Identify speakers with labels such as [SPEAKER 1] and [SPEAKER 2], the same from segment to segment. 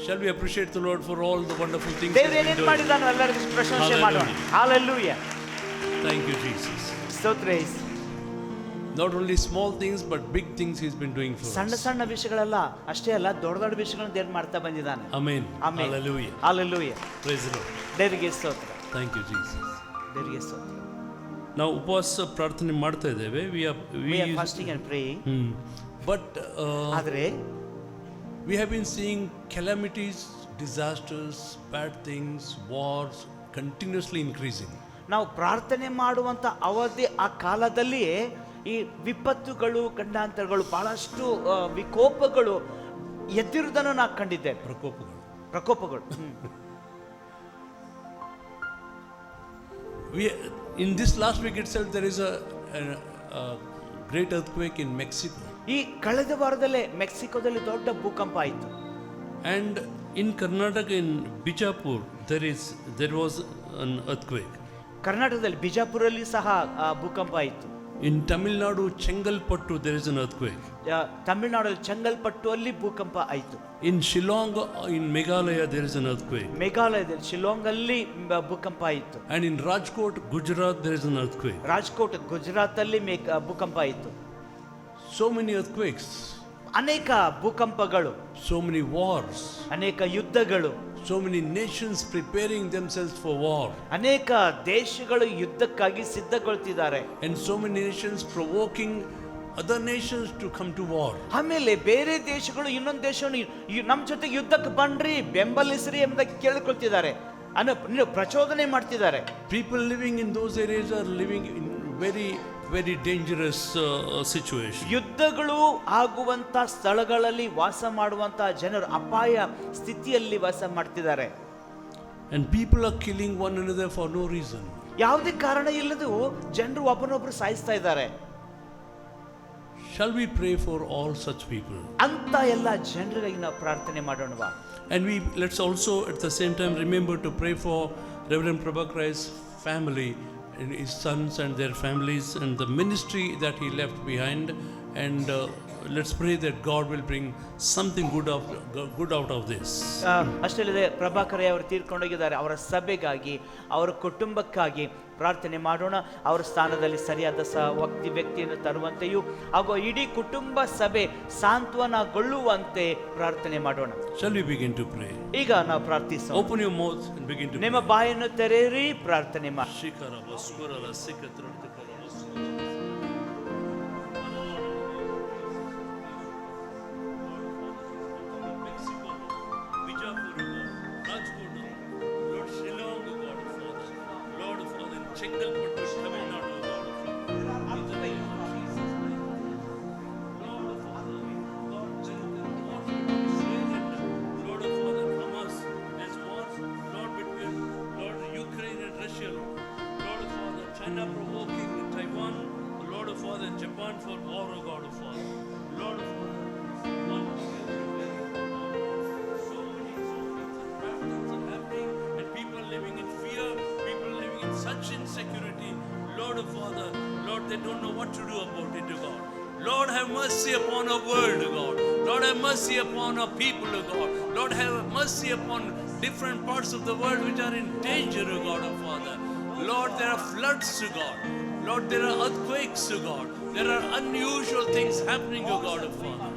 [SPEAKER 1] Shall we appreciate the Lord for all the wonderful things
[SPEAKER 2] ದೇವರು
[SPEAKER 1] He's been
[SPEAKER 2] ಏನೇನು
[SPEAKER 1] doing?
[SPEAKER 2] ಮಾಡಿದಾನೋ ಎಲ್ಲರಿಗೂ ಪ್ರಶಂಸೆ ಮಾಡೋಣ. Hallelujah.
[SPEAKER 1] Thank you, Jesus.
[SPEAKER 2] ಸ್ತೋತ್ರ ಯೇಸು.
[SPEAKER 1] Not only small things, but big things He's been doing for
[SPEAKER 2] ಸಣ್ಣ
[SPEAKER 1] us.
[SPEAKER 2] ಸಣ್ಣ ವಿಷಯಗಳಲ್ಲ, ಅಷ್ಟೇ ಅಲ್ಲ, ದೊಡ್ಡ ದೊಡ್ಡ ವಿಷಯಗಳನ್ನು ದೇವರು ಮಾಡ್ತಾ ಬಂದಿದ್ದಾನೆ.
[SPEAKER 1] Amen.
[SPEAKER 2] Amen.
[SPEAKER 1] Hallelujah.
[SPEAKER 2] Hallelujah.
[SPEAKER 1] Praise the Lord.
[SPEAKER 2] ದೇವರಿಗೆ ಸ್ತೋತ್ರ.
[SPEAKER 1] Thank you, Jesus.
[SPEAKER 2] ದೇವರಿಗೆ ಸ್ತೋತ್ರ.
[SPEAKER 1] ನಾವು ಉಪವಾಸ ಪ್ರಾರ್ಥನೆ ಮಾಡ್ತಾ ಇದ್ದೇವೆ.
[SPEAKER 2] We are fasting and praying.
[SPEAKER 1] But
[SPEAKER 2] ಆದರೆ
[SPEAKER 1] we have been seeing calamities, disasters, bad things, wars continuously increasing.
[SPEAKER 2] ನಾವು ಪ್ರಾರ್ಥನೆ ಮಾಡುವಂತ ಅವಧಿ ಆ ಕಾಲದಲ್ಲಿಯೇ ಈ ವಿಪತ್ತುಗಳು, ಗಂಡಾಂತರಗಳು, ಬಹಳಷ್ಟು ವಿಕೋಪಗಳು ಎದ್ದಿರುವುದನ್ನು ನಾವು ಕಂಡಿದ್ದೇವೆ. ಪ್ರಕೋಪಗಳು.
[SPEAKER 1] In this last week itself, there is a great earthquake in Mexico.
[SPEAKER 2] ಈ ಕಳೆದ ವಾರದಲ್ಲೇ ಮೆಕ್ಸಿಕೋದಲ್ಲಿ ದೊಡ್ಡ ಭೂಕಂಪ ಆಯಿತು.
[SPEAKER 1] And in Karnataka, in Bijapur, there was an earthquake.
[SPEAKER 2] ಕರ್ನಾಟಕದಲ್ಲಿ ಬಿಜಾಪುರಲ್ಲಿ ಸಹ ಭೂಕಂಪ ಆಯಿತು.
[SPEAKER 1] In Tamil Nadu, Chengalpattu, there is an earthquake.
[SPEAKER 2] ತಮಿಳುನಾಡಲ್ಲಿ ಚೆಂಗಲ್ಪಟ್ಟು ಅಲ್ಲಿ ಭೂಕಂಪ ಆಯಿತು.
[SPEAKER 1] In Shillong, in Meghalaya, there is an earthquake.
[SPEAKER 2] ಮೇಘಾಲಯದಲ್ಲಿ ಶಿಲಾಂಗಲ್ಲಿ ಭೂಕಂಪ ಆಯಿತು.
[SPEAKER 1] And in Rajkot, Gujarat, there is an earthquake.
[SPEAKER 2] Rajkot Gujarat ಅಲ್ಲಿ ಭೂಕಂಪ ಆಯಿತು.
[SPEAKER 1] So many earthquakes,
[SPEAKER 2] ಅನೇಕ ಭೂಕಂಪಗಳು,
[SPEAKER 1] so many wars,
[SPEAKER 2] ಅನೇಕ ಯುದ್ಧಗಳು,
[SPEAKER 1] so many nations preparing themselves for war,
[SPEAKER 2] ಅನೇಕ ದೇಶಗಳು ಯುದ್ಧಕ್ಕಾಗಿ ಸಿದ್ಧಗೊಳ್ತಿದ್ದಾರೆ.
[SPEAKER 1] and so many nations provoking other nations to come to war.
[SPEAKER 2] ಆಮೇಲೆ ಬೇರೆ ದೇಶಗಳು ಇನ್ನೊಂದು ದೇಶವನ್ನು ನಮ್ಮ ಜೊತೆಗೆ ಯುದ್ಧಕ್ಕೆ ಬನ್ರಿ, ಬೆಂಬಲಿಸ್ರಿ ಎಂಬುದಾಗಿ ಕೇಳಿಕೊಳ್ತಿದ್ದಾರೆ, ಪ್ರಚೋದನೆ ಮಾಡ್ತಿದ್ದಾರೆ.
[SPEAKER 1] People living in those areas are living in very dangerous situation.
[SPEAKER 2] ಯುದ್ಧಗಳು ಆಗುವಂತ ಸ್ಥಳಗಳಲ್ಲಿ ವಾಸ ಮಾಡುವಂತ ಜನರು ಅಪಾಯ ಸ್ಥಿತಿಯಲ್ಲಿ ವಾಸ ಮಾಡ್ತಿದ್ದಾರೆ.
[SPEAKER 1] And people are killing one another for no reason.
[SPEAKER 2] ಯಾವುದೇ ಕಾರಣ ಇಲ್ಲದೂ ಜನರು ಒಬ್ಬರೊಬ್ಬರು ಸಾಯಿಸ್ತಾ ಇದ್ದಾರೆ.
[SPEAKER 1] Shall we pray for all such people?
[SPEAKER 2] ಅಂತ ಎಲ್ಲ ಜನರಿಗಾಗಿ ನಾವು ಪ್ರಾರ್ಥನೆ ಮಾಡೋಣವಾ?
[SPEAKER 1] And let's also at the same time remember to pray for Reverend Prabhakar's family and his sons and their families and the ministry that he left behind, and let's pray that God will bring something good out of this.
[SPEAKER 2] ಅಷ್ಟೇ ಅಲ್ಲದೆ ಪ್ರಭಾಕರ್ ಅವರು ತೀರ್ಕೊಂಡೋಗಿದ್ದಾರೆ, ಅವರ ಸಭೆಗಾಗಿ, ಅವರ ಕುಟುಂಬಕ್ಕಾಗಿ ಪ್ರಾರ್ಥನೆ ಮಾಡೋಣ. ಅವರ ಸ್ಥಾನದಲ್ಲಿ ಸರಿಯಾದ ವ್ಯಕ್ತಿಯನ್ನು ತರುವಂತೆಯೂ ಹಾಗೂ ಇಡೀ ಕುಟುಂಬ ಸಭೆ ಸಾಂತ್ವನಗೊಳ್ಳುವಂತೆ ಪ್ರಾರ್ಥನೆ ಮಾಡೋಣ.
[SPEAKER 1] Shall we begin to pray?
[SPEAKER 2] ಈಗ ನಾವು ಪ್ರಾರ್ಥಿಸೋಣ.
[SPEAKER 1] Open your mouth and begin to pray.
[SPEAKER 2] ನಿಮ್ಮ ಬಾಯನ್ನು ತೆರೆಯಿರಿ, ಪ್ರಾರ್ಥನೆ ಮಾಡಿ.
[SPEAKER 1] Chengalpattu, Tamil Nadu, Lord of Father, Hamas, there's wars, Lord, between Lord Ukraine and Russia, Lord of Father, China provoking Taiwan, Lord of Father, Japan for war, O God of Father, Lord of Father, so many things are happening, and people living in fear, people living in such insecurity. Lord of Father, Lord, they don't know what to do about it, O God. Lord, have mercy upon our world, O God. Lord, have mercy upon our people, O God. Lord, have mercy upon different parts of the world which are in danger, O God of Father. Lord, there are floods, O God. Lord, there are earthquakes, O God. There are unusual things happening, O God of Father.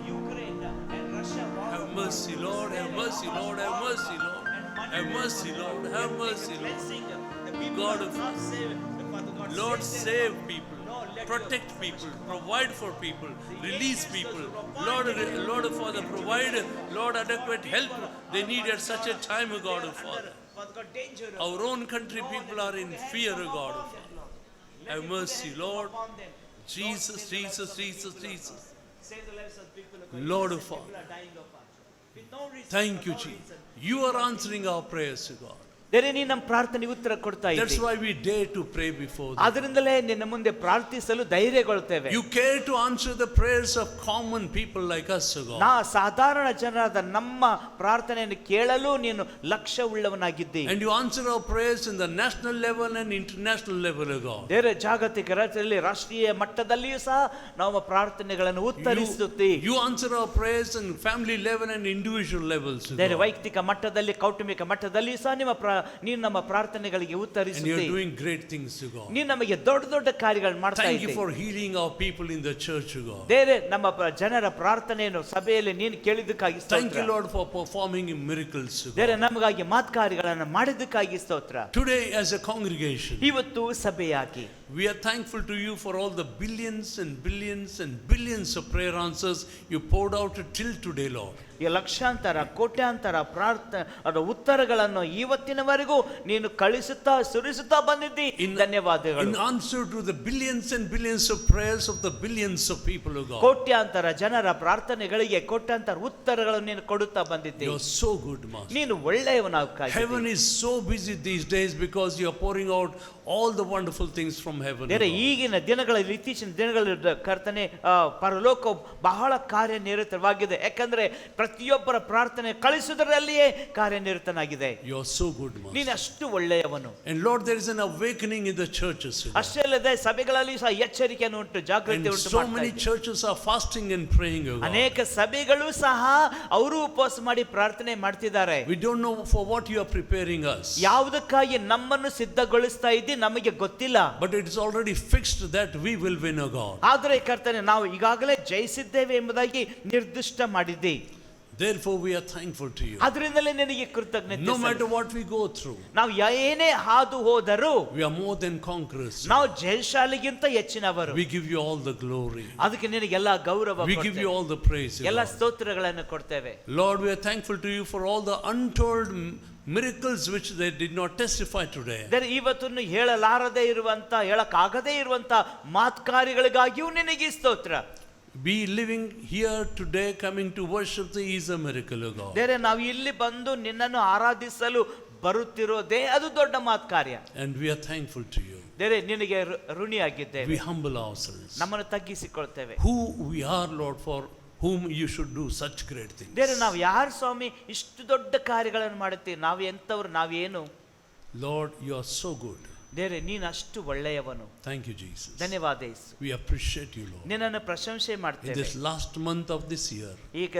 [SPEAKER 1] Have mercy, Lord. Have mercy, Lord. Have mercy, Lord. Have mercy, Lord. Have mercy, Lord. God of Lord, save people, protect people, provide for people, release people. Lord of Father, provide, Lord, adequate help they need at such a time, O God of Father. Our own country people are in fear, O God of Father. Have mercy, Lord. Jesus, Jesus, Jesus, Jesus. Lord of Father. Thank you, Jesus. You are answering our prayers, O God.
[SPEAKER 2] ದೇವರೇ ನೀನು ನಮ್ಮ ಪ್ರಾರ್ಥನೆಗೆ ಉತ್ತರ ಕೊಡ್ತಾ
[SPEAKER 1] That's
[SPEAKER 2] ಇದ್ದೀವಿ.
[SPEAKER 1] why we dare to pray before thee.
[SPEAKER 2] ಅದರಿಂದಲೇ ನಿನ್ನ ಮುಂದೆ ಪ್ರಾರ್ಥಿಸಲು ಧೈರ್ಯಗೊಳ್ತೇವೆ.
[SPEAKER 1] You care to answer the prayers of common people like us, O God.
[SPEAKER 2] ಸಾಧಾರಣ ಜನರಾದ ನಮ್ಮ ಪ್ರಾರ್ಥನೆಯನ್ನು ಕೇಳಲು ನೀನು ಲಕ್ಷ್ಯ ಉಳ್ಳವನಾಗಿದ್ದಿ.
[SPEAKER 1] And you answer our prayers in the national level and international level, O God.
[SPEAKER 2] ಬೇರೆ ಜಾಗತಿಕ ರಾಜ್ಯದಲ್ಲಿ ರಾಷ್ಟ್ರೀಯ ಮಟ್ಟದಲ್ಲಿಯೂ ಸಹ ನಾವು ಪ್ರಾರ್ಥನೆಗಳನ್ನು ಉತ್ತರಿಸುತ್ತಿ.
[SPEAKER 1] You answer our prayers in family level and individual levels, O
[SPEAKER 2] ಬೇರೆ
[SPEAKER 1] God.
[SPEAKER 2] ವೈಯಕ್ತಿಕ ಮಟ್ಟದಲ್ಲಿ ಕೌಟುಂಬಿಕ ಮಟ್ಟದಲ್ಲಿ ಸಹ ನೀನು ನಮ್ಮ ಪ್ರಾರ್ಥನೆಗಳಿಗೆ
[SPEAKER 1] And you
[SPEAKER 2] ಉತ್ತರಿಸುತ್ತಿ.
[SPEAKER 1] are doing great things, O God.
[SPEAKER 2] ನೀನು ನಮಗೆ ದೊಡ್ಡ ದೊಡ್ಡ ಕಾರ್ಯಗಳನ್ನು ಮಾಡ್ತಾ
[SPEAKER 1] Thank you
[SPEAKER 2] ಇದ್ದೀವಿ.
[SPEAKER 1] for healing our people in the church, O God.
[SPEAKER 2] ಬೇರೆ ನಮ್ಮ ಜನರ ಪ್ರಾರ್ಥನೆಯನ್ನು ಸಭೆಯಲ್ಲಿ ನೀನು ಕೇಳಿದ್ದಕ್ಕಾಗಿ
[SPEAKER 1] Thank you,
[SPEAKER 2] ಸ್ತೋತ್ರ.
[SPEAKER 1] Lord, for performing miracles, O God.
[SPEAKER 2] ಬೇರೆ ನಮಗಾಗಿ ಮಾತ್ಕಾರ್ಯಗಳನ್ನು ಮಾಡಿದ್ದಕ್ಕಾಗಿ ಸ್ತೋತ್ರ.
[SPEAKER 1] Today, as a congregation,
[SPEAKER 2] ಇವತ್ತು ಸಭೆಯಾಗಿ
[SPEAKER 1] we are thankful to you for all the billions and billions and billions of prayer answers you poured out till today, Lord.
[SPEAKER 2] ಈ ಲಕ್ಷಾಂತರ ಕೋಟ್ಯಾಂತರ ಉತ್ತರಗಳನ್ನು ಇವತ್ತಿನವರೆಗೂ ನೀನು ಕಳಿಸುತ್ತಾ ಸುರಿಸುತ್ತಾ ಬಂದಿದ್ದಿ. ಧನ್ಯವಾದಗಳು.
[SPEAKER 1] In answer to the billions and billions of prayers of the billions of people, O God.
[SPEAKER 2] ಕೋಟ್ಯಾಂತರ ಜನರ ಪ್ರಾರ್ಥನೆಗಳಿಗೆ ಕೋಟ್ಯಾಂತರ ಉತ್ತರಗಳನ್ನು ನೀನು ಕೊಡುತ್ತಾ ಬಂದಿದ್ದಿ.
[SPEAKER 1] You are so good, Master.
[SPEAKER 2] ನೀನು ಒಳ್ಳೆಯವನಾಗಿ.
[SPEAKER 1] Heaven is so busy these days because you are pouring out all the wonderful things from heaven, O God.
[SPEAKER 2] ಈಗಿನ ದಿನಗಳಲ್ಲಿ ಇತ್ತೀಚಿನ ದಿನಗಳಲ್ಲಿ ಕರ್ತನೆ ಪರಲೋಕ ಬಹಳ ಕಾರ್ಯನಿರತವಾಗಿದೆ. ಯಾಕಂದ್ರೆ ಪ್ರತಿಯೊಬ್ಬರ ಪ್ರಾರ್ಥನೆ ಕಳಿಸುವುದರಲ್ಲಿಯೇ ಕಾರ್ಯನಿರತನಾಗಿದೆ.
[SPEAKER 1] You are so good, Master.
[SPEAKER 2] ನೀನು ಅಷ್ಟು ಒಳ್ಳೆಯವನು.
[SPEAKER 1] And Lord, there is an awakening in the churches, O God.
[SPEAKER 2] ಅಷ್ಟೇ ಅಲ್ಲದೆ ಸಭೆಗಳಲ್ಲಿ ಸಹ ಎಚ್ಚರಿಕೆಯನ್ನು ಉಂಟು, ಜಾಗೃತಿ
[SPEAKER 1] And
[SPEAKER 2] ಉಂಟು
[SPEAKER 1] so
[SPEAKER 2] ಮಾಡ್ತಾ
[SPEAKER 1] many
[SPEAKER 2] ಇದೆ.
[SPEAKER 1] churches are fasting and praying, O God.
[SPEAKER 2] ಅನೇಕ ಸಭೆಗಳು ಸಹ ಅವರು ಉಪವಾಸ ಮಾಡಿ ಪ್ರಾರ್ಥನೆ ಮಾಡ್ತಿದ್ದಾರೆ.
[SPEAKER 1] We don't know for what you are preparing us.
[SPEAKER 2] ಯಾವುದಕ್ಕಾಗಿ ನಮ್ಮನ್ನು ಸಿದ್ಧಗೊಳಿಸ್ತಾ ಇದ್ದಿ ನಮಗೆ ಗೊತ್ತಿಲ್ಲ.
[SPEAKER 1] But it is already fixed that we will win, O God.
[SPEAKER 2] ಆದರೆ ಕರ್ತನೆ ನಾವು ಈಗಾಗಲೇ ಜಯಿಸಿದ್ದೇವೆ ಎಂಬುದಾಗಿ ನಿರ್ದಿಷ್ಟ ಮಾಡಿದ್ದಿ.
[SPEAKER 1] Therefore we are thankful to you.
[SPEAKER 2] ಅದರಿಂದಲೇ ನಿನಗೆ ಕೃತಜ್ಞತೆ.
[SPEAKER 1] No matter what we go through,
[SPEAKER 2] ನಾವು ಏನೇ ಹಾದು ಹೋದರೂ
[SPEAKER 1] we are more than conquerors.
[SPEAKER 2] ನಾವು ಜಯಶಾಲಿಗಿಂತ ಹೆಚ್ಚಿನವರು.
[SPEAKER 1] We give you all the glory.
[SPEAKER 2] ಅದಕ್ಕೆ ನಿನಗೆಲ್ಲ ಗೌರವ
[SPEAKER 1] We give you all the praise, O
[SPEAKER 2] ಎಲ್ಲ
[SPEAKER 1] God.
[SPEAKER 2] ಸ್ತೋತ್ರಗಳನ್ನು ಕೊಡ್ತೇವೆ.
[SPEAKER 1] Lord, we are thankful to you for all the untold miracles which they did not testify today.
[SPEAKER 2] ಇವತ್ತು ಹೇಳಲಾರದೇ ಇರುವಂತ ಹೇಳಕ್ಕಾಗದೇ ಇರುವಂತ ಮಾತ್ಕಾರ್ಯಗಳಿಗಾಗಿಯೂ ನಿನಗೆ ಸ್ತೋತ್ರ.
[SPEAKER 1] Be living here today, coming to worship thee is a miracle, O God.
[SPEAKER 2] ಬೇರೆ ನಾವು ಇಲ್ಲಿ ಬಂದು ನಿನ್ನನ್ನು ಆರಾಧಿಸಲು ಬರುತ್ತಿರೋದೇ ಅದು ದೊಡ್ಡ ಮಾತ್ಕಾರ್ಯ.
[SPEAKER 1] And we are thankful to you.
[SPEAKER 2] ಬೇರೆ ನಿನಗೆ ಋಣಿಯಾಗಿದ್ದೇವೆ.
[SPEAKER 1] We humble ourselves.
[SPEAKER 2] ನಮ್ಮನ್ನು ತಗ್ಗಿಸಿಕೊಳ್ತೇವೆ.
[SPEAKER 1] Who we are, Lord, for whom you should do such great things.
[SPEAKER 2] ಬೇರೆ ನಾವು ಯಾರು ಸ್ವಾಮಿ ಇಷ್ಟು ದೊಡ್ಡ ಕಾರ್ಯಗಳನ್ನು ಮಾಡುತ್ತೀವಿ? ನಾವು ಎಂತವ್ರು? ನಾವೇನು?
[SPEAKER 1] Lord, you are so good.
[SPEAKER 2] ಬೇರೆ ನೀನು ಅಷ್ಟು ಒಳ್ಳೆಯವನು.
[SPEAKER 1] Thank you, Jesus.
[SPEAKER 2] ಧನ್ಯವಾದ ಯೇಸು.
[SPEAKER 1] We appreciate you, Lord.
[SPEAKER 2] ನಿನ್ನನ್ನು ಪ್ರಶಂಸೆ
[SPEAKER 1] In
[SPEAKER 2] ಮಾಡ್ತೇವೆ.
[SPEAKER 1] this last month of this year,
[SPEAKER 2] ಈಗ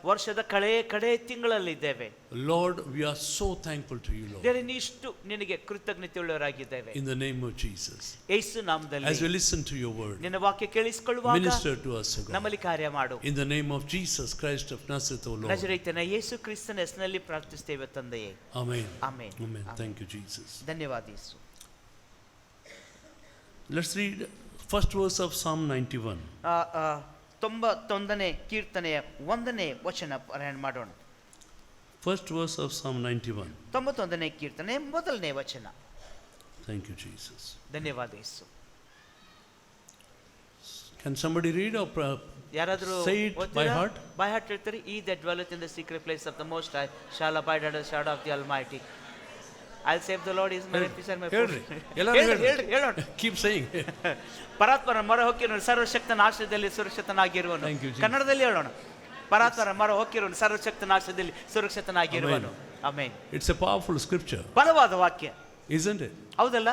[SPEAKER 2] ವರ್ಷದ ಕಡೆ ತಿಂಗಳಲ್ಲಿದ್ದೇವೆ.
[SPEAKER 1] Lord, we are so thankful to you, Lord.
[SPEAKER 2] ಬೇರೆ ಇಷ್ಟು ನಿನಗೆ ಕೃತಜ್ಞತೆ ಉಳ್ಳವರಾಗಿದ್ದೇವೆ.
[SPEAKER 1] In the name of Jesus.
[SPEAKER 2] ಯೇಸು ನಾಮದಲ್ಲಿ
[SPEAKER 1] As we listen to your word,
[SPEAKER 2] ನಿನ್ನ ವಾಕ್ಯ ಕೇಳಿಸಿಕೊಳ್ಳುವಾಗ
[SPEAKER 1] minister to us, O God.
[SPEAKER 2] ನಮ್ಮಲ್ಲಿ ಕಾರ್ಯ ಮಾಡು.
[SPEAKER 1] In the name of Jesus Christ of Nazareth, O Lord.
[SPEAKER 2] ನಜರೇತಿನ ಯೇಸು ಕ್ರಿಸ್ತನ ಹೆಸರಿನಲ್ಲಿ ಪ್ರಾರ್ಥಿಸ್ತೇವೆ ತಂದೆಯೇ.
[SPEAKER 1] Amen.
[SPEAKER 2] Amen.
[SPEAKER 1] Amen. Thank you, Jesus.
[SPEAKER 2] ಧನ್ಯವಾದ ಯೇಸು.
[SPEAKER 1] Let's read first verse of Psalm 91.
[SPEAKER 2] 91ನೇ ಕೀರ್ತನೆಯ 1ನೇ ವಚನ ಪಾರಾಯಣ ಮಾಡೋಣ.
[SPEAKER 1] First verse of Psalm 91.
[SPEAKER 2] 91ನೇ ಕೀರ್ತನೆ 1ನೇ ವಚನ.
[SPEAKER 1] Thank you, Jesus.
[SPEAKER 2] ಧನ್ಯವಾದ ಯೇಸು.
[SPEAKER 1] Can somebody read or
[SPEAKER 2] ಯಾರಾದರೂ
[SPEAKER 1] say it by heart?
[SPEAKER 2] By heart ಹೇಳ್ತಾರೆ. He that dwelleth in the secret place of the Most High shall abide under the shadow of the Almighty. I'll save the Lord is my refuge and my
[SPEAKER 1] ಹೇಳ್ರಿ.
[SPEAKER 2] fortress.
[SPEAKER 1] ಎಲ್ಲರೂ
[SPEAKER 2] ಹೇಳೋಣ.
[SPEAKER 1] Keep saying.
[SPEAKER 2] ಪರಾತ್ಪರ ಮೊರೆ ಹೊಕ್ಕಿರುವನು ಸರ್ವಶಕ್ತನ ಆಶ್ರಯದಲ್ಲಿ ಸುರಕ್ಷಿತನಾಗಿರುವನು.
[SPEAKER 1] Thank you, Jesus.
[SPEAKER 2] ಕನ್ನಡದಲ್ಲಿ ಹೇಳೋಣ. ಪರಾತ್ಪರ ಮೊರೆ ಹೊಕ್ಕಿರುವನು ಸರ್ವಶಕ್ತನ ಆಶ್ರಯದಲ್ಲಿ ಸುರಕ್ಷಿತನಾಗಿರುವನು. Amen.
[SPEAKER 1] It's a powerful scripture,
[SPEAKER 2] ಬಲವಾದ ವಾಕ್ಯ,
[SPEAKER 1] isn't it?
[SPEAKER 2] ಹೌದಲ್ಲ?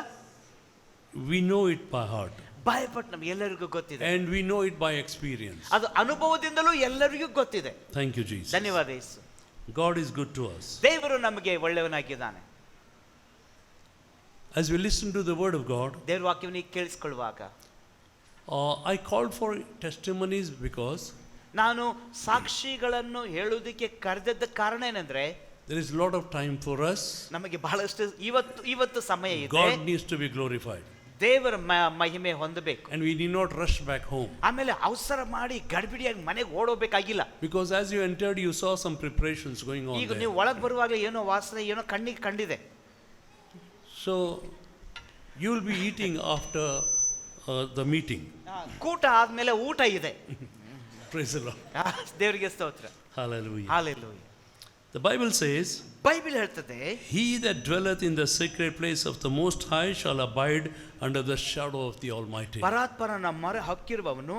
[SPEAKER 1] We know it by heart.
[SPEAKER 2] ಬಾಯ್ಪಟ್ಟು ನಮ್ಗೆ ಎಲ್ಲರಿಗೂ ಗೊತ್ತಿದೆ.
[SPEAKER 1] And we know it by experience.
[SPEAKER 2] ಅದು ಅನುಭವದಿಂದಲೂ ಎಲ್ಲರಿಗೂ ಗೊತ್ತಿದೆ.
[SPEAKER 1] Thank you, Jesus.
[SPEAKER 2] ಧನ್ಯವಾದ ಯೇಸು.
[SPEAKER 1] God is good to us.
[SPEAKER 2] ದೇವರು ನಮಗೆ ಒಳ್ಳೆಯವನಾಗಿದ್ದಾನೆ.
[SPEAKER 1] As we listen to the word of God,
[SPEAKER 2] ದೇವರ ವಾಕ್ಯವನ್ನು ಕೇಳಿಸಿಕೊಳ್ಳುವಾಗ
[SPEAKER 1] I called for testimonies because
[SPEAKER 2] ನಾನು ಸಾಕ್ಷಿಗಳನ್ನು ಹೇಳುವುದಕ್ಕೆ ಕರೆದದ್ದ ಕಾರಣ ಏನಂದ್ರೆ
[SPEAKER 1] there is a lot of time for us.
[SPEAKER 2] ನಮಗೆ ಬಹಳಷ್ಟು ಇವತ್ತು ಸಮಯ ಇದೆ.
[SPEAKER 1] God needs to be glorified.
[SPEAKER 2] ದೇವರ ಮಹಿಮೆ ಹೊಂದಬೇಕು.
[SPEAKER 1] And we need not rush back home.
[SPEAKER 2] ಆಮೇಲೆ ಅವಸರ ಮಾಡಿ ಗಡಿಬಿಡಿಯಾಗಿ ಮನೆಗೆ ಓಡೋಬೇಕಾಗಿಲ್ಲ.
[SPEAKER 1] Because as you entered, you saw some preparations going on
[SPEAKER 2] ಈಗ
[SPEAKER 1] there.
[SPEAKER 2] ನೀವು ಒಳಗೆ ಬರುವಾಗಲೇ ಏನೋ ವಾಸನೆ ಏನೋ ಕಣ್ಣಿಗೆ ಕಂಡಿದೆ.
[SPEAKER 1] So you will be eating after the meeting.
[SPEAKER 2] ಕೂಟ ಆದ್ಮೇಲೆ ಊಟ ಇದೆ.
[SPEAKER 1] Praise the Lord.
[SPEAKER 2] ದೇವರಿಗೆ ಸ್ತೋತ್ರ.
[SPEAKER 1] Hallelujah.
[SPEAKER 2] Hallelujah.
[SPEAKER 1] The Bible says,
[SPEAKER 2] Bible ಹೇಳ್ತದೆ,
[SPEAKER 1] he that dwelleth in the sacred place of the Most High shall abide under the shadow of the Almighty.
[SPEAKER 2] ಪರಾತ್ಪರನ ಮೊರೆ ಹೊಕ್ಕಿರುವವನು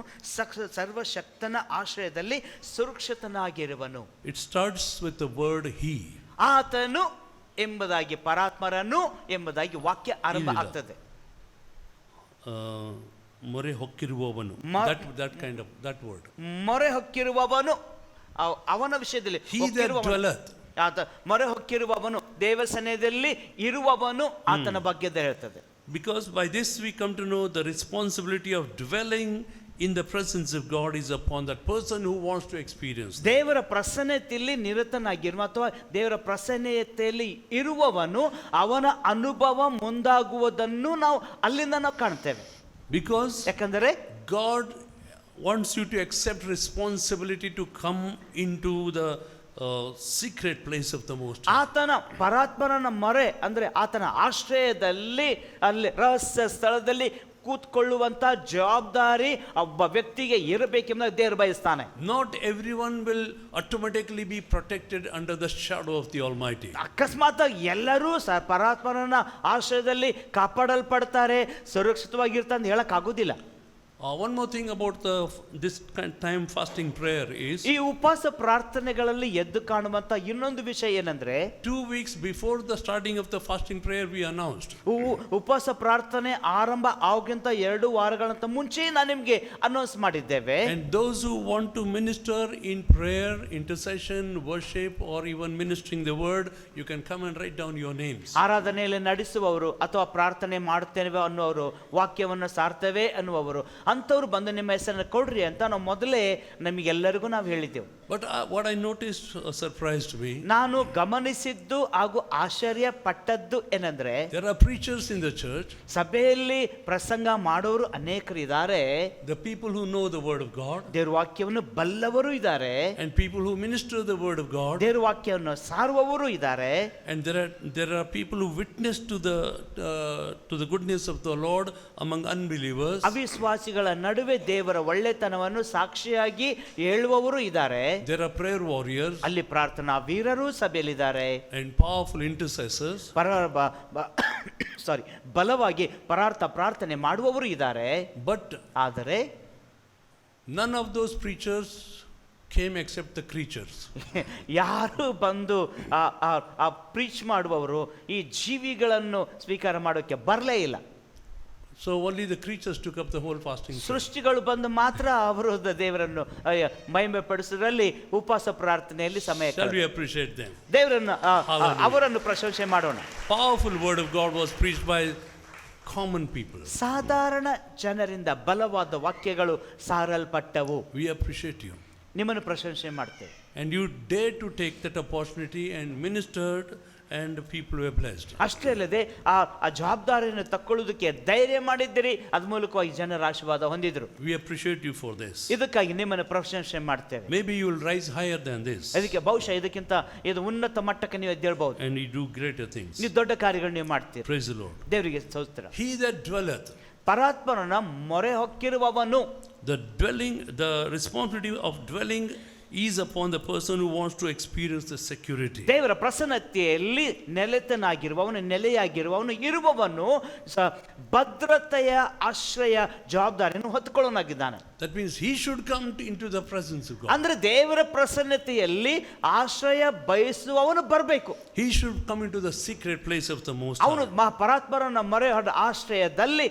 [SPEAKER 2] ಸರ್ವಶಕ್ತನ ಆಶ್ರಯದಲ್ಲಿ ಸುರಕ್ಷಿತನಾಗಿರುವನು.
[SPEAKER 1] It starts with the word he.
[SPEAKER 2] ಆತನು ಎಂಬುದಾಗಿ, ಪರಾತ್ಮರನು ಎಂಬುದಾಗಿ ವಾಕ್ಯ ಆರಂಭ ಆಗ್ತದೆ.
[SPEAKER 1] ಮೊರೆ ಹೊಕ್ಕಿರುವವನು, that word.
[SPEAKER 2] ಮೊರೆ ಹೊಕ್ಕಿರುವವನು ಅವನ ವಿಷಯದಲ್ಲಿ,
[SPEAKER 1] he that dwelleth,
[SPEAKER 2] ಆತ ಮೊರೆ ಹೊಕ್ಕಿರುವವನು ದೇವರ ಸನ್ನಿಧಿಯಲ್ಲಿ ಇರುವವನು ಆತನ ಬಗ್ಗೆ ಹೇಳ್ತದೆ.
[SPEAKER 1] Because by this we come to know the responsibility of dwelling in the presence of God is upon that person who wants to experience that.
[SPEAKER 2] ದೇವರ ಪ್ರಸನ್ನತೆಯಲ್ಲಿ ನಿರತನಾಗಿರುವ ಅಥವಾ ದೇವರ ಪ್ರಸನ್ನತೆಯಲ್ಲಿ ಇರುವವನು ಅವನ ಅನುಭವ ಮುಂದಾಗುವುದನ್ನು ನಾವು ಅಲ್ಲಿಂದ ನಾವು ಕಾಣ್ತೇವೆ.
[SPEAKER 1] Because
[SPEAKER 2] ಯಾಕಂದರೆ
[SPEAKER 1] God wants you to accept responsibility to come into the secret place of the Most High.
[SPEAKER 2] ಆತನ ಪರಾತ್ಮರನ ಮೊರೆ ಅಂದ್ರೆ ಆತನ ಆಶ್ರಯದಲ್ಲಿ, ಅಲ್ಲಿ ರಹಸ್ಯ ಸ್ಥಳದಲ್ಲಿ ಕೂತ್ಕೊಳ್ಳುವಂತ ಜವಾಬ್ದಾರಿ ಒಬ್ಬ ವ್ಯಕ್ತಿಗೆ ಇರಬೇಕೆಂಬುದಾಗಿ ದೇವರು ಬಯಸ್ತಾನೆ.
[SPEAKER 1] Not everyone will automatically be protected under the shadow of the Almighty.
[SPEAKER 2] ಅಕಸ್ಮಾತ್ ಎಲ್ಲರೂ ಪರಾತ್ಮರನ ಆಶ್ರಯದಲ್ಲಿ ಕಾಪಾಡಲ್ಪಡ್ತಾರೆ, ಸುರಕ್ಷಿತವಾಗಿರ್ತಾರೆ ಅಂತ ಹೇಳಕ್ ಆಗುದಿಲ್ಲ.
[SPEAKER 1] One more thing about this time fasting prayer is,
[SPEAKER 2] ಈ ಉಪವಾಸ ಪ್ರಾರ್ಥನೆಗಳಲ್ಲಿ ಎದ್ದು ಕಾಣುವಂತ ಇನ್ನೊಂದು ವಿಷಯ ಏನಂದ್ರೆ,
[SPEAKER 1] 2 weeks before the starting of the fasting prayer we announced.
[SPEAKER 2] ಉಪವಾಸ ಪ್ರಾರ್ಥನೆ ಆರಂಭ ಆಗೋಕ್ಕಿಂತ 2 ವಾರಗಳಂತ ಮುಂಚೆ ನಾನು ನಿಮ್ಗೆ ಅನೌನ್ಸ್ ಮಾಡಿದ್ದೇವೆ.
[SPEAKER 1] And those who want to minister in prayer, intercession, worship, or even ministering the word, you can come and write down your names.
[SPEAKER 2] ಆರಾಧನೆಯಲ್ಲಿ ನಡೆಸುವವರು ಅಥವಾ ಪ್ರಾರ್ಥನೆ ಮಾಡುತ್ತೇವೆ ಅನ್ನುವರು, ವಾಕ್ಯವನ್ನು ಸಾರ್ತೇವೆ ಅನ್ನುವರು, ಅಂತವ್ರು ಬಂದು ನಿಮ್ಮ ಹೆಸರನ್ನು ಕೊಡ್ರಿ ಅಂತ ನಾವು ಮೊದಲೇ ನಮಗೆಲ್ಲರಿಗೂ ನಾವು ಹೇಳಿದ್ದೆವು.
[SPEAKER 1] But what I noticed surprised me.
[SPEAKER 2] ನಾನು ಗಮನಿಸಿದ್ದು ಹಾಗೂ ಆಶ್ಚರ್ಯ ಪಟ್ಟದ್ದು ಏನಂದ್ರೆ,
[SPEAKER 1] there are preachers in the church.
[SPEAKER 2] ಸಭೆಯಲ್ಲಿ ಪ್ರಸಂಗ ಮಾಡೋರು ಅನೇಕರು ಇದ್ದಾರೆ.
[SPEAKER 1] The people who know the word of God.
[SPEAKER 2] ದೇವರ ವಾಕ್ಯವನ್ನು ಬಲ್ಲವರು ಇದ್ದಾರೆ.
[SPEAKER 1] And people who minister the word of God.
[SPEAKER 2] ದೇವರ ವಾಕ್ಯವನ್ನು ಸಾರುವವರು ಇದ್ದಾರೆ.
[SPEAKER 1] And there are people who witness to the goodness of the Lord among unbelievers.
[SPEAKER 2] ಅವಿಶ್ವಾಸಿಗಳ ನಡುವೆ ದೇವರ ಒಳ್ಳೆತನವನ್ನು ಸಾಕ್ಷಿಯಾಗಿ ಹೇಳುವವರು ಇದ್ದಾರೆ.
[SPEAKER 1] There are prayer warriors.
[SPEAKER 2] ಅಲ್ಲಿ ಪ್ರಾರ್ಥನಾ ವೀರರು ಸಭೆಯಲ್ಲಿದ್ದಾರೆ.
[SPEAKER 1] And powerful intercessors.
[SPEAKER 2] ಬಲವಾಗಿ ಪ್ರಾರ್ಥನೆ ಮಾಡುವವರು ಇದ್ದಾರೆ.
[SPEAKER 1] But
[SPEAKER 2] ಆದರೆ
[SPEAKER 1] none of those preachers came except the creatures.
[SPEAKER 2] ಯಾರು ಬಂದು ಪ್ರೀಚ್ ಮಾಡುವವರು ಈ ಜೀವಿಗಳನ್ನು ಸ್ವೀಕಾರ ಮಾಡೋಕೆ ಬರಲೇ ಇಲ್ಲ.
[SPEAKER 1] So only the creatures took up the whole fasting.
[SPEAKER 2] ಸೃಷ್ಟಿಗಳು ಬಂದು ಮಾತ್ರ ಅವರು ದೇವರನ್ನು ಮಹಿಮೆ ಪಡಿಸುವುದರಲ್ಲಿ ಉಪವಾಸ ಪ್ರಾರ್ಥನೆಯಲ್ಲಿ ಸಮಯ.
[SPEAKER 1] Shall we appreciate them?
[SPEAKER 2] ದೇವರನ್ನು ಅವರನ್ನು ಪ್ರಶಂಸೆ ಮಾಡೋಣ.
[SPEAKER 1] Powerful word of God was preached by common people.
[SPEAKER 2] ಸಾಧಾರಣ ಜನರಿಂದ ಬಲವಾದ ವಾಕ್ಯಗಳು ಸಾರಲ್ಪಟ್ಟವು.
[SPEAKER 1] We appreciate you.
[SPEAKER 2] ನಿಮ್ಮನ್ನು ಪ್ರಶಂಸೆ ಮಾಡ್ತೇವೆ.
[SPEAKER 1] And you dared to take that opportunity and ministered, and people were blessed.
[SPEAKER 2] ಅಷ್ಟೇ ಅಲ್ಲದೆ ಆ ಜವಾಬ್ದಾರಿಯನ್ನು ತಕ್ಕೊಳ್ಳುವುದಕ್ಕೆ ಧೈರ್ಯ ಮಾಡಿದ್ದೀರಿ, ಅದ ಮೂಲಕವಾಗಿ ಜನರ ಆಶೀರ್ವಾದ ಹೊಂದಿದ್ರು.
[SPEAKER 1] We appreciate you for this.
[SPEAKER 2] ಇದಕ್ಕಾಗಿ ನಿಮ್ಮನ್ನು ಪ್ರಶಂಸೆ ಮಾಡ್ತೇವೆ.
[SPEAKER 1] Maybe you will rise higher than this.
[SPEAKER 2] ಅದಕ್ಕೆ ಬಹುಶಃ ಇದಕ್ಕಿಂತ ಇದು ಉನ್ನತ ಮಟ್ಟಕ್ಕೆ ನೀವು ಎದ್ದೇಳಬಹುದು.
[SPEAKER 1] And you do greater things.
[SPEAKER 2] ನೀವು ದೊಡ್ಡ ಕಾರ್ಯಗಳು ನೀವು ಮಾಡ್ತೀರಿ.
[SPEAKER 1] Praise the Lord.
[SPEAKER 2] ದೇವರಿಗೆ ಸ್ತೋತ್ರ.
[SPEAKER 1] He that dwelleth.
[SPEAKER 2] ಪರಾತ್ಮರನ ಮೊರೆ ಹೊಕ್ಕಿರುವವನು.
[SPEAKER 1] The responsibility of dwelling is upon the person who wants to experience the security.
[SPEAKER 2] ದೇವರ ಪ್ರಸನ್ನತೆಯಲ್ಲಿ ನೆಲೆಯಾಗಿರುವವನು ಇರುವವನು ಭದ್ರತೆಯ ಆಶ್ರಯ ಜವಾಬ್ದಾರಿಯನ್ನು ಹೊತ್ತುಕೊಳ್ಳೋನಾಗಿದ್ದಾನೆ.
[SPEAKER 1] That means he should come into the presence of God.
[SPEAKER 2] ಅಂದ್ರೆ ದೇವರ ಪ್ರಸನ್ನತೆಯಲ್ಲಿ ಆಶ್ರಯ ಬಯಸುವವನು ಬರಬೇಕು.
[SPEAKER 1] He should come into the secret place of the Most High.
[SPEAKER 2] ಅವನು ಪರಾತ್ಮರನ ಮೊರೆ ಆಶ್ರಯದಲ್ಲಿ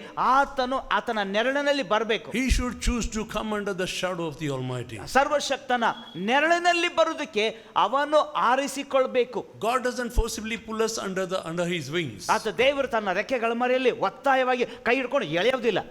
[SPEAKER 2] ಆತನ ನೆರಳಿನಲ್ಲಿ ಬರಬೇಕು.
[SPEAKER 1] He should choose to come under the shadow of the Almighty.
[SPEAKER 2] ಸರ್ವಶಕ್ತನ ನೆರಳಿನಲ್ಲಿ ಬರುವುದಕ್ಕೆ ಅವನು ಆರಿಸಿಕೊಳ್ಬೇಕು.
[SPEAKER 1] God doesn't forcibly pull us under his wings.
[SPEAKER 2] ಆತ ದೇವರು ತನ್ನ ರೆಕ್ಕೆಗಳ ಮರೆಯಲ್ಲಿ ಒತ್ತಾಯವಾಗಿ ಕೈ ಹಿಡ್ಕೊಂಡು ಎಳೆಯುವುದಿಲ್ಲ.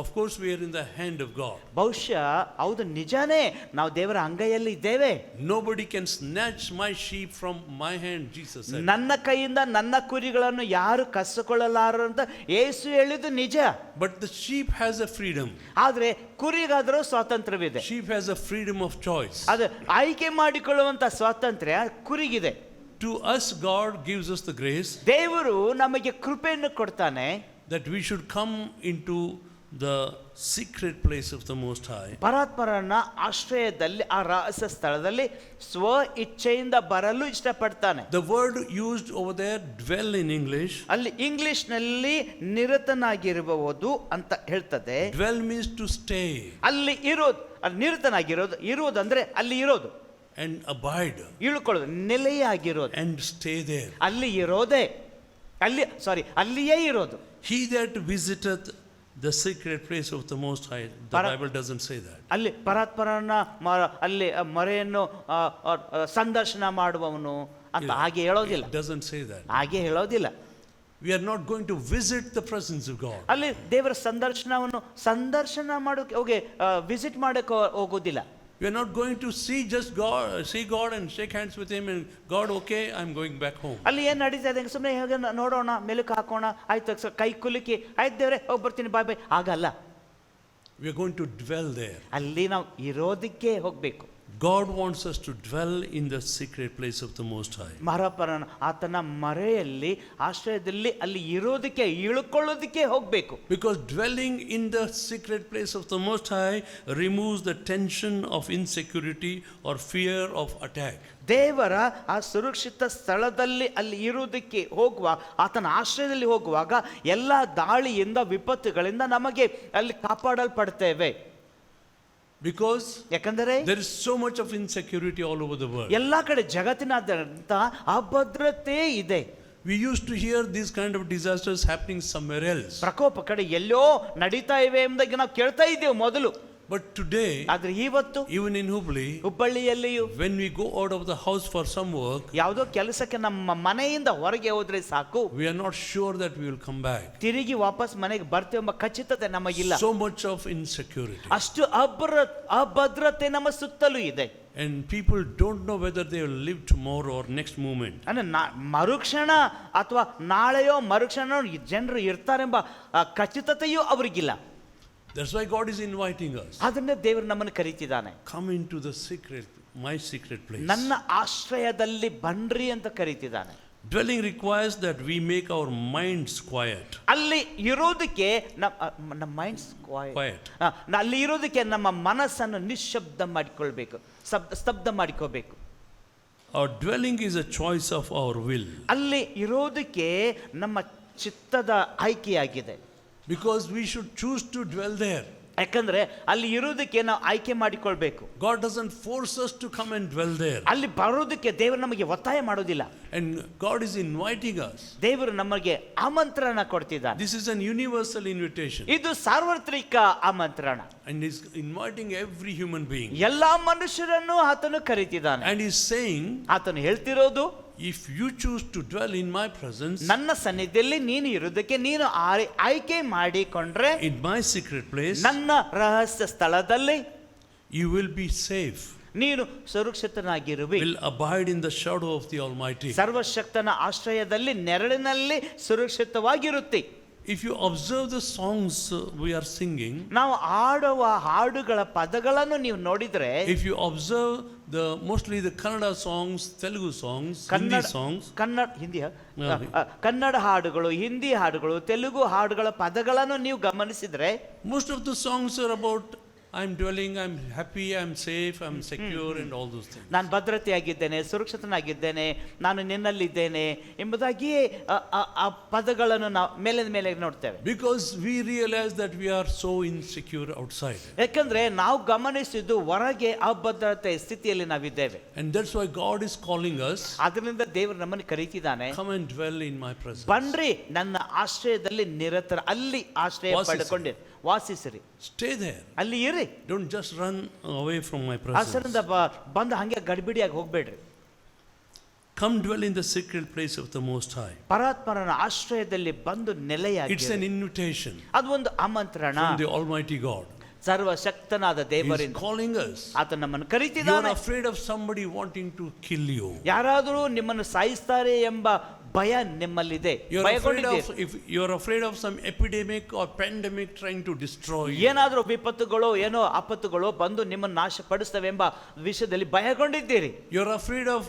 [SPEAKER 1] Of course we are in the hand of God.
[SPEAKER 2] ಬಹುಶಃ ಹೌದು, ನಿಜಾನೇ, ನಾವು ದೇವರ ಅಂಗೈಯಲ್ಲಿ ಇದ್ದೇವೆ.
[SPEAKER 1] Nobody can snatch my sheep from my hand, Jesus said.
[SPEAKER 2] ನನ್ನ ಕೈಯಿಂದ ನನ್ನ ಕುರಿಗಳನ್ನು ಯಾರು ಕಸಿಕೊಳ್ಳಲಾರರು ಅಂತ ಯೇಸು ಹೇಳಿದ್ದು ನಿಜ.
[SPEAKER 1] But the sheep has a freedom.
[SPEAKER 2] ಆದ್ರೆ ಕುರಿಗಾದರೂ ಸ್ವಾತಂತ್ರ್ಯವಿದೆ.
[SPEAKER 1] Sheep has a freedom of choice.
[SPEAKER 2] ಅದು ಆಯ್ಕೆ ಮಾಡಿಕೊಳ್ಳುವಂತ ಸ್ವಾತಂತ್ರ್ಯ ಕುರಿಗಿದೆ.
[SPEAKER 1] To us God gives us the grace.
[SPEAKER 2] ದೇವರು ನಮಗೆ ಕೃಪೆಯನ್ನು ಕೊಡ್ತಾನೆ.
[SPEAKER 1] That we should come into the secret place of the Most High.
[SPEAKER 2] ಪರಾತ್ಪರನ ಆಶ್ರಯದಲ್ಲಿ ಆ ರಹಸ್ಯ ಸ್ಥಳದಲ್ಲಿ ಸ್ವ ಇಚ್ಛೆಯಿಂದ ಬರಲು ಇಷ್ಟಪಡ್ತಾನೆ.
[SPEAKER 1] The word used over there, dwell in English.
[SPEAKER 2] ಅಲ್ಲಿ ಇಂಗ್ಲಿಷ್ನಲ್ಲಿ ನಿರತನಾಗಿರುವುದು ಅಂತ ಹೇಳ್ತದೆ.
[SPEAKER 1] Dwell means to stay.
[SPEAKER 2] ಅಲ್ಲಿ ಇರೋದು, ಅಲ್ಲಿ ನಿರತನಾಗಿರೋದು, ಇರುವುದಂದ್ರೆ ಅಲ್ಲಿ ಇರೋದು,
[SPEAKER 1] And abide.
[SPEAKER 2] ಇಳ್ಕೊಳ್ಳೋದು, ನೆಲೆಯಾಗಿರೋದು,
[SPEAKER 1] And stay there.
[SPEAKER 2] ಅಲ್ಲಿ ಇರೋದೇ, ಅಲ್ಲಿಯೇ ಇರೋದು.
[SPEAKER 1] He that visiteth the secret place of the Most High. The Bible doesn't say that.
[SPEAKER 2] ಅಲ್ಲಿ ಪರಾತ್ಪರನ ಅಲ್ಲಿ ಮರೆಯನ್ನು ಸಂದರ್ಶನ ಮಾಡುವವನು ಅಂತ ಹಾಗೆ ಹೇಳೋದಿಲ್ಲ.
[SPEAKER 1] It doesn't say that.
[SPEAKER 2] ಹಾಗೆ ಹೇಳೋದಿಲ್ಲ.
[SPEAKER 1] We are not going to visit the presence of God.
[SPEAKER 2] ಅಲ್ಲಿ ದೇವರ ಸಂದರ್ಶನ ಮಾಡೋಕೆ ಹೋಗಿ ವಿಸಿಟ್ ಮಾಡಕ್ಕೆ ಹೋಗೋದಿಲ್ಲ.
[SPEAKER 1] We are not going to see God and shake hands with him and God, okay, I'm going back home.
[SPEAKER 2] ಅಲ್ಲಿ ಏನ್ ನಡೀತಾ ಇದೆ ಸುಮ್ಮನೆ ಹೇಗೆ ನೋಡೋಣ, ಮೆಲುಕು ಹಾಕೋಣ, ಆಯ್ತು ಕೈ ಕುಲುಕಿ, ಆಯ್ತು ದೇವ್ರೆ ಹೋಗಿ ಬರ್ತೀನಿ ಬಾಯ್ ಬಾಯ್, ಆಗಲ್ಲ.
[SPEAKER 1] We are going to dwell there.
[SPEAKER 2] ಅಲ್ಲಿ ನಾವು ಇರೋದಕ್ಕೆ ಹೋಗ್ಬೇಕು.
[SPEAKER 1] God wants us to dwell in the secret place of the Most High.
[SPEAKER 2] ಮಹಾಪರನ ಆತನ ಮರೆಯಲ್ಲಿ ಆಶ್ರಯದಲ್ಲಿ ಅಲ್ಲಿ ಇರೋದಕ್ಕೆ, ಇಳ್ಕೊಳ್ಳೋದಕ್ಕೆ ಹೋಗ್ಬೇಕು.
[SPEAKER 1] Because dwelling in the secret place of the Most High removes the tension of insecurity or fear of attack.
[SPEAKER 2] ದೇವರ ಆ ಸುರಕ್ಷಿತ ಸ್ಥಳದಲ್ಲಿ ಅಲ್ಲಿ ಇರುವುದಕ್ಕೆ ಹೋಗುವ, ಆತನ ಆಶ್ರಯದಲ್ಲಿ ಹೋಗುವಾಗ ಎಲ್ಲ ದಾಳಿಯಿಂದ, ವಿಪತ್ತುಗಳಿಂದ ನಮಗೆ ಅಲ್ಲಿ ಕಾಪಾಡಲ್ಪಡ್ತೇವೆ.
[SPEAKER 1] Because
[SPEAKER 2] ಯಾಕಂದರೆ
[SPEAKER 1] there is so much of insecurity all over the world.
[SPEAKER 2] ಎಲ್ಲಾ ಕಡೆ ಜಗತ್ತಿನಾದ್ಯಂತ ಅಭದ್ರತೆ ಇದೆ.
[SPEAKER 1] We used to hear these kind of disasters happening somewhere else.
[SPEAKER 2] ಪ್ರಕೋಪ ಕಡೆ ಎಲ್ಲೋ ನಡೀತಾ ಇವೆ ಎಂಬುದಾಗಿ ನಾವು ಕೇಳ್ತಾ ಇದ್ದೇವೆ ಮೊದಲು.
[SPEAKER 1] But today,
[SPEAKER 2] ಆದ್ರೆ ಇವತ್ತು
[SPEAKER 1] even in
[SPEAKER 2] ಹುಬ್ಬಳ್ಳಿಯಲ್ಲಿಯೂ
[SPEAKER 1] when we go out of the house for some work,
[SPEAKER 2] ಯಾವುದೋ ಕೆಲಸಕ್ಕೆ ನಮ್ಮ ಮನೆಯಿಂದ ಹೊರಗೆ ಹೋದ್ರೆ ಸಾಕು,
[SPEAKER 1] we are not sure that we will come back.
[SPEAKER 2] ತಿರುಗಿ ವಾಪಸ್ ಮನೆಗೆ ಬರ್ತೇವೆ ಎಂಬ ಖಚಿತತೆ ನಮಗಿಲ್ಲ.
[SPEAKER 1] So much of insecurity.
[SPEAKER 2] ಅಷ್ಟು ಅಭದ್ರತೆ ನಮ್ಮ ಸುತ್ತಲೂ ಇದೆ.
[SPEAKER 1] And people don't know whether they will live tomorrow or next moment.
[SPEAKER 2] ಅಂದ್ರೆ ಮರುಕ್ಷಣ ಅಥವಾ ನಾಳೆಯೋ ಮರುಕ್ಷಣ ಜನರು ಇರ್ತಾರೆಂಬ ಖಚಿತತೆಯೂ ಅವರಿಗಿಲ್ಲ.
[SPEAKER 1] That's why God is inviting us.
[SPEAKER 2] ಅದನ್ನೇ ದೇವರು ನಮ್ಮನ್ನು ಕರೀತಿದ್ದಾನೆ.
[SPEAKER 1] Come into the secret, my secret place.
[SPEAKER 2] ನನ್ನ ಆಶ್ರಯದಲ್ಲಿ ಬನ್ರಿ ಅಂತ ಕರೀತಿದ್ದಾನೆ.
[SPEAKER 1] Dwelling requires that we make our minds quiet.
[SPEAKER 2] ಅಲ್ಲಿ ಇರೋದಕ್ಕೆ ನಮ್ಮ ಮೈಂಡ್ಸ್
[SPEAKER 1] Quiet.
[SPEAKER 2] ಅಲ್ಲಿ ಇರೋದಕ್ಕೆ ನಮ್ಮ ಮನಸ್ಸನ್ನು ನಿಶ್ಶಬ್ದ ಮಾಡಿಕೊಳ್ಬೇಕು, ಸ್ತಬ್ಧ ಮಾಡಿಕೋಬೇಕು.
[SPEAKER 1] Our dwelling is a choice of our will.
[SPEAKER 2] ಅಲ್ಲಿ ಇರೋದಕ್ಕೆ ನಮ್ಮ ಚಿತ್ತದ ಆಯ್ಕೆಯಾಗಿದೆ.
[SPEAKER 1] Because we should choose to dwell there.
[SPEAKER 2] ಯಾಕಂದ್ರೆ ಅಲ್ಲಿ ಇರೋದಕ್ಕೆ ನಾವು ಆಯ್ಕೆ ಮಾಡಿಕೊಳ್ಬೇಕು.
[SPEAKER 1] God doesn't force us to come and dwell there.
[SPEAKER 2] ಅಲ್ಲಿ ಬರೋದಕ್ಕೆ ದೇವರು ನಮಗೆ ಒತ್ತಾಯ ಮಾಡೋದಿಲ್ಲ.
[SPEAKER 1] And God is inviting us.
[SPEAKER 2] ದೇವರು ನಮಗೆ ಆಮಂತ್ರಣ ಕೊಡ್ತಿದ್ದಾನೆ.
[SPEAKER 1] This is an universal invitation.
[SPEAKER 2] ಇದು ಸಾರ್ವತ್ರಿಕ ಆಮಂತ್ರಣ.
[SPEAKER 1] And He's inviting every human being.
[SPEAKER 2] ಎಲ್ಲಾ ಮನುಷ್ಯರನ್ನು ಆತನು ಕರೀತಿದ್ದಾನೆ.
[SPEAKER 1] And He's saying,
[SPEAKER 2] ಆತನು ಹೇಳ್ತಿರೋದು,
[SPEAKER 1] if you choose to dwell in my presence,
[SPEAKER 2] ನನ್ನ ಸನ್ನಿಧಿಯಲ್ಲಿ ನೀನು ಇರುವುದಕ್ಕೆ ನೀನು ಆಯ್ಕೆ ಮಾಡಿಕೊಂಡ್ರೆ,
[SPEAKER 1] in my secret place,
[SPEAKER 2] ನನ್ನ ರಹಸ್ಯ ಸ್ಥಳದಲ್ಲಿ
[SPEAKER 1] you will be safe.
[SPEAKER 2] ನೀನು ಸುರಕ್ಷಿತನಾಗಿರುವಿ.
[SPEAKER 1] Will abide in the shadow of the Almighty.
[SPEAKER 2] ಸರ್ವಶಕ್ತನ ಆಶ್ರಯದಲ್ಲಿ ನೆರಳಿನಲ್ಲಿ ಸುರಕ್ಷಿತವಾಗಿರುತ್ತಿ.
[SPEAKER 1] If you observe the songs we are singing,
[SPEAKER 2] ನಾವು ಆಡುವ ಹಾಡುಗಳ ಪದಗಳನ್ನು ನೀವು ನೋಡಿದ್ರೆ,
[SPEAKER 1] if you observe mostly the Kannada songs, Telugu songs, Hindi songs,
[SPEAKER 2] Kannada ಹಾಡುಗಳು, ಹಿಂದಿ ಹಾಡುಗಳು, ತೆಲುಗು ಹಾಡುಗಳ ಪದಗಳನ್ನು ನೀವು ಗಮನಿಸಿದ್ರೆ,
[SPEAKER 1] most of the songs are about I'm dwelling, I'm happy, I'm safe, I'm secure and all those things.
[SPEAKER 2] ನಾನು ಭದ್ರತೆಯಾಗಿದ್ದೇನೆ, ಸುರಕ್ಷಿತನಾಗಿದ್ದೇನೆ, ನಾನು ನಿನ್ನಲ್ಲಿದ್ದೇನೆ ಎಂಬುದಾಗಿ ಆ ಪದಗಳನ್ನು ನಾವು ಮೇಲೆ ನೋಡ್ತೇವೆ.
[SPEAKER 1] Because we realize that we are so insecure outside.
[SPEAKER 2] ಯಾಕಂದ್ರೆ ನಾವು ಗಮನಿಸಿದ್ದು ಹೊರಗೆ ಅಭದ್ರತೆ ಸ್ಥಿತಿಯಲ್ಲಿ ನಾವಿದ್ದೇವೆ.
[SPEAKER 1] And that's why God is calling us.
[SPEAKER 2] ಅದರಿಂದ ದೇವರು ನಮ್ಮನ್ನು ಕರೀತಿದ್ದಾನೆ.
[SPEAKER 1] Come and dwell in my presence.
[SPEAKER 2] ಬನ್ರಿ ನನ್ನ ಆಶ್ರಯದಲ್ಲಿ ನಿರತರ, ಅಲ್ಲಿ ಆಶ್ರಯ ಪಡೆದುಕೊಂಡಿರಿ, ವಾಸಿಸಿರಿ,
[SPEAKER 1] stay there.
[SPEAKER 2] ಅಲ್ಲಿ ಇರಿ.
[SPEAKER 1] Don't just run away from my presence.
[SPEAKER 2] ಆಸರಿಂದ ಬಂದು ಹಂಗೆ ಗಡಿಬಿಡಿಯಾಗಿ ಹೋಗ್ಬೇಡ್ರಿ.
[SPEAKER 1] Come dwell in the secret place of the Most High.
[SPEAKER 2] ಪರಾತ್ಮರನ ಆಶ್ರಯದಲ್ಲಿ ಬಂದು ನೆಲೆಯಾಗಿ.
[SPEAKER 1] It's an invitation.
[SPEAKER 2] ಅದು ಒಂದು ಆಮಂತ್ರಣ
[SPEAKER 1] from the Almighty God.
[SPEAKER 2] ಸರ್ವಶಕ್ತನಾದ ದೇವರಿಂದ.
[SPEAKER 1] He's calling us.
[SPEAKER 2] ಆತ ನಮ್ಮನ್ನು ಕರೀತಿದ್ದಾನೆ.
[SPEAKER 1] You are afraid of somebody wanting to kill you.
[SPEAKER 2] ಯಾರಾದರೂ ನಿಮ್ಮನ್ನು ಸಾಯಿಸ್ತಾರೆ ಎಂಬ ಭಯ ನಿಮ್ಮಲ್ಲಿದೆ.
[SPEAKER 1] If you are afraid of some epidemic or pandemic trying to destroy you.
[SPEAKER 2] ಏನಾದರೂ ವಿಪತ್ತುಗಳು, ಏನೋ ಆಪತ್ತುಗಳು ಬಂದು ನಿಮ್ಮನ್ನು ನಾಶಪಡಿಸ್ತವೆ ಎಂಬ ವಿಷಯದಲ್ಲಿ ಭಯಗೊಂಡಿದ್ದೀರಿ.
[SPEAKER 1] You are afraid of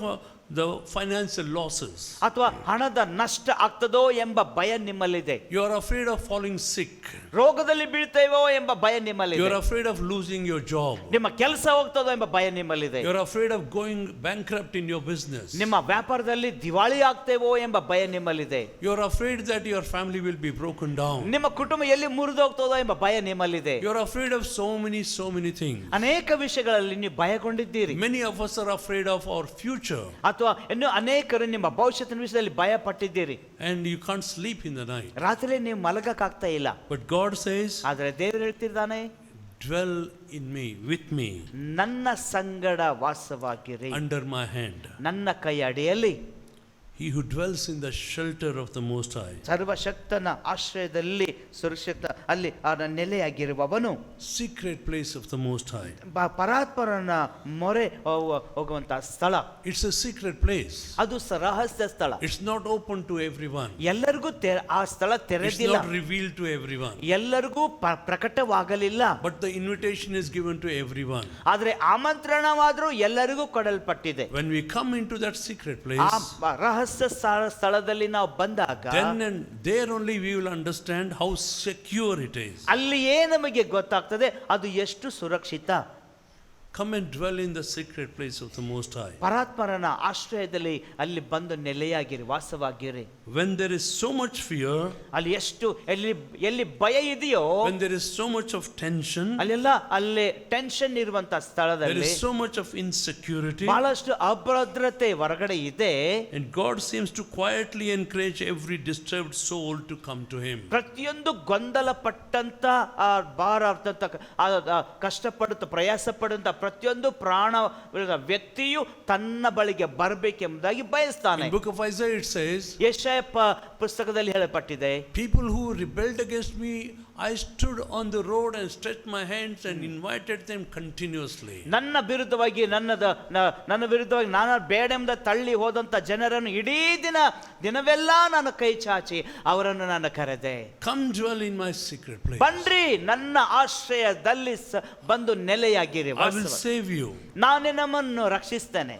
[SPEAKER 1] the financial losses.
[SPEAKER 2] ಅಥವಾ ಹಣದ ನಷ್ಟ ಆಗ್ತದೋ ಎಂಬ ಭಯ ನಿಮ್ಮಲ್ಲಿದೆ.
[SPEAKER 1] You are afraid of falling sick.
[SPEAKER 2] ರೋಗದಲ್ಲಿ ಬೀಳ್ತೇವೋ ಎಂಬ ಭಯ
[SPEAKER 1] You
[SPEAKER 2] ನಿಮ್ಮಲ್ಲಿದೆ.
[SPEAKER 1] are afraid of losing your job.
[SPEAKER 2] ನಿಮ್ಮ ಕೆಲಸ ಹೋಗ್ತದೋ ಎಂಬ ಭಯ ನಿಮ್ಮಲ್ಲಿದೆ.
[SPEAKER 1] You are afraid of going bankrupt in your business.
[SPEAKER 2] ನಿಮ್ಮ ವ್ಯಾಪಾರದಲ್ಲಿ ದಿವಾಳಿ ಆಗ್ತೇವೋ ಎಂಬ ಭಯ ನಿಮ್ಮಲ್ಲಿದೆ.
[SPEAKER 1] You are afraid that your family will be broken down.
[SPEAKER 2] ನಿಮ್ಮ ಕುಟುಂಬ ಎಲ್ಲಿ ಮುರಿದೋಗ್ತದೋ ಎಂಬ ಭಯ ನಿಮ್ಮಲ್ಲಿದೆ.
[SPEAKER 1] You are afraid of so many things.
[SPEAKER 2] ಅನೇಕ ವಿಷಯಗಳಲ್ಲಿ ನೀವು ಭಯಗೊಂಡಿದ್ದೀರಿ.
[SPEAKER 1] Many of us are afraid of our future.
[SPEAKER 2] ಅಥವಾ ಇನ್ನು ಅನೇಕರು ನಿಮ್ಮ ಭವಿಷ್ಯತ್ತಿನ ವಿಷಯದಲ್ಲಿ ಭಯ ಪಟ್ಟಿದ್ದೀರಿ.
[SPEAKER 1] And you can't sleep in the night.
[SPEAKER 2] ರಾತ್ರಿ ನೀವು ಮಲಗಕ್ಕಾಗ್ತಾ ಇಲ್ಲ.
[SPEAKER 1] But God says,
[SPEAKER 2] ಆದ್ರೆ ದೇವರು ಹೇಳ್ತಿದ್ದಾನೆ,
[SPEAKER 1] dwell in me, with me,
[SPEAKER 2] ನನ್ನ ಸಂಗಡ ವಾಸವಾಗಿರಿ,
[SPEAKER 1] under my hand.
[SPEAKER 2] ನನ್ನ ಕೈ ಅಡಿಯಲ್ಲಿ.
[SPEAKER 1] He who dwells in the shelter of the Most High.
[SPEAKER 2] ಸರ್ವಶಕ್ತನ ಆಶ್ರಯದಲ್ಲಿ ಸುರಕ್ಷಿತ ಅಲ್ಲಿ ನೆಲೆಯಾಗಿರುವವನು,
[SPEAKER 1] Secret place of the Most High.
[SPEAKER 2] ಪರಾತ್ಪರನ ಮೊರೆ ಹೋಗುವಂತ ಸ್ಥಳ.
[SPEAKER 1] It's a secret place.
[SPEAKER 2] ಅದು ರಹಸ್ಯ ಸ್ಥಳ.
[SPEAKER 1] It's not open to everyone.
[SPEAKER 2] ಎಲ್ಲರಿಗೂ ಆ ಸ್ಥಳ
[SPEAKER 1] It's
[SPEAKER 2] ತೆರೆದಿಲ್ಲ.
[SPEAKER 1] not revealed to everyone.
[SPEAKER 2] ಎಲ್ಲರಿಗೂ ಪ್ರಕಟವಾಗಲಿಲ್ಲ.
[SPEAKER 1] But the invitation is given to everyone.
[SPEAKER 2] ಆದ್ರೆ ಆಮಂತ್ರಣವಾದ್ರೂ ಎಲ್ಲರಿಗೂ ಕೊಡಲ್ಪಟ್ಟಿದೆ.
[SPEAKER 1] When we come into that secret place,
[SPEAKER 2] ರಹಸ್ಯ ಸ್ಥಳದಲ್ಲಿ ನಾವು ಬಂದಾಗ,
[SPEAKER 1] then and there only we will understand how secure it is.
[SPEAKER 2] ಅಲ್ಲಿಯೇ ನಮಗೆ ಗೊತ್ತಾಗ್ತದೆ ಅದು ಎಷ್ಟು ಸುರಕ್ಷಿತ.
[SPEAKER 1] Come and dwell in the secret place of the Most High.
[SPEAKER 2] ಪರಾತ್ಪರನ ಆಶ್ರಯದಲ್ಲಿ ಅಲ್ಲಿ ಬಂದು ನೆಲೆಯಾಗಿರಿ, ವಾಸವಾಗಿರಿ.
[SPEAKER 1] When there is so much fear,
[SPEAKER 2] ಅಲ್ಲಿ ಎಷ್ಟು ಎಲ್ಲಿ ಭಯ ಇದೆಯೋ,
[SPEAKER 1] when there is so much of tension,
[SPEAKER 2] ಅಲ್ಲಿ ಟೆನ್ಷನ್ ಇರುವಂತ
[SPEAKER 1] there
[SPEAKER 2] ಸ್ಥಳದಲ್ಲಿ
[SPEAKER 1] is so much of insecurity,
[SPEAKER 2] ಬಹಳಷ್ಟು ಅಭದ್ರತೆ ಹೊರಗಡೆ ಇದೆ.
[SPEAKER 1] and God seems to quietly encourage every disturbed soul to come to Him.
[SPEAKER 2] ಪ್ರತಿಯೊಂದು ಗೊಂದಲ ಪಟ್ಟಂತ ಭಾರ ಕಷ್ಟಪಡುತ್ತ ಪ್ರಯಾಸ ಪಡುವಂತ ಪ್ರತಿಯೊಂದು ಪ್ರಾಣ ವ್ಯಕ್ತಿಯು ತನ್ನ ಬಳಿಗೆ ಬರಬೇಕೆಂಬುದಾಗಿ ಬಯಸ್ತಾನೆ.
[SPEAKER 1] In book of Isaiah it says,
[SPEAKER 2] ಯೆಶಾಯ ಪುಸ್ತಕದಲ್ಲಿ ಹೇಳಲ್ಪಟ್ಟಿದೆ,
[SPEAKER 1] people who rebelled against me, I stood on the road and stretched my hands and invited them continuously.
[SPEAKER 2] ನನ್ನ ವಿರುದ್ಧವಾಗಿ ನನ್ನ ವಿರುದ್ಧವಾಗಿ ನಾನು ಬೇಡೆಂಬ ತಳ್ಳಿ ಹೋದಂತ ಜನರನ್ನು ಇಡೀ ದಿನವೆಲ್ಲ ನಾನು ಕೈ ಚಾಚಿ ಅವರನ್ನು ನಾನು ಕರೆದೆ.
[SPEAKER 1] Come dwell in my secret place.
[SPEAKER 2] ಬನ್ರಿ ನನ್ನ ಆಶ್ರಯದಲ್ಲಿ ಬಂದು ನೆಲೆಯಾಗಿರಿ.
[SPEAKER 1] I will save you.
[SPEAKER 2] ನಾನೇ ನಮ್ಮನ್ನು ರಕ್ಷಿಸ್ತೇನೆ.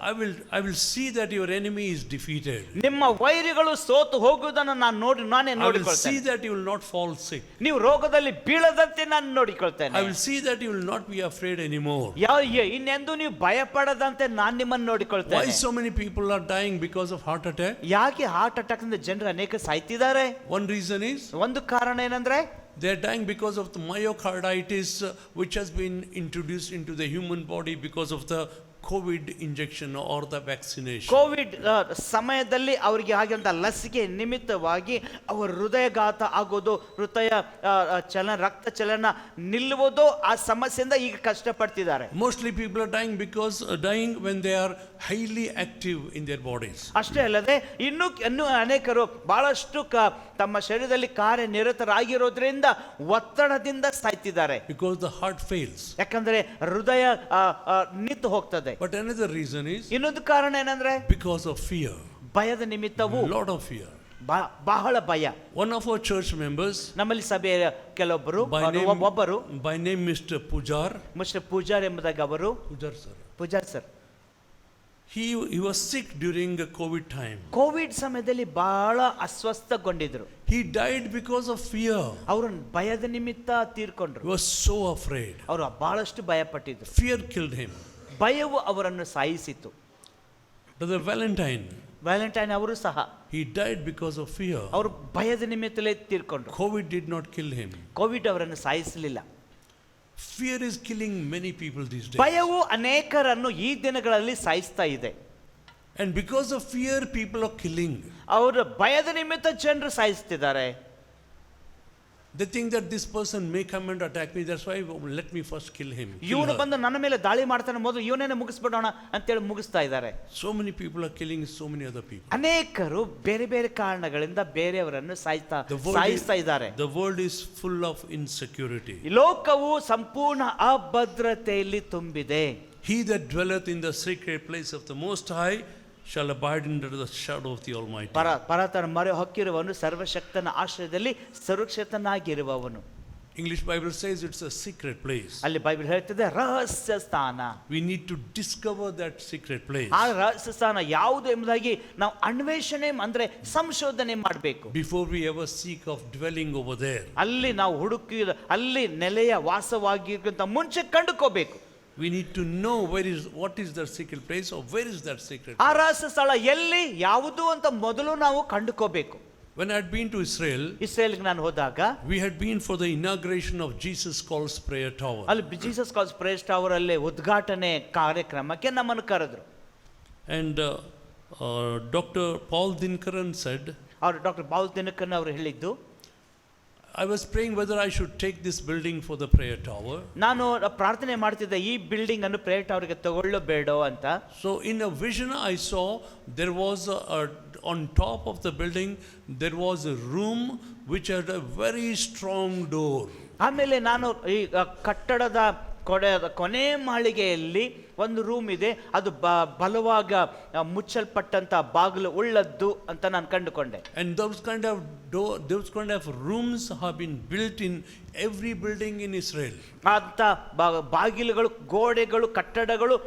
[SPEAKER 1] I will see that your enemy is defeated.
[SPEAKER 2] ನಿಮ್ಮ ವೈರಿಗಳು ಸೋತು ಹೋಗುವುದನ್ನು ನಾನೇ
[SPEAKER 1] I will see
[SPEAKER 2] ನೋಡಿಕೊಳ್ತೇನೆ.
[SPEAKER 1] that you will not fall sick.
[SPEAKER 2] ನೀವು ರೋಗದಲ್ಲಿ ಬೀಳದಂತೆ ನಾನು ನೋಡಿಕೊಳ್ತೇನೆ.
[SPEAKER 1] I will see that you will not be afraid anymore.
[SPEAKER 2] ಇನ್ನೆಂದು ನೀವು ಭಯ ಪಡದಂತೆ ನಾನು ನಿಮ್ಮನ್ನು
[SPEAKER 1] Why
[SPEAKER 2] ನೋಡಿಕೊಳ್ತೇನೆ.
[SPEAKER 1] so many people are dying because of heart attack?
[SPEAKER 2] ಯಾಕೆ ಹಾರ್ಟ್ ಅಟ್ಯಾಕ್ ಇಂದ ಜನರು ಅನೇಕ ಸಾಯ್ತಿದ್ದಾರೆ?
[SPEAKER 1] One reason is
[SPEAKER 2] ಒಂದು ಕಾರಣ ಏನಂದ್ರೆ,
[SPEAKER 1] they are dying because of the myocarditis which has been introduced into the human body because of the COVID injection or the vaccination.
[SPEAKER 2] Covid ಸಮಯದಲ್ಲಿ ಅವರಿಗೆ ಆಗಿರುವಂತಹ ಲಸಿಕೆ ನಿಮಿತ್ತವಾಗಿ ಅವರ ಹೃದಯಘಾತ ಆಗೋದು, ಹೃದಯ ಚಲನ, ರಕ್ತ ಚಲನ ನಿಲ್ಲುವುದು, ಆ ಸಮಸ್ಯೆಯಿಂದ ಈಗ ಕಷ್ಟಪಡ್ತಿದ್ದಾರೆ.
[SPEAKER 1] Mostly people are dying when they are highly active in their bodies.
[SPEAKER 2] ಅಷ್ಟೇ ಅಲ್ಲದೆ ಇನ್ನೂ ಅನೇಕರು ಬಹಳಷ್ಟು ತಮ್ಮ ಶರೀರದಲ್ಲಿ ಕಾರ್ಯನಿರತರಾಗಿರೋದ್ರಿಂದ ಒತ್ತಡದಿಂದ ಸಾಯ್ತಿದ್ದಾರೆ.
[SPEAKER 1] Because the heart fails.
[SPEAKER 2] ಯಾಕಂದ್ರೆ ಹೃದಯ ನಿಂತು ಹೋಗ್ತದೆ.
[SPEAKER 1] But another reason is
[SPEAKER 2] ಇನ್ನೊಂದು ಕಾರಣ ಏನಂದ್ರೆ,
[SPEAKER 1] because of fear.
[SPEAKER 2] ಭಯದ ನಿಮಿತ್ತವು,
[SPEAKER 1] Lot of fear.
[SPEAKER 2] ಬಹಳ ಭಯ.
[SPEAKER 1] One of our church members,
[SPEAKER 2] ನಮ್ಮಲ್ಲಿ ಸಭೆಯ ಕೆಲವೊಬ್ಬರು, ಒಬ್ಬರು
[SPEAKER 1] by name Mr. Pujar,
[SPEAKER 2] mister Pujar ಎಂಬುದಾಗಿ ಅವರು, Pujar sir,
[SPEAKER 1] he was sick during the COVID time.
[SPEAKER 2] COVID ಸಮಯದಲ್ಲಿ ಬಹಳ ಅಸ್ವಸ್ಥಗೊಂಡಿದ್ರು.
[SPEAKER 1] He died because of fear.
[SPEAKER 2] ಅವರು ಭಯದ ನಿಮಿತ್ತ ತೀರ್ಕೊಂಡ್ರು.
[SPEAKER 1] He was so afraid.
[SPEAKER 2] ಅವರು ಬಹಳಷ್ಟು ಭಯ ಪಟ್ಟಿದ್ರು.
[SPEAKER 1] Fear killed him.
[SPEAKER 2] ಭಯವು ಅವರನ್ನು ಸಾಯಿಸಿತು.
[SPEAKER 1] Brother
[SPEAKER 2] ವ್ಯಾಲೆಂಟೈನ್ ಅವರು ಸಹ,
[SPEAKER 1] he died because of fear.
[SPEAKER 2] ಅವರು ಭಯದ ನಿಮಿತ್ತಲೇ ತೀರ್ಕೊಂಡ್ರು.
[SPEAKER 1] COVID did not kill him.
[SPEAKER 2] Covid ಅವರನ್ನು ಸಾಯಿಸಲಿಲ್ಲ.
[SPEAKER 1] Fear is killing many people these days.
[SPEAKER 2] ಭಯವು ಅನೇಕರನ್ನು ಈ ದಿನಗಳಲ್ಲಿ ಸಾಯಿಸ್ತಾ ಇದೆ.
[SPEAKER 1] And because of fear people are killing.
[SPEAKER 2] ಅವರು ಭಯದ ನಿಮಿತ್ತ ಜನರು ಸಾಯಿಸ್ತಿದ್ದಾರೆ.
[SPEAKER 1] They think that this person may come and attack me, that's why let me first kill him.
[SPEAKER 2] ಇವನು ಬಂದು ನನ್ನ ಮೇಲೆ ದಾಳಿ ಮಾಡ್ತಾನೆ, ಮೊದಲು ಇವನೇನೆ ಮುಗಿಸ್ಬಿಡೋಣ ಅಂತೇಳಿ ಮುಗಿಸ್ತಾ ಇದ್ದಾರೆ.
[SPEAKER 1] So many people are killing so many other people.
[SPEAKER 2] ಅನೇಕರು ಬೇರೆ ಬೇರೆ ಕಾರಣಗಳಿಂದ ಬೇರೆಯವರನ್ನು ಸಾಯಿಸ್ತಾ ಇದ್ದಾರೆ.
[SPEAKER 1] The world is full of insecurity.
[SPEAKER 2] ಲೋಕವು ಸಂಪೂರ್ಣ ಅಭದ್ರತೆಯಲ್ಲಿ ತುಂಬಿದೆ.
[SPEAKER 1] He that dwelleth in the sacred place of the Most High shall abide under the shadow of the Almighty.
[SPEAKER 2] ಪರತನ ಮೊರೆ ಹೊಕ್ಕಿರುವವನು ಸರ್ವಶಕ್ತನ ಆಶ್ರಯದಲ್ಲಿ ಸುರಕ್ಷಿತನಾಗಿರುವವನು.
[SPEAKER 1] English Bible says it's a secret place.
[SPEAKER 2] ಅಲ್ಲಿ Bible ಹೇಳ್ತಿದೆ ರಹಸ್ಯ ಸ್ಥಾನ.
[SPEAKER 1] We need to discover that secret place
[SPEAKER 2] ಆ ರಹಸ್ಯ ಸ್ಥಾನ ಯಾವುದು ಎಂಬುದಾಗಿ ನಾವು ಅನ್ವೇಷಣೆ ಅಂದ್ರೆ ಸಂಶೋಧನೆ ಮಾಡಬೇಕು.
[SPEAKER 1] before we ever seek of dwelling over there.
[SPEAKER 2] ಅಲ್ಲಿ ನಾವು ಹುಡುಕಿ ಅಲ್ಲಿ ನೆಲೆಯ ವಾಸವಾಗಿರ್ಕಿಂತ ಮುಂಚೆ ಕಂಡುಕೋಬೇಕು.
[SPEAKER 1] We need to know what is the secret place, or where is that secret
[SPEAKER 2] ಆ
[SPEAKER 1] place.
[SPEAKER 2] ರಹಸ್ಯ ಸ್ಥಳ ಎಲ್ಲಿ ಯಾವುದು ಅಂತ ಮೊದಲು ನಾವು ಕಂಡುಕೋಬೇಕು.
[SPEAKER 1] When I had been to Israel,
[SPEAKER 2] ಇಸ್ರೇಲ್ಗೆ ನಾನು ಹೋದಾಗ
[SPEAKER 1] we had been for the inauguration of Jesus Calls Prayer Tower.
[SPEAKER 2] ಅಲ್ಲಿ ಜೀಸಸ್ ಕಾಲ್ಸ್ ಪ್ರೇಯರ್ ಟವರ್ ಅಲ್ಲಿ ಉದ್ಘಾಟನೆ ಕಾರ್ಯಕ್ರಮಕ್ಕೆ ನಮ್ಮನ್ನು ಕರೆದ್ರು.
[SPEAKER 1] And Dr. Paul Dinkaran said,
[SPEAKER 2] ಅವರು ಡಾಕ್ಟರ್ ಪಾಲ್ ದಿನಕರನ್ ಅವರು ಹೇಳಿದ್ದು,
[SPEAKER 1] I was praying whether I should take this building for the prayer tower.
[SPEAKER 2] ನಾನು ಪ್ರಾರ್ಥನೆ ಮಾಡ್ತಿದ್ದೆ ಈ ಬಿಲ್ಡಿಂಗ್ ಅನ್ನು ಪ್ರೇಯರ್ ಟವರ್ಗೆ ತಗೊಳ್ಳಬೇಡೋ ಅಂತ.
[SPEAKER 1] So in a vision I saw there was on top of the building there was a room which had a very strong door.
[SPEAKER 2] ಆಮೇಲೆ ನಾನು ಈ ಕಟ್ಟಡದ ಕೊನೆ ಮಾಳಿಗೆಯಲ್ಲಿ ಒಂದು ರೂಮ್ ಇದೆ, ಅದು ಬಲವಾಗ ಮುಚ್ಚಲ್ಪಟ್ಟಂತ ಬಾಗಿಲು ಉಳ್ಳದ್ದು ಅಂತ ನಾನು ಕಂಡುಕೊಂಡೆ.
[SPEAKER 1] And those kind of rooms have been built in every building in Israel.
[SPEAKER 2] ಅಂತ ಬಾಗಿಲುಗಳು, ಗೋಡೆಗಳು, ಕಟ್ಟಡಗಳು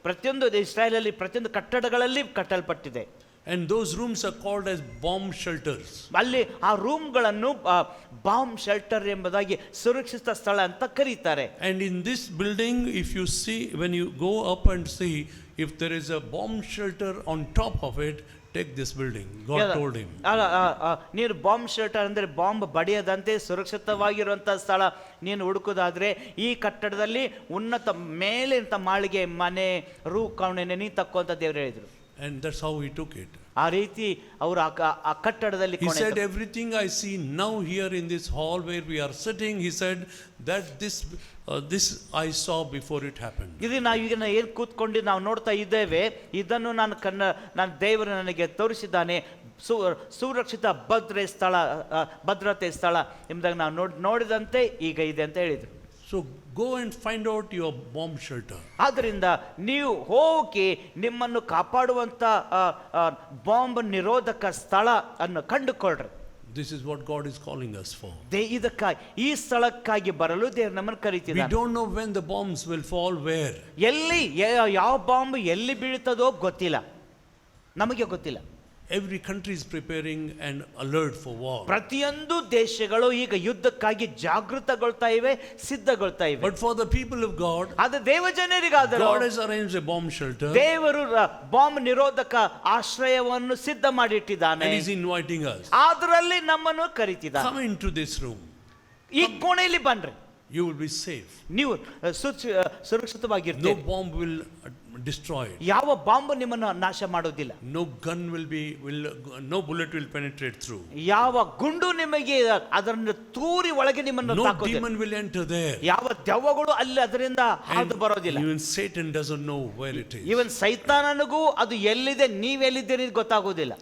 [SPEAKER 2] ಪ್ರತಿಯೊಂದು ಇಸ್ರಾಯೇಲಲ್ಲಿ ಪ್ರತಿಯೊಂದು ಕಟ್ಟಡಗಳಲ್ಲಿ ಕಟ್ಟಲ್ಪಟ್ಟಿದೆ.
[SPEAKER 1] And those rooms are called as bomb shelters.
[SPEAKER 2] ಅಲ್ಲಿ ಆ ರೂಮ್ಗಳನ್ನು ಬಾಂಬ್ ಶೆಲ್ಟರ್ ಎಂಬುದಾಗಿ ಸುರಕ್ಷಿತ ಸ್ಥಳ ಅಂತ ಕರೀತಾರೆ.
[SPEAKER 1] And in this building, if you see, when you go up and see, if there is a bomb shelter on top of it, take this building. God told him.
[SPEAKER 2] ನೀನು bomb shelter ಅಂದ್ರೆ bomb ಬಡಿಯದಂತೆ ಸುರಕ್ಷಿತವಾಗಿರುವಂತಹ ಸ್ಥಳ ನೀನು ಹುಡುಕುದಾದ್ರೆ ಈ ಕಟ್ಟಡದಲ್ಲಿ ಉನ್ನತ ಮೇಲೆ ಮಾಳಿಗೆ ಮನೆ ಕೋಣೆನೆ ನೀ ತಕ್ಕೋ ಅಂತ ದೇವರು ಹೇಳಿದ್ರು.
[SPEAKER 1] And that's how he took it.
[SPEAKER 2] ಆ ರೀತಿ ಅವರು ಆ ಕಟ್ಟಡದಲ್ಲಿ
[SPEAKER 1] He said, everything I see now here in this hall where we are sitting, he said that this I saw before it happened.
[SPEAKER 2] ಇದು ನಾವು ಈಗ ಏನು ಕೂತ್ಕೊಂಡು ನಾವು ನೋಡ್ತಾ ಇದ್ದೇವೆ, ಇದನ್ನು ನಾನು ದೇವರು ನನಗೆ ತೋರಿಸಿದ್ದಾನೆ. ಸುರಕ್ಷಿತ ಭದ್ರತೆ ಸ್ಥಳ ಎಂಬುದಾಗಿ ನಾವು ನೋಡಿದಂತೆ ಈಗ ಇದೆ ಅಂತ ಹೇಳಿದ್ರು.
[SPEAKER 1] So go and find out your bomb shelter.
[SPEAKER 2] ಆದ್ದರಿಂದ ನೀವು ಹೋಗಿ ನಿಮ್ಮನ್ನು ಕಾಪಾಡುವಂತ ಬಾಂಬ್ ನಿರೋಧಕ ಸ್ಥಳ ಅನ್ನು ಕಂಡುಕೊಳ್ಳ್ರಿ.
[SPEAKER 1] This is what God is calling us for.
[SPEAKER 2] ಇದಕ್ಕಾಗಿ ಈ ಸ್ಥಳಕ್ಕಾಗಿ ಬರಲು ದೇವರು ನಮ್ಮನ್ನು ಕರೀತಿದ್ದಾನೆ.
[SPEAKER 1] We don't know when the bombs will fall where.
[SPEAKER 2] ಎಲ್ಲಿ ಯಾವ ಬಾಂಬ್ ಎಲ್ಲಿ ಬೀಳ್ತದೋ ಗೊತ್ತಿಲ್ಲ, ನಮಗೆ ಗೊತ್ತಿಲ್ಲ.
[SPEAKER 1] Every country is preparing an alert for war.
[SPEAKER 2] ಪ್ರತಿಯೊಂದು ದೇಶಗಳು ಈಗ ಯುದ್ಧಕ್ಕಾಗಿ ಜಾಗೃತಗೊಳ್ತಾ ಇವೆ, ಸಿದ್ಧಗೊಳ್ತಾ ಇವೆ.
[SPEAKER 1] But for the people of God,
[SPEAKER 2] ಅದು ದೇವಜನರಿಗಾದರೂ
[SPEAKER 1] God has arranged a bomb shelter.
[SPEAKER 2] ದೇವರು ಬಾಂಬ್ ನಿರೋಧಕ ಆಶ್ರಯವನ್ನು ಸಿದ್ಧ ಮಾಡಿಟ್ಟಿದ್ದಾನೆ.
[SPEAKER 1] And he's inviting us.
[SPEAKER 2] ಅದರಲ್ಲಿ ನಮ್ಮನ್ನು ಕರೀತಿದ್ದಾನೆ.
[SPEAKER 1] Come into this room.
[SPEAKER 2] ಈ ಕೋಣೆಯಲ್ಲಿ ಬನ್ರಿ,
[SPEAKER 1] you will be safe.
[SPEAKER 2] ನೀವು ಸುರಕ್ಷಿತವಾಗಿರ್ತೀರಿ.
[SPEAKER 1] No bomb will destroy it.
[SPEAKER 2] ಯಾವ ಬಾಂಬ್ ನಿಮ್ಮನ್ನು ನಾಶ ಮಾಡೋದಿಲ್ಲ.
[SPEAKER 1] No gun no bullet will penetrate through.
[SPEAKER 2] ಯಾವ ಗುಂಡು ನಿಮಗೆ ಅದನ್ನು ತೂರಿ ಒಳಗೆ ನಿಮ್ಮನ್ನು
[SPEAKER 1] ತಾಕೋದಿಲ್ಲ. No demon will enter there.
[SPEAKER 2] ಯಾವ ದೆವ್ವಗಳು ಅಲ್ಲಿ ಅದರಿಂದ ಹಾದು ಬರೋದಿಲ್ಲ.
[SPEAKER 1] Even Satan doesn't know where it is.
[SPEAKER 2] ಇವನ್ ಸೈತಾನನಿಗೂ ಅದು ಎಲ್ಲಿದೆ, ನೀವೆಲ್ಲಿದ್ದೀರಿ ಗೊತ್ತಾಗೋದಿಲ್ಲ.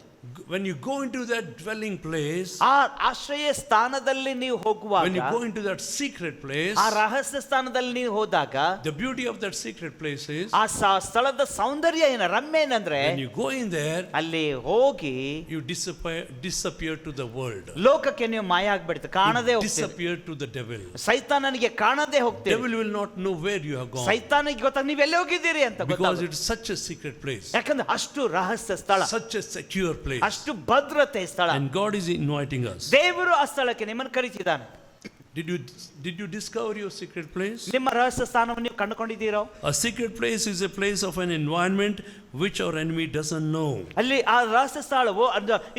[SPEAKER 1] When you go into that dwelling place,
[SPEAKER 2] ಆ ಆಶ್ರಯ ಸ್ಥಾನದಲ್ಲಿ ನೀವು ಹೋಗುವಾಗ,
[SPEAKER 1] when you go into that secret place,
[SPEAKER 2] ಆ ರಹಸ್ಯ ಸ್ಥಾನದಲ್ಲಿ ನೀವು ಹೋದಾಗ,
[SPEAKER 1] the beauty of that secret place is,
[SPEAKER 2] ಆ ಸ್ಥಳದ ಸೌಂದರ್ಯ ಏನು, ರಮ್ಯ ಏನಂದ್ರೆ,
[SPEAKER 1] when you go in there,
[SPEAKER 2] ಅಲ್ಲಿ ಹೋಗಿ
[SPEAKER 1] you disappear to the world.
[SPEAKER 2] ಲೋಕಕ್ಕೆ ನೀವು ಮಾಯ ಆಗ್ಬಿಡ್ತೀರಿ, ಕಾಣದೇ ಹೋಗ್ತೀರಿ.
[SPEAKER 1] Disappear to the devil.
[SPEAKER 2] ಸೈತಾನನಿಗೆ ಕಾಣದೇ ಹೋಗ್ತೀರಿ.
[SPEAKER 1] Devil will not know where you have gone.
[SPEAKER 2] ಸೈತಾನಿಗೆ ಗೊತ್ತಾಗ ನೀವು ಎಲ್ಲಿ ಹೋಗಿದ್ದೀರಿ ಅಂತ ಗೊತ್ತಾಗ.
[SPEAKER 1] Because it is such a secret place.
[SPEAKER 2] ಯಾಕಂದ್ರೆ ಅಷ್ಟು ರಹಸ್ಯ ಸ್ಥಳ,
[SPEAKER 1] such a secure place.
[SPEAKER 2] ಅಷ್ಟು ಭದ್ರತೆ ಸ್ಥಳ.
[SPEAKER 1] And God is inviting us.
[SPEAKER 2] ದೇವರು ಆ ಸ್ಥಳಕ್ಕೆ ನಿಮ್ಮನ್ನು ಕರೀತಿದ್ದಾನೆ.
[SPEAKER 1] Did you discover your secret place?
[SPEAKER 2] ನಿಮ್ಮ ರಹಸ್ಯ ಸ್ಥಾನವನ್ನು ನೀವು ಕಂಡುಕೊಂಡಿದ್ದೀರೋ?
[SPEAKER 1] A secret place is a place of an environment which our enemy doesn't know.
[SPEAKER 2] ಅಲ್ಲಿ ಆ ರಹಸ್ಯ ಸ್ಥಳವು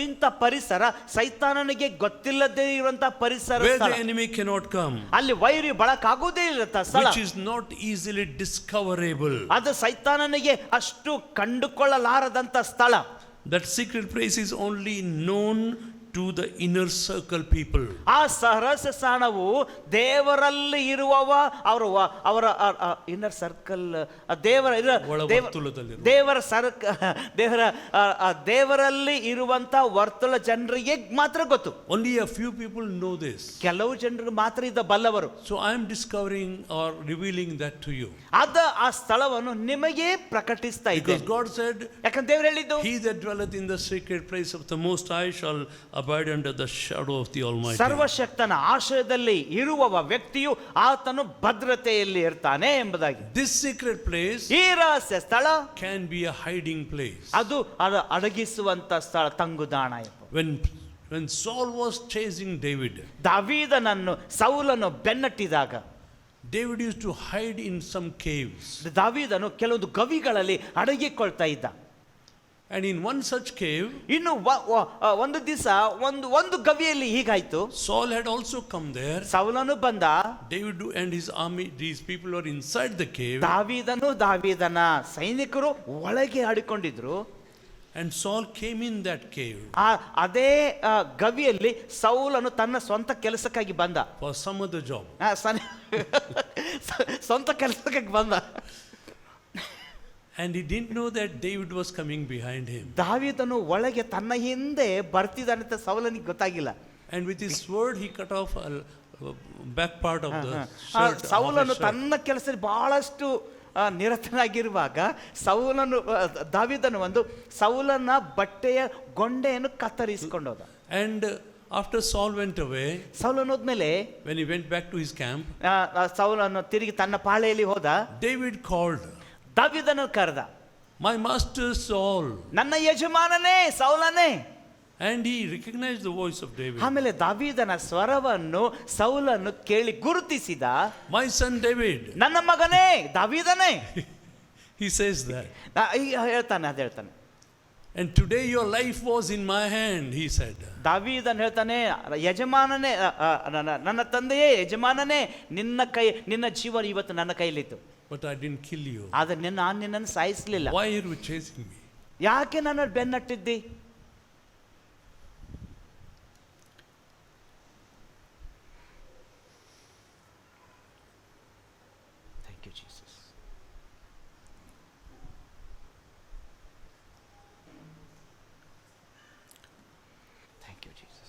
[SPEAKER 2] ಇಂಥ ಪರಿಸರ ಸೈತಾನನಿಗೆ ಗೊತ್ತಿಲ್ಲದೆ ಇರುವಂತಹ ಪರಿಸರ,
[SPEAKER 1] where the enemy cannot come,
[SPEAKER 2] ಅಲ್ಲಿ ವೈರಿ ಬಳಕಾಗುವುದೇ ಇರುವಂತಹ ಸ್ಥಳ,
[SPEAKER 1] which is not easily discoverable.
[SPEAKER 2] ಅದು ಸೈತಾನನಿಗೆ ಅಷ್ಟು ಕಂಡುಕೊಳ್ಳಲಾರದಂತ ಸ್ಥಳ.
[SPEAKER 1] That secret place is only known to the inner circle people.
[SPEAKER 2] ಆ ರಹಸ್ಯ ಸ್ಥಾನವು ದೇವರಲ್ಲಿ ಇರುವವ ಅವರ ಇನ್ನರ್ ಸರ್ಕಲ್, ದೇವರಲ್ಲಿ ಇರುವಂತ ವರ್ತುಲ ಜನರಿಗೆ ಮಾತ್ರ ಗೊತ್ತು.
[SPEAKER 1] Only a few people know this.
[SPEAKER 2] ಕೆಲವು ಜನರು ಮಾತ್ರ ಇದ ಬಲ್ಲವರು.
[SPEAKER 1] So I am discovering or revealing that to you.
[SPEAKER 2] ಆ ಸ್ಥಳವನ್ನು ನಿಮಗೆ ಪ್ರಕಟಿಸ್ತಾ ಇದ್ದೇನೆ.
[SPEAKER 1] Because God said,
[SPEAKER 2] ಯಾಕಂದ್ರೆ ದೇವರು ಹೇಳಿದ್ದು,
[SPEAKER 1] he that dwelleth in the secret place of the Most High shall abide under the shadow of the Almighty.
[SPEAKER 2] ಸರ್ವಶಕ್ತನ ಆಶ್ರಯದಲ್ಲಿ ಇರುವವ ವ್ಯಕ್ತಿಯು ಆತನು ಭದ್ರತೆಯಲ್ಲಿ ಇರ್ತಾನೆ ಎಂಬುದಾಗಿ.
[SPEAKER 1] This secret place
[SPEAKER 2] ಈ ರಹಸ್ಯ ಸ್ಥಳ
[SPEAKER 1] can be a hiding place.
[SPEAKER 2] ಅದು ಅಡಗಿಸುವಂತ ಸ್ಥಳ, ತಂಗುದಾಣ.
[SPEAKER 1] When Saul was chasing David,
[SPEAKER 2] ದಾವೀದನನ್ನು ಸೌಲನು ಬೆನ್ನಟ್ಟಿದಾಗ
[SPEAKER 1] David used to hide in some caves.
[SPEAKER 2] ದಾವೀದನು ಕೆಲವೊಂದು ಗವಿಗಳಲ್ಲಿ ಅಡಗಿಕೊಳ್ತಾ ಇದ್ದ.
[SPEAKER 1] And in one such cave,
[SPEAKER 2] ಇನ್ನು ಒಂದು ದಿವಸ ಒಂದು ಗವಿಯಲ್ಲಿ ಹೀಗಾಯ್ತು.
[SPEAKER 1] Saul had also come there.
[SPEAKER 2] ಸೌಲನು ಬಂದ.
[SPEAKER 1] David and his army, these people were inside the cave.
[SPEAKER 2] ದಾವೀದನ ಸೈನಿಕರು ಒಳಗೆ ಆಡಿಕೊಂಡಿದ್ರು.
[SPEAKER 1] And Saul came in that cave.
[SPEAKER 2] ಅದೇ ಗವಿಯಲ್ಲಿ ಸೌಲನು ತನ್ನ ಸ್ವಂತ ಕೆಲಸಕ್ಕಾಗಿ ಬಂದ.
[SPEAKER 1] For some other job.
[SPEAKER 2] ಸ್ವಂತ ಕೆಲಸಕ್ಕಾಗಿ ಬಂದ.
[SPEAKER 1] And he didn't know that David was coming behind him.
[SPEAKER 2] ದಾವೀದನು ಒಳಗೆ ತನ್ನ ಹಿಂದೆ ಬರ್ತಿದ್ದಾನೆ ಅಂತ ಸೌಲನಿಗೆ ಗೊತ್ತಾಗಿಲ್ಲ.
[SPEAKER 1] And with his sword he cut off a back part of the shirt.
[SPEAKER 2] ಸೌಲನು ತನ್ನ ಕೆಲಸದಲ್ಲಿ ಬಹಳಷ್ಟು ನಿರತನಾಗಿರುವಾಗ ದಾವೀದನು ಒಂದು ಸೌಲನ ಬಟ್ಟೆಯ ಗೊಂಡೆಯನ್ನು ಕತ್ತರಿಸಿಕೊಂಡು ಹೋದ.
[SPEAKER 1] And after Saul went away,
[SPEAKER 2] ಸೌಲನು ಹೋದ್ಮೇಲೆ
[SPEAKER 1] when he went back to his camp,
[SPEAKER 2] ಸೌಲನು ತಿರುಗಿ ತನ್ನ ಪಾಳೆಯಲ್ಲಿ ಹೋದ.
[SPEAKER 1] David called,
[SPEAKER 2] ದಾವೀದನು ಕರೆದ,
[SPEAKER 1] my master Saul.
[SPEAKER 2] ನನ್ನ ಯಜಮಾನನೇ ಸೌಲನೇ.
[SPEAKER 1] And he recognized the voice of David.
[SPEAKER 2] ಆಮೇಲೆ ದಾವೀದನ ಸ್ವರವನ್ನು ಸೌಲನು ಕೇಳಿ ಗುರುತಿಸಿದ.
[SPEAKER 1] My son David.
[SPEAKER 2] ನನ್ನ ಮಗನೇ ದಾವೀದನೇ.
[SPEAKER 1] He says that.
[SPEAKER 2] ಹೇಳ್ತಾನೆ.
[SPEAKER 1] And today your life was in my hand, he said.
[SPEAKER 2] ದಾವೀದನು ಹೇಳ್ತಾನೆ, ಯಜಮಾನನೇ, ನನ್ನ ತಂದೆಯೇ, ಯಜಮಾನನೇ, ನಿನ್ನ ಜೀವನ ಇವತ್ತು ನನ್ನ ಕೈಲಿತ್ತು.
[SPEAKER 1] But I didn't kill you.
[SPEAKER 2] ಆದರೆ ನಾನು ನಿನ್ನನ್ನು ಸಾಯಿಸಲಿಲ್ಲ.
[SPEAKER 1] Why are you chasing me?
[SPEAKER 2] ಯಾಕೆ ನನ್ನ ಬೆನ್ನಟ್ಟಿದ್ದಿ? Thank you, Jesus. Thank you, Jesus.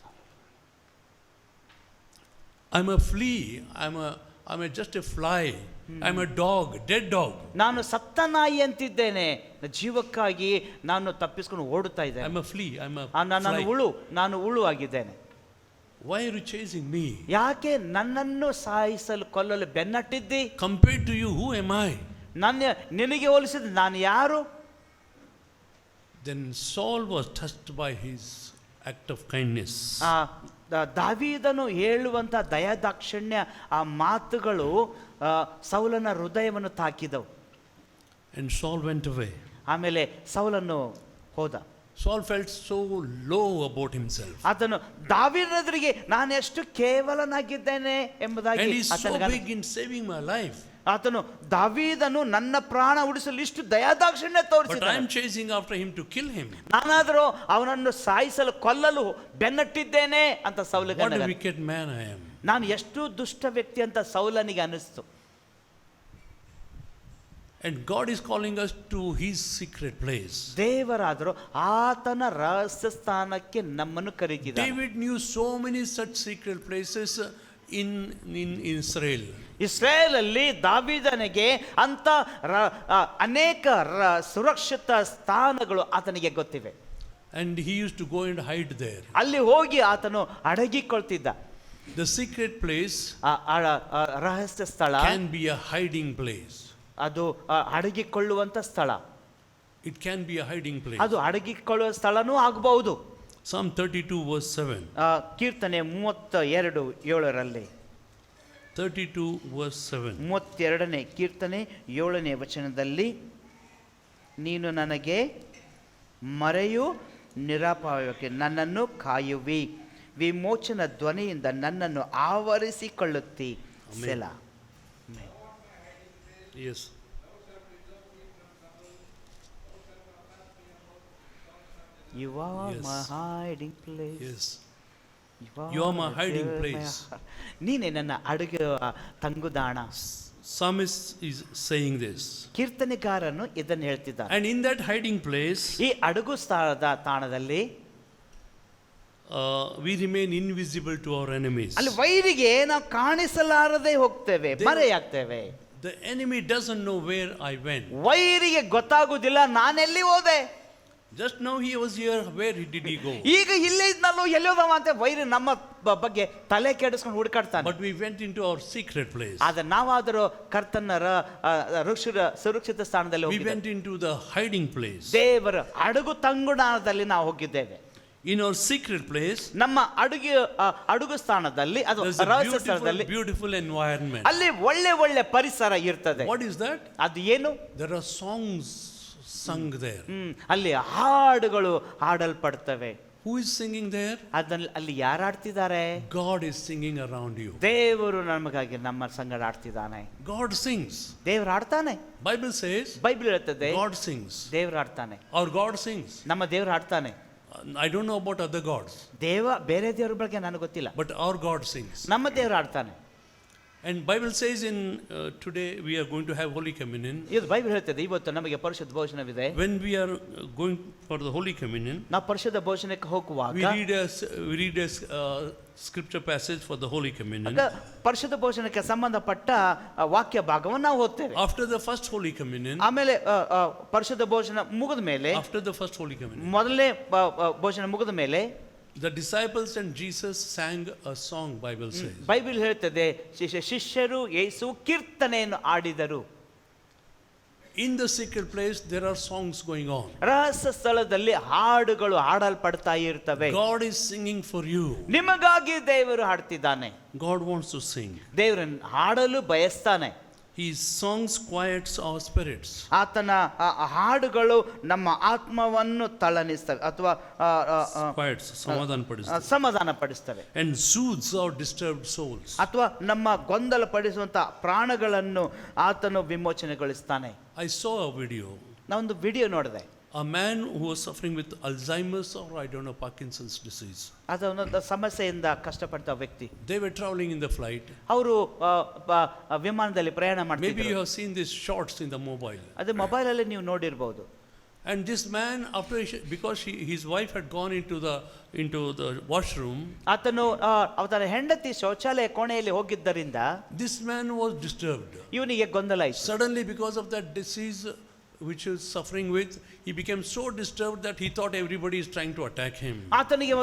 [SPEAKER 1] I'm a flea. I'm just a fly. I'm a dog, dead dog.
[SPEAKER 2] ನಾನು ಸತ್ತ ನಾಯಿ ಅಂತಿದ್ದೇನೆ. ಜೀವಕ್ಕಾಗಿ ನಾನು ತಪ್ಪಿಸಿಕೊಂಡು ಓಡುತ್ತಾ ಇದ್ದೇನೆ.
[SPEAKER 1] I'm a flea.
[SPEAKER 2] ನಾನು ಹುಳು ಆಗಿದ್ದೇನೆ.
[SPEAKER 1] Why are you chasing me?
[SPEAKER 2] ಯಾಕೆ ನನ್ನನ್ನು ಸಾಯಿಸಲು ಕೊಲ್ಲಲು ಬೆನ್ನಟ್ಟಿದ್ದಿ?
[SPEAKER 1] Compared to you, who am I?
[SPEAKER 2] ನಿನಗೆ ಹೋಲಿಸಿದ ನಾನು ಯಾರು?
[SPEAKER 1] Then Saul was touched by his act of kindness.
[SPEAKER 2] ದಾವೀದನು ಹೇಳುವಂತ ದಯಾದಾಕ್ಷಿಣ್ಯ ಆ ಮಾತುಗಳು ಸೌಲನ ಹೃದಯವನ್ನು ತಾಕಿದವು.
[SPEAKER 1] And Saul went away.
[SPEAKER 2] ಆಮೇಲೆ ಸೌಲನು ಹೋದ.
[SPEAKER 1] Saul felt so low about himself.
[SPEAKER 2] ಆತನು ದಾವೀದನೆದುರಿಗೆ ನಾನು ಎಷ್ಟು ಕೇವಲನಾಗಿದ್ದೇನೆ ಎಂಬುದಾಗಿ
[SPEAKER 1] And he's so big in saving my life.
[SPEAKER 2] ಆತನು ದಾವೀದನು ನನ್ನ ಪ್ರಾಣ ಉಳಿಸಲು ಇಷ್ಟು ದಯಾದಾಕ್ಷಿಣ್ಯ ತೋರಿಸಿದ.
[SPEAKER 1] But I am chasing after him to kill him.
[SPEAKER 2] ನಾನಾದರೂ ಅವನನ್ನು ಸಾಯಿಸಲು ಕೊಲ್ಲಲು ಬೆನ್ನಟ್ಟಿದ್ದೇನೆ ಅಂತ ಸೌಲನಿಗೆ.
[SPEAKER 1] What a wicked man I am.
[SPEAKER 2] ನಾನು ಎಷ್ಟು ದುಷ್ಟ ವ್ಯಕ್ತಿ ಅಂತ ಸೌಲನಿಗೆ ಅನಿಸ್ತು.
[SPEAKER 1] And God is calling us to his secret place.
[SPEAKER 2] ದೇವರಾದರೂ ಆತನ ರಹಸ್ಯ ಸ್ಥಾನಕ್ಕೆ ನಮ್ಮನ್ನು ಕರೆದಿದ್ದಾನೆ.
[SPEAKER 1] David knew so many such secret places in Israel.
[SPEAKER 2] ಇಸ್ರಾಯೇಲಲ್ಲಿ ದಾವೀದನಿಗೆ ಅಂತ ಅನೇಕ ಸುರಕ್ಷಿತ ಸ್ಥಾನಗಳು ಆತನಿಗೆ ಗೊತ್ತಿವೆ.
[SPEAKER 1] And he used to go and hide there.
[SPEAKER 2] ಅಲ್ಲಿ ಹೋಗಿ ಆತನು ಅಡಗಿಕೊಳ್ತಿದ್ದ.
[SPEAKER 1] The secret place
[SPEAKER 2] ರಹಸ್ಯ ಸ್ಥಳ
[SPEAKER 1] can be a hiding place.
[SPEAKER 2] ಅದು ಅಡಗಿಕೊಳ್ಳುವಂತ ಸ್ಥಳ.
[SPEAKER 1] It can be a hiding place.
[SPEAKER 2] ಅದು ಅಡಗಿಕೊಳ್ಳುವ ಸ್ಥಳನೂ ಆಗಬಹುದು.
[SPEAKER 1] Psalm 32 verse 7.
[SPEAKER 2] ಕೀರ್ತನೆ 32:7ರಲ್ಲಿ
[SPEAKER 1] 32 verse 7.
[SPEAKER 2] 32ನೇ ಕೀರ್ತನೆ 7ನೇ ವಚನದಲ್ಲಿ, ನೀನು ನನಗೆ ಮರೆಯು ನಿರಾಪಾಯಕ್ಕೆ ನನ್ನನ್ನು ಕಾಯುವಿ, ವಿಮೋಚನ ಧ್ವನಿಯಿಂದ ನನ್ನನ್ನು ಆವರಿಸಿಕೊಳ್ಳುತ್ತಿ. ಸೆಲಾ.
[SPEAKER 1] Yes.
[SPEAKER 2] You are my hiding place.
[SPEAKER 1] Yes. You are my hiding place.
[SPEAKER 2] ನೀನೇ ನನ್ನ ಅಡುಗೆ ತಂಗುದಾಣ.
[SPEAKER 1] Psalmist is saying this.
[SPEAKER 2] ಕೀರ್ತನೆಗಾರನು ಇದನ್ನು ಹೇಳ್ತಿದ್ದಾನೆ.
[SPEAKER 1] And in that hiding place,
[SPEAKER 2] ಈ ಅಡುಗು ಸ್ಥಳದ ತಾಣದಲ್ಲಿ
[SPEAKER 1] we remain invisible to our enemies.
[SPEAKER 2] ಅಲ್ಲಿ ವೈರಿಗೆ ನಾವು ಕಾಣಿಸಲಾರದೆ ಹೋಗ್ತೇವೆ, ಮರೆಯಾಗ್ತೇವೆ.
[SPEAKER 1] The enemy doesn't know where I went.
[SPEAKER 2] ವೈರಿಗೆ ಗೊತ್ತಾಗುವುದಿಲ್ಲ ನಾನೆಲ್ಲಿ ಹೋದೆ.
[SPEAKER 1] Just now he was here. Where did he go?
[SPEAKER 2] ಈಗ ಇಲ್ಲೇ ಇದ್ನಲ್ಲೋ ಎಲ್ಲೋದವ ಅಂತ ವೈರಿ ನಮ್ಮ ಬಗ್ಗೆ ತಲೆ ಕೆಡಿಸ್ಕೊಂಡು ಹುಡುಕಾಡ್ತಾನೆ.
[SPEAKER 1] But we went into our secret place.
[SPEAKER 2] ಆದ್ರೆ ನಾವಾದರೂ ಕರ್ತನ ಸುರಕ್ಷಿತ ಸ್ಥಾನದಲ್ಲಿ
[SPEAKER 1] We
[SPEAKER 2] ಹೋಗಿದ್ದೇವೆ.
[SPEAKER 1] went into the hiding place.
[SPEAKER 2] ದೇವರ ಅಡುಗು ತಂಗುದಾಣದಲ್ಲಿ ನಾವು ಹೋಗಿದ್ದೇವೆ.
[SPEAKER 1] In our secret place,
[SPEAKER 2] ನಮ್ಮ ಅಡುಗು ಸ್ಥಾನದಲ್ಲಿ ಅದು
[SPEAKER 1] there's a
[SPEAKER 2] ರಹಸ್ಯ ಸ್ಥಳದಲ್ಲಿ
[SPEAKER 1] beautiful environment.
[SPEAKER 2] ಅಲ್ಲಿ ಒಳ್ಳೆ ಪರಿಸರ ಇರ್ತದೆ.
[SPEAKER 1] What is that?
[SPEAKER 2] ಅದು ಏನು?
[SPEAKER 1] There are songs sung there.
[SPEAKER 2] ಅಲ್ಲಿ ಹಾಡುಗಳು ಹಾಡಲ್ಪಡ್ತವೆ.
[SPEAKER 1] Who is singing there?
[SPEAKER 2] ಅಲ್ಲಿ ಯಾರು ಆಡ್ತಿದ್ದಾರೆ?
[SPEAKER 1] God is singing around you.
[SPEAKER 2] ದೇವರು ನಮಗಾಗಿ ನಮ್ಮ ಸಂಗಡ ಆಡ್ತಿದ್ದಾನೆ.
[SPEAKER 1] God sings.
[SPEAKER 2] ದೇವರು ಆಡ್ತಾನೆ.
[SPEAKER 1] Bible says
[SPEAKER 2] ಬೈಬಲ್ ಹೇಳ್ತದೆ
[SPEAKER 1] God sings.
[SPEAKER 2] ದೇವರು ಆಡ್ತಾನೆ.
[SPEAKER 1] Our God sings.
[SPEAKER 2] ನಮ್ಮ ದೇವರು ಆಡ್ತಾನೆ.
[SPEAKER 1] I don't know about other gods.
[SPEAKER 2] ಬೇರೆ ದೇವರ ಬಗ್ಗೆ ನನಗೆ ಗೊತ್ತಿಲ್ಲ.
[SPEAKER 1] But our God sings.
[SPEAKER 2] ನಮ್ಮ ದೇವರು ಆಡ್ತಾನೆ.
[SPEAKER 1] And Bible says in today we are going to have Holy Communion.
[SPEAKER 2] ಇದು ಬೈಬಲ್ ಹೇಳ್ತದೆ ಇವತ್ತು ನಮಗೆ ಪರಿಶುದ್ಧ ಭೋಜನವಿದೆ.
[SPEAKER 1] When we are going for the Holy Communion,
[SPEAKER 2] ನಾವು ಪರಿಶುದ್ಧ ಭೋಜನಕ್ಕೆ ಹೋಗುವಾಗ
[SPEAKER 1] we read a scripture passage for the Holy Communion.
[SPEAKER 2] ಪರಿಶುದ್ಧ ಭೋಜನಕ್ಕೆ ಸಂಬಂಧಪಟ್ಟ ವಾಕ್ಯ ಭಾಗವನ್ನು ನಾವು ಓದ್ತೇವೆ.
[SPEAKER 1] After the first Holy Communion,
[SPEAKER 2] ಆಮೇಲೆ ಪರಿಶುದ್ಧ ಭೋಜನ ಮುಗಿದ ಮೇಲೆ,
[SPEAKER 1] after the first Holy Communion,
[SPEAKER 2] ಮೊದಲನೇ ಭೋಜನ ಮುಗಿದ ಮೇಲೆ
[SPEAKER 1] the disciples and Jesus sang a song. Bible says.
[SPEAKER 2] Bible ಹೇಳ್ತದೆ ಶಿಷ್ಯರು ಯೇಸು ಕೀರ್ತನೆಯನ್ನು ಆಡಿದರು.
[SPEAKER 1] In the secret place there are songs going on.
[SPEAKER 2] ರಹಸ್ಯ ಸ್ಥಳದಲ್ಲಿ ಹಾಡುಗಳು ಹಾಡಲ್ಪಡ್ತಾ ಇರ್ತವೆ.
[SPEAKER 1] God is singing for you.
[SPEAKER 2] ನಿಮಗಾಗಿ ದೇವರು ಹಾಡ್ತಿದ್ದಾನೆ.
[SPEAKER 1] God wants to sing.
[SPEAKER 2] ದೇವರನ್ನು ಹಾಡಲು ಬಯಸ್ತಾನೆ.
[SPEAKER 1] His songs quiets our spirits.
[SPEAKER 2] ಆತನ ಹಾಡುಗಳು ನಮ್ಮ ಆತ್ಮವನ್ನು ತಳನಿಸ್ತವೆ ಅಥವಾ ಸಮಾಧಾನ ಪಡಿಸ್ತವೆ.
[SPEAKER 1] And soothes our disturbed souls.
[SPEAKER 2] ಅಥವಾ ನಮ್ಮ ಗೊಂದಲ ಪಡಿಸುವಂತ ಪ್ರಾಣಗಳನ್ನು ಆತನು ವಿಮೋಚನೆಗೊಳಿಸ್ತಾನೆ.
[SPEAKER 1] I saw a video.
[SPEAKER 2] ನಾವೊಂದು ವಿಡಿಯೋ ನೋಡಿದೆ.
[SPEAKER 1] A man who was suffering with Alzheimer's or I don't know Parkinson's disease.
[SPEAKER 2] ಅದೊಂದು ಸಮಸ್ಯೆಯಿಂದ ಕಷ್ಟಪಡ್ತ ವ್ಯಕ್ತಿ.
[SPEAKER 1] They were traveling in the flight.
[SPEAKER 2] ಅವರು ವಿಮಾನದಲ್ಲಿ ಪ್ರಯಾಣ ಮಾಡ್ತಿದ್ರು.
[SPEAKER 1] Maybe you have seen these shots in the mobile.
[SPEAKER 2] ಅದು ಮೊಬೈಲ್ ಅಲ್ಲಿ ನೀವು ನೋಡಿರಬಹುದು.
[SPEAKER 1] And this man, because his wife had gone into the washroom,
[SPEAKER 2] ಆತನು ಅವರ ಹೆಂಡತಿ ಶೌಚಾಲಯ ಕೋಣೆಯಲ್ಲಿ ಹೋಗಿದ್ದರಿಂದ
[SPEAKER 1] this man was disturbed.
[SPEAKER 2] ಇವನಿಗೆ ಗೊಂದಲ ಆಯಿತು.
[SPEAKER 1] Suddenly, because of that disease which he was suffering with, he became so disturbed that he thought everybody is trying to attack him.
[SPEAKER 2] ಆತನಿಗೆ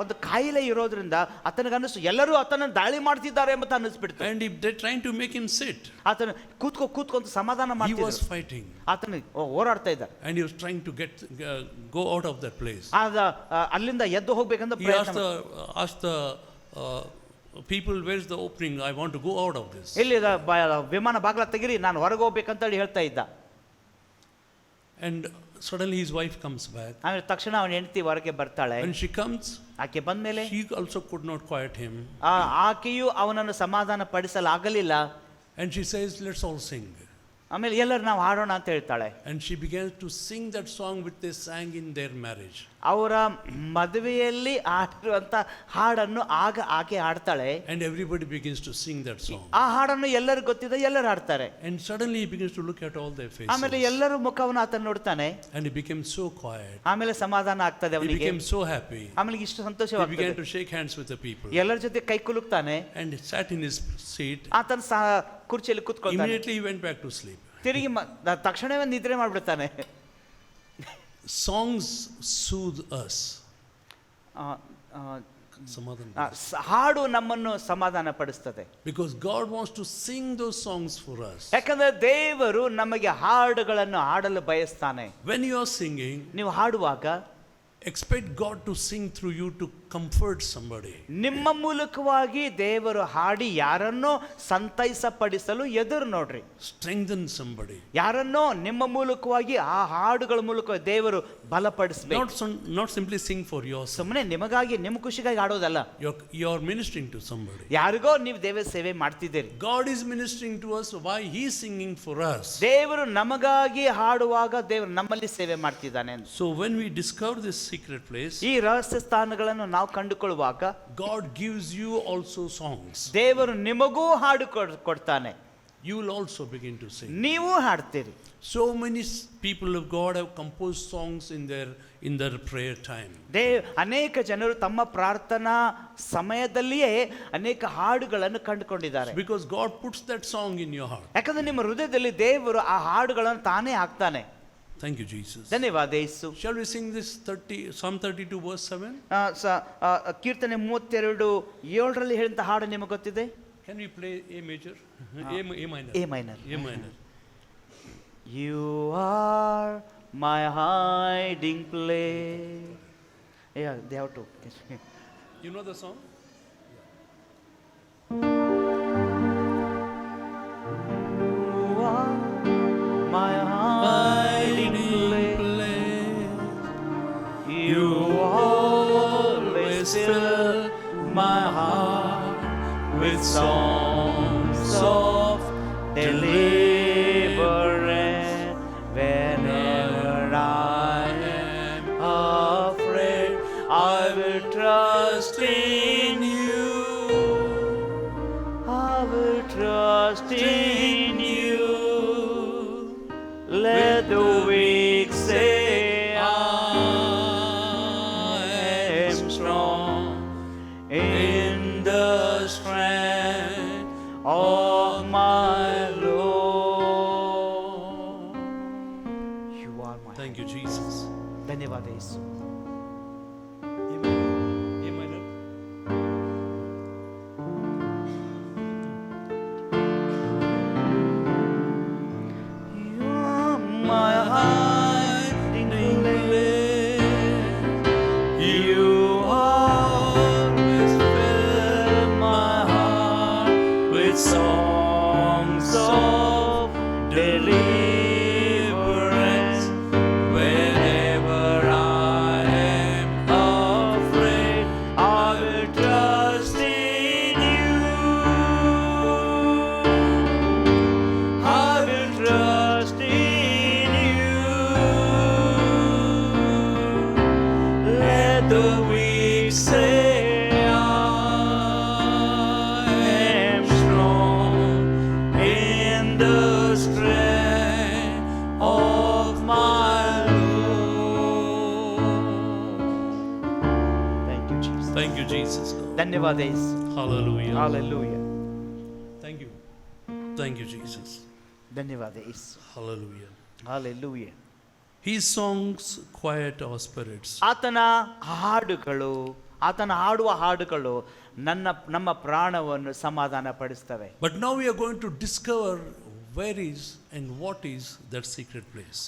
[SPEAKER 2] ಒಂದು ಕಾಯಿಲೆ ಇರೋದ್ರಿಂದ ಆತನಿಗೆ ಅನ್ನಿಸ್ತು ಎಲ್ಲರೂ ಆತನನ್ನು ದಾಳಿ ಮಾಡ್ತಿದ್ದಾರೆ ಅಂತ ಅನ್ನಿಸ್ಬಿಡ್ತು.
[SPEAKER 1] And if they're trying to make him sit,
[SPEAKER 2] ಆತನು ಕೂತ್ಕೊಂತ ಸಮಾಧಾನ ಮಾಡ್ತಿದ್ರು.
[SPEAKER 1] he was fighting.
[SPEAKER 2] ಆತನು ಹೋರಾಡ್ತಾ ಇದ್ದ.
[SPEAKER 1] And he was trying to go out of that place.
[SPEAKER 2] ಅಲ್ಲಿಂದ ಎದ್ದು ಹೋಗ್ಬೇಕಂತ
[SPEAKER 1] He asked the people, where's the opening? I want to go out of this.
[SPEAKER 2] ಇಲ್ಲಿ ವಿಮಾನ ಬಾಗಿಲ ತೆಗಿರಿ, ನಾನು ಹೊರಗೆ ಹೋಗ್ಬೇಕಂತ ಹೇಳಿ ಹೇಳ್ತಾ ಇದ್ದ.
[SPEAKER 1] And suddenly his wife comes back.
[SPEAKER 2] ಆಮೇಲೆ ತಕ್ಷಣ ಅವನ ಹೆಂಡತಿ ಹೊರಗೆ ಬರ್ತಾಳೆ.
[SPEAKER 1] When she comes,
[SPEAKER 2] ಆಕೆ ಬಂದ್ಮೇಲೆ
[SPEAKER 1] she also could not quiet him.
[SPEAKER 2] ಆಕೆಯು ಅವನನ್ನು ಸಮಾಧಾನ ಪಡಿಸಲಾಗಲಿಲ್ಲ.
[SPEAKER 1] And she says, let's all sing.
[SPEAKER 2] ಆಮೇಲೆ ಎಲ್ಲರೂ ನಾವು ಹಾಡೋಣ ಅಂತ ಹೇಳ್ತಾಳೆ.
[SPEAKER 1] And she began to sing that song which they sang in their marriage.
[SPEAKER 2] ಅವರ ಮದುವೆಯಲ್ಲಿ ಹಾಡಿರುವಂತ ಹಾಡನ್ನು ಆಕೆ ಹಾಡ್ತಾಳೆ.
[SPEAKER 1] And everybody begins to sing that song.
[SPEAKER 2] ಆ ಹಾಡನ್ನು ಎಲ್ಲರಿಗೂ ಗೊತ್ತಿದೆ, ಎಲ್ಲರೂ ಹಾಡ್ತಾರೆ.
[SPEAKER 1] And suddenly he begins to look at all their faces.
[SPEAKER 2] ಆಮೇಲೆ ಎಲ್ಲರೂ ಮುಖವನ್ನು ಆತನ ನೋಡ್ತಾನೆ.
[SPEAKER 1] And he became so quiet.
[SPEAKER 2] ಆಮೇಲೆ ಸಮಾಧಾನ ಆಗ್ತದೆ ಅವನಿಗೆ.
[SPEAKER 1] He became so happy.
[SPEAKER 2] ಆಮೇಲೆ ಇಷ್ಟು ಸಂತೋಷವಾಗ್ತದೆ.
[SPEAKER 1] He began to shake hands with the people.
[SPEAKER 2] ಎಲ್ಲರ ಜೊತೆ ಕೈ ಕುಲುಕ್ತಾನೆ.
[SPEAKER 1] And sat in his seat.
[SPEAKER 2] ಆತನ ಕುರ್ಚಿಯಲ್ಲಿ ಕೂತ್ಕೊಳ್ತಾನೆ.
[SPEAKER 1] Immediately he went back to sleep.
[SPEAKER 2] ತಿರುಗಿ ತಕ್ಷಣವೇ ನಿದ್ರೆ ಮಾಡ್ಬಿಡ್ತಾನೆ.
[SPEAKER 1] Songs soothe us.
[SPEAKER 2] ಹಾಡು ನಮ್ಮನ್ನು ಸಮಾಧಾನ ಪಡಿಸ್ತದೆ.
[SPEAKER 1] Because God wants to sing those songs for us.
[SPEAKER 2] ಯಾಕಂದ್ರೆ ದೇವರು ನಮಗೆ ಹಾಡುಗಳನ್ನು ಹಾಡಲು ಬಯಸ್ತಾನೆ.
[SPEAKER 1] When you are singing,
[SPEAKER 2] ನೀವು ಹಾಡುವಾಗ
[SPEAKER 1] expect God to sing through you to comfort somebody.
[SPEAKER 2] ನಿಮ್ಮ ಮೂಲಕವಾಗಿ ದೇವರು ಹಾಡಿ ಯಾರನ್ನೋ ಸಂತೈಸಪಡಿಸಲು ಎದುರು ನೋಡ್ರಿ.
[SPEAKER 1] Strengthen somebody.
[SPEAKER 2] ಯಾರನ್ನೋ ನಿಮ್ಮ ಮೂಲಕವಾಗಿ ಆ ಹಾಡುಗಳ ಮೂಲಕ ದೇವರು ಬಲಪಡಿಸಬೇಕು.
[SPEAKER 1] Not simply sing for yourself.
[SPEAKER 2] ಸುಮ್ಮನೆ ನಿಮಗಾಗಿ ನಿಮ್ಮ ಖುಷಿಗಾಗಿ ಹಾಡೋದಲ್ಲ.
[SPEAKER 1] You are ministering to somebody.
[SPEAKER 2] ಯಾರಿಗೋ ನೀವು ದೇವರ ಸೇವೆ ಮಾಡ್ತಿದ್ದೀರಿ.
[SPEAKER 1] God is ministering to us. Why he is singing for us?
[SPEAKER 2] ದೇವರು ನಮಗಾಗಿ ಹಾಡುವಾಗ ದೇವರು ನಮ್ಮಲ್ಲಿ ಸೇವೆ ಮಾಡ್ತಿದ್ದಾನೆ.
[SPEAKER 1] So when we discover this secret place,
[SPEAKER 2] ಈ ರಹಸ್ಯ ಸ್ಥಾನಗಳನ್ನು ನಾವು ಕಂಡುಕೊಳ್ಳುವಾಗ
[SPEAKER 1] God gives you also songs.
[SPEAKER 2] ದೇವರು ನಿಮಗೂ ಹಾಡು ಕೊಡ್ತಾನೆ.
[SPEAKER 1] You will also begin to sing.
[SPEAKER 2] ನೀವು ಹಾಡ್ತೀರಿ.
[SPEAKER 1] So many people of God have composed songs in their prayer time.
[SPEAKER 2] ಅನೇಕ ಜನರು ತಮ್ಮ ಪ್ರಾರ್ಥನಾ ಸಮಯದಲ್ಲಿಯೇ ಅನೇಕ ಹಾಡುಗಳನ್ನು ಕಂಡುಕೊಂಡಿದ್ದಾರೆ.
[SPEAKER 1] Because God puts that song in your heart.
[SPEAKER 2] ಯಾಕಂದ್ರೆ ನಿಮ್ಮ ಹೃದಯದಲ್ಲಿ ದೇವರು ಆ ಹಾಡುಗಳನ್ನು ತಾನೇ ಹಾಕ್ತಾನೆ.
[SPEAKER 1] Thank you, Jesus.
[SPEAKER 2] ಧನ್ಯವಾದ ಯೇಸು.
[SPEAKER 1] Shall we sing this Psalm 32 verse 7?
[SPEAKER 2] ಕೀರ್ತನೆ 32:7 ಹೇಳಿದಂಥ ಹಾಡು ನಿಮಗೆ ಗೊತ್ತಿದೆ?
[SPEAKER 1] Can we play A major? A minor.
[SPEAKER 2] A minor.
[SPEAKER 1] A minor.
[SPEAKER 2] You are my hiding place. Yeah, they have to.
[SPEAKER 1] You know the song?
[SPEAKER 2] You are my hiding place. You always fill my heart with songs of deliverance. Whenever I am afraid, I will trust in you. I will trust in you. Let the weak say I am strong in the strength of my Lord. You are my.
[SPEAKER 1] Thank you, Jesus.
[SPEAKER 2] ಧನ್ಯವಾದ ಯೇಸು.
[SPEAKER 1] A minor. A minor.
[SPEAKER 2] You are my hiding place. You always fill my heart with songs of deliverance. Whenever I am afraid, I will trust in you. I will trust in you. Let the weak say I am strong in the strength of my Lord. Thank you, Jesus.
[SPEAKER 1] Thank you, Jesus.
[SPEAKER 2] ಧನ್ಯವಾದ ಯೇಸು.
[SPEAKER 1] Hallelujah.
[SPEAKER 2] Hallelujah.
[SPEAKER 1] Thank you. Thank you, Jesus.
[SPEAKER 2] ಧನ್ಯವಾದ ಯೇಸು.
[SPEAKER 1] Hallelujah.
[SPEAKER 2] Hallelujah.
[SPEAKER 1] His songs quiet our spirits.
[SPEAKER 2] ಆತನ ಹಾಡುವ ಹಾಡುಗಳು ನಮ್ಮ ಪ್ರಾಣವನ್ನು ಸಮಾಧಾನ ಪಡಿಸ್ತವೆ.
[SPEAKER 1] But now we are going to discover where is and what is that secret place.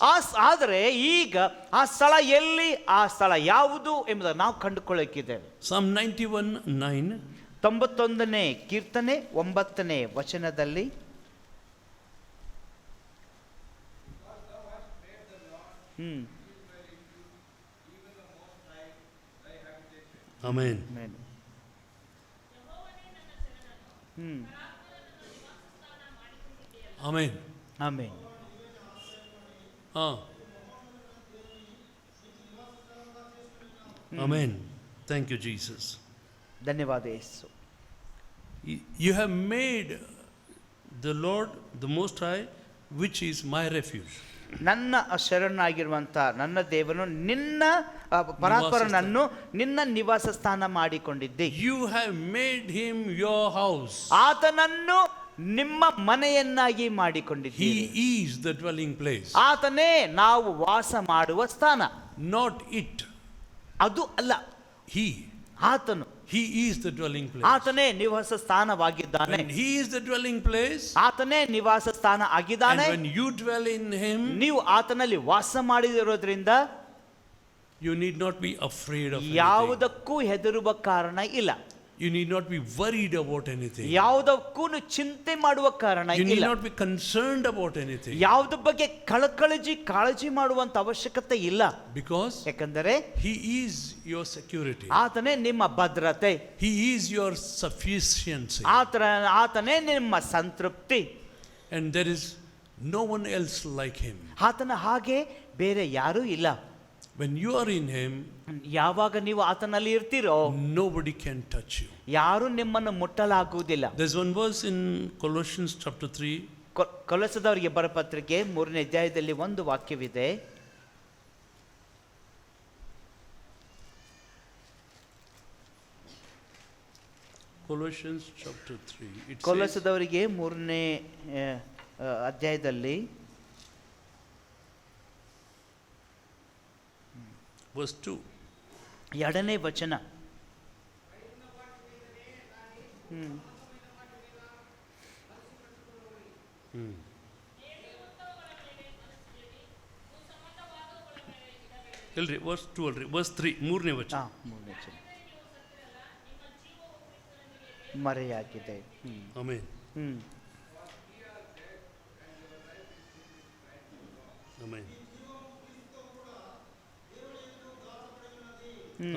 [SPEAKER 2] ಆದರೆ ಈಗ ಆ ಸ್ಥಳ ಎಲ್ಲಿ, ಆ ಸ್ಥಳ ಯಾವುದು ಎಂಬುದನ್ನು ನಾವು ಕಂಡುಕೊಳ್ಳಕ್ಕಿದ್ದೇವೆ.
[SPEAKER 1] Psalm 91:9.
[SPEAKER 2] 91ನೇ ಕೀರ್ತನೆ 9ನೇ ವಚನದಲ್ಲಿ
[SPEAKER 1] Amen. Amen.
[SPEAKER 2] Amen.
[SPEAKER 1] Amen. Thank you, Jesus.
[SPEAKER 2] ಧನ್ಯವಾದ ಯೇಸು.
[SPEAKER 1] You have made the Lord the Most High, which is my refuge.
[SPEAKER 2] ನನ್ನ ಶರಣಾಗಿರುವಂತ ನನ್ನ ದೇವನು ನಿನ್ನ ಪರಾತ್ಪರನನ್ನು ನಿನ್ನ ನಿವಾಸ ಸ್ಥಾನ ಮಾಡಿಕೊಂಡಿದ್ದೆ.
[SPEAKER 1] You have made him your house.
[SPEAKER 2] ಆತನನ್ನು ನಿಮ್ಮ ಮನೆಯನ್ನಾಗಿ ಮಾಡಿಕೊಂಡಿದ್ದೀರಿ.
[SPEAKER 1] He is the dwelling place.
[SPEAKER 2] ಆತನೇ ನಾವು ವಾಸ ಮಾಡುವ ಸ್ಥಾನ.
[SPEAKER 1] Not it.
[SPEAKER 2] ಅದು ಅಲ್ಲ,
[SPEAKER 1] He.
[SPEAKER 2] ಆತನು.
[SPEAKER 1] He is the dwelling place.
[SPEAKER 2] ಆತನೇ ನಿವಾಸ ಸ್ಥಾನವಾಗಿದ್ದಾನೆ.
[SPEAKER 1] When he is the dwelling place,
[SPEAKER 2] ಆತನೇ ನಿವಾಸ ಸ್ಥಾನ ಆಗಿದ್ದಾನೆ.
[SPEAKER 1] and when you dwell in him,
[SPEAKER 2] ನೀವು ಆತನಲ್ಲಿ ವಾಸ ಮಾಡಿರೋದ್ರಿಂದ
[SPEAKER 1] you need not be afraid of anything.
[SPEAKER 2] ಯಾವುದಕ್ಕೂ ಹೆದರುವ ಕಾರಣ ಇಲ್ಲ.
[SPEAKER 1] You need not be worried about anything.
[SPEAKER 2] ಯಾವುದಕ್ಕೂ ಚಿಂತೆ ಮಾಡುವ ಕಾರಣ
[SPEAKER 1] You need
[SPEAKER 2] ಇಲ್ಲ.
[SPEAKER 1] not be concerned about anything.
[SPEAKER 2] ಯಾವುದ್ರ ಬಗ್ಗೆ ಕಾಳಜಿ ಮಾಡುವಂತ ಅವಶ್ಯಕತೆ ಇಲ್ಲ.
[SPEAKER 1] Because
[SPEAKER 2] ಯಾಕಂದರೆ
[SPEAKER 1] he is your security.
[SPEAKER 2] ಆತನೇ ನಿಮ್ಮ ಭದ್ರತೆ.
[SPEAKER 1] He is your sufficiency.
[SPEAKER 2] ಆತನೇ ನಿಮ್ಮ ಸಂತೃಪ್ತಿ.
[SPEAKER 1] And there is no one else like him.
[SPEAKER 2] ಆತನ ಹಾಗೆ ಬೇರೆ ಯಾರೂ ಇಲ್ಲ.
[SPEAKER 1] When you are in him,
[SPEAKER 2] ಯಾವಾಗ ನೀವು ಆತನಲ್ಲಿ ಇರ್ತೀರೋ
[SPEAKER 1] nobody can touch you.
[SPEAKER 2] ಯಾರು ನಿಮ್ಮನ್ನು ಮುಟ್ಟಲಾಗುವುದಿಲ್ಲ.
[SPEAKER 1] There's one verse in Colossians chapter 3.
[SPEAKER 2] ಕೊಲೊಸ್ಸದವರಿಗೆ ಬರೆದ ಪತ್ರಿಕೆ 3ನೇ ಅಧ್ಯಾಯದಲ್ಲಿ ಒಂದು ವಾಕ್ಯವಿದೆ.
[SPEAKER 1] Colossians chapter 3. It says,
[SPEAKER 2] ಕೊಲೊಸ್ಸದವರಿಗೆ 3ನೇ ಅಧ್ಯಾಯದಲ್ಲಿ
[SPEAKER 1] verse 2.
[SPEAKER 2] 2ನೇ ವಚನ.
[SPEAKER 1] ಇಲ್ರಿ ವರ್ಸ್ 2 ಅಲ್ರಿ, ವರ್ಸ್ 3, 3ನೇ ವಚನ.
[SPEAKER 2] 3ನೇ ವಚನ. ಮರೆಯಾಗಿದೆ.
[SPEAKER 1] Amen. Amen.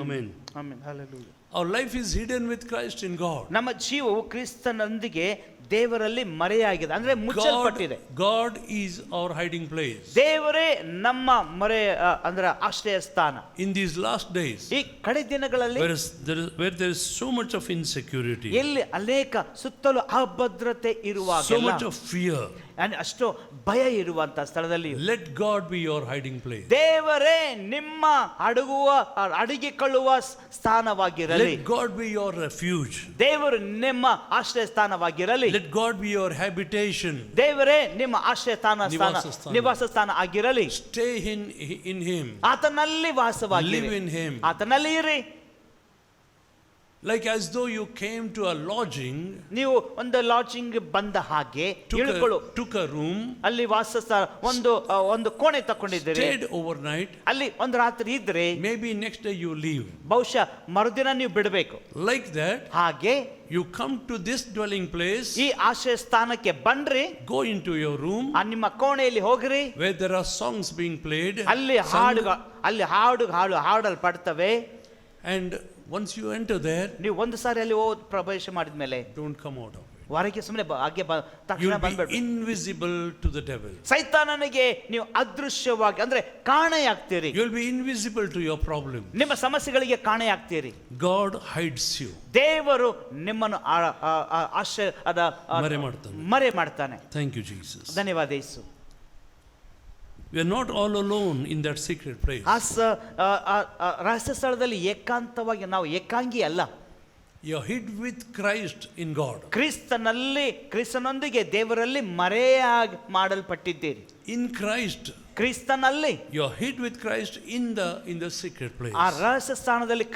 [SPEAKER 1] Amen.
[SPEAKER 2] Amen. Hallelujah.
[SPEAKER 1] Our life is hidden with Christ in God.
[SPEAKER 2] ನಮ್ಮ ಜೀವವು ಕ್ರಿಸ್ತನೊಂದಿಗೆ ದೇವರಲ್ಲಿ ಮರೆಯಾಗಿದೆ, ಅಂದ್ರೆ ಮುಚ್ಚಲ್ಪಟ್ಟಿದೆ.
[SPEAKER 1] God is our hiding place.
[SPEAKER 2] ದೇವರೇ ನಮ್ಮ ಮರೆ ಅಂದ್ರೆ ಆಶ್ರಯ ಸ್ಥಾನ.
[SPEAKER 1] In these last days,
[SPEAKER 2] ಈ ಕಡೆ ದಿನಗಳಲ್ಲಿ
[SPEAKER 1] where there is so much of insecurity,
[SPEAKER 2] ಎಲ್ಲಿ ಅನೇಕ ಸುತ್ತಲೂ ಅಭದ್ರತೆ ಇರುವಾಗ,
[SPEAKER 1] so much of fear,
[SPEAKER 2] ಅಷ್ಟು ಭಯ ಇರುವಂತ ಸ್ಥಳದಲ್ಲಿ
[SPEAKER 1] let God be your hiding place.
[SPEAKER 2] ದೇವರೇ ನಿಮ್ಮ ಅಡಗಿಕೊಳ್ಳುವ ಸ್ಥಾನವಾಗಿರಲಿ.
[SPEAKER 1] Let God be your refuge.
[SPEAKER 2] ದೇವರು ನಿಮ್ಮ ಆಶ್ರಯ ಸ್ಥಾನವಾಗಿರಲಿ.
[SPEAKER 1] Let God be your habitation.
[SPEAKER 2] ದೇವರೇ ನಿಮ್ಮ ಆಶ್ರಯ ನಿವಾಸ ಸ್ಥಾನ ಆಗಿರಲಿ.
[SPEAKER 1] Stay in him.
[SPEAKER 2] ಆತನಲ್ಲಿ ವಾಸವಾಗಿ
[SPEAKER 1] live in him.
[SPEAKER 2] ಆತನಲ್ಲಿ ಇರಿ.
[SPEAKER 1] Like as though you came to a lodging,
[SPEAKER 2] ನೀವು ಒಂದು ಲಾಡ್ಜಿಂಗ್ ಬಂದ ಹಾಗೆ
[SPEAKER 1] took a room,
[SPEAKER 2] ಅಲ್ಲಿ ಒಂದು ಕೋಣೆ ತಕೊಂಡಿದ್ದೀರಿ,
[SPEAKER 1] stayed overnight,
[SPEAKER 2] ಅಲ್ಲಿ ಒಂದು ರಾತ್ರಿ ಇದ್ರೆ
[SPEAKER 1] maybe next day you leave.
[SPEAKER 2] ಬಹುಶಃ ಮರುದಿನ ನೀವು ಬಿಡಬೇಕು.
[SPEAKER 1] Like that,
[SPEAKER 2] ಹಾಗೆ
[SPEAKER 1] you come to this dwelling place,
[SPEAKER 2] ಈ ಆಶ್ರಯ ಸ್ಥಾನಕ್ಕೆ ಬನ್ರಿ,
[SPEAKER 1] go into your room,
[SPEAKER 2] ನಿಮ್ಮ ಕೋಣೆಯಲ್ಲಿ ಹೋಗ್ರಿ,
[SPEAKER 1] where there are songs being played,
[SPEAKER 2] ಅಲ್ಲಿ ಹಾಡಲ್ಪಡ್ತವೆ.
[SPEAKER 1] and once you enter there,
[SPEAKER 2] ನೀವು ಒಂದು ಸಾರಿ ಅಲ್ಲಿ ಪ್ರವೇಶ ಮಾಡಿದ್ಮೇಲೆ
[SPEAKER 1] don't come out of it.
[SPEAKER 2] ಹೊರಗೆ ಸುಮ್ಮನೆ ಹಾಗೆ ತಕ್ಷಣ ಬಂದ್ಬಿಡ್ರಿ.
[SPEAKER 1] Invisible to the devil.
[SPEAKER 2] ಸೈತಾನನಿಗೆ ನೀವು ಅದೃಶ್ಯವಾಗಿ ಅಂದ್ರೆ ಕಾಣೆಯಾಗ್ತೀರಿ.
[SPEAKER 1] You will be invisible to your problem.
[SPEAKER 2] ನಿಮ್ಮ ಸಮಸ್ಯೆಗಳಿಗೆ ಕಾಣೆಯಾಗ್ತೀರಿ.
[SPEAKER 1] God hides you.
[SPEAKER 2] ದೇವರು ನಿಮ್ಮನ್ನು ಮರೆ ಮಾಡ್ತಾನೆ.
[SPEAKER 1] Thank you, Jesus.
[SPEAKER 2] ಧನ್ಯವಾದ ಯೇಸು.
[SPEAKER 1] We are not all alone in that secret place.
[SPEAKER 2] ರಹಸ್ಯ ಸ್ಥಳದಲ್ಲಿ ಏಕಾಂತವಾಗಿ ನಾವು ಏಕಾಂಗಿ ಅಲ್ಲ.
[SPEAKER 1] You are hid with Christ in God.
[SPEAKER 2] ಕ್ರಿಸ್ತನೊಂದಿಗೆ ದೇವರಲ್ಲಿ ಮರೆಯಾಗಿ ಮಾಡಲ್ಪಟ್ಟಿದ್ದೀರಿ.
[SPEAKER 1] In Christ,
[SPEAKER 2] ಕ್ರಿಸ್ತನಲ್ಲಿ
[SPEAKER 1] you are hid with Christ in the secret place.
[SPEAKER 2] ಆ ರಹಸ್ಯ ಸ್ಥಾನದಲ್ಲಿ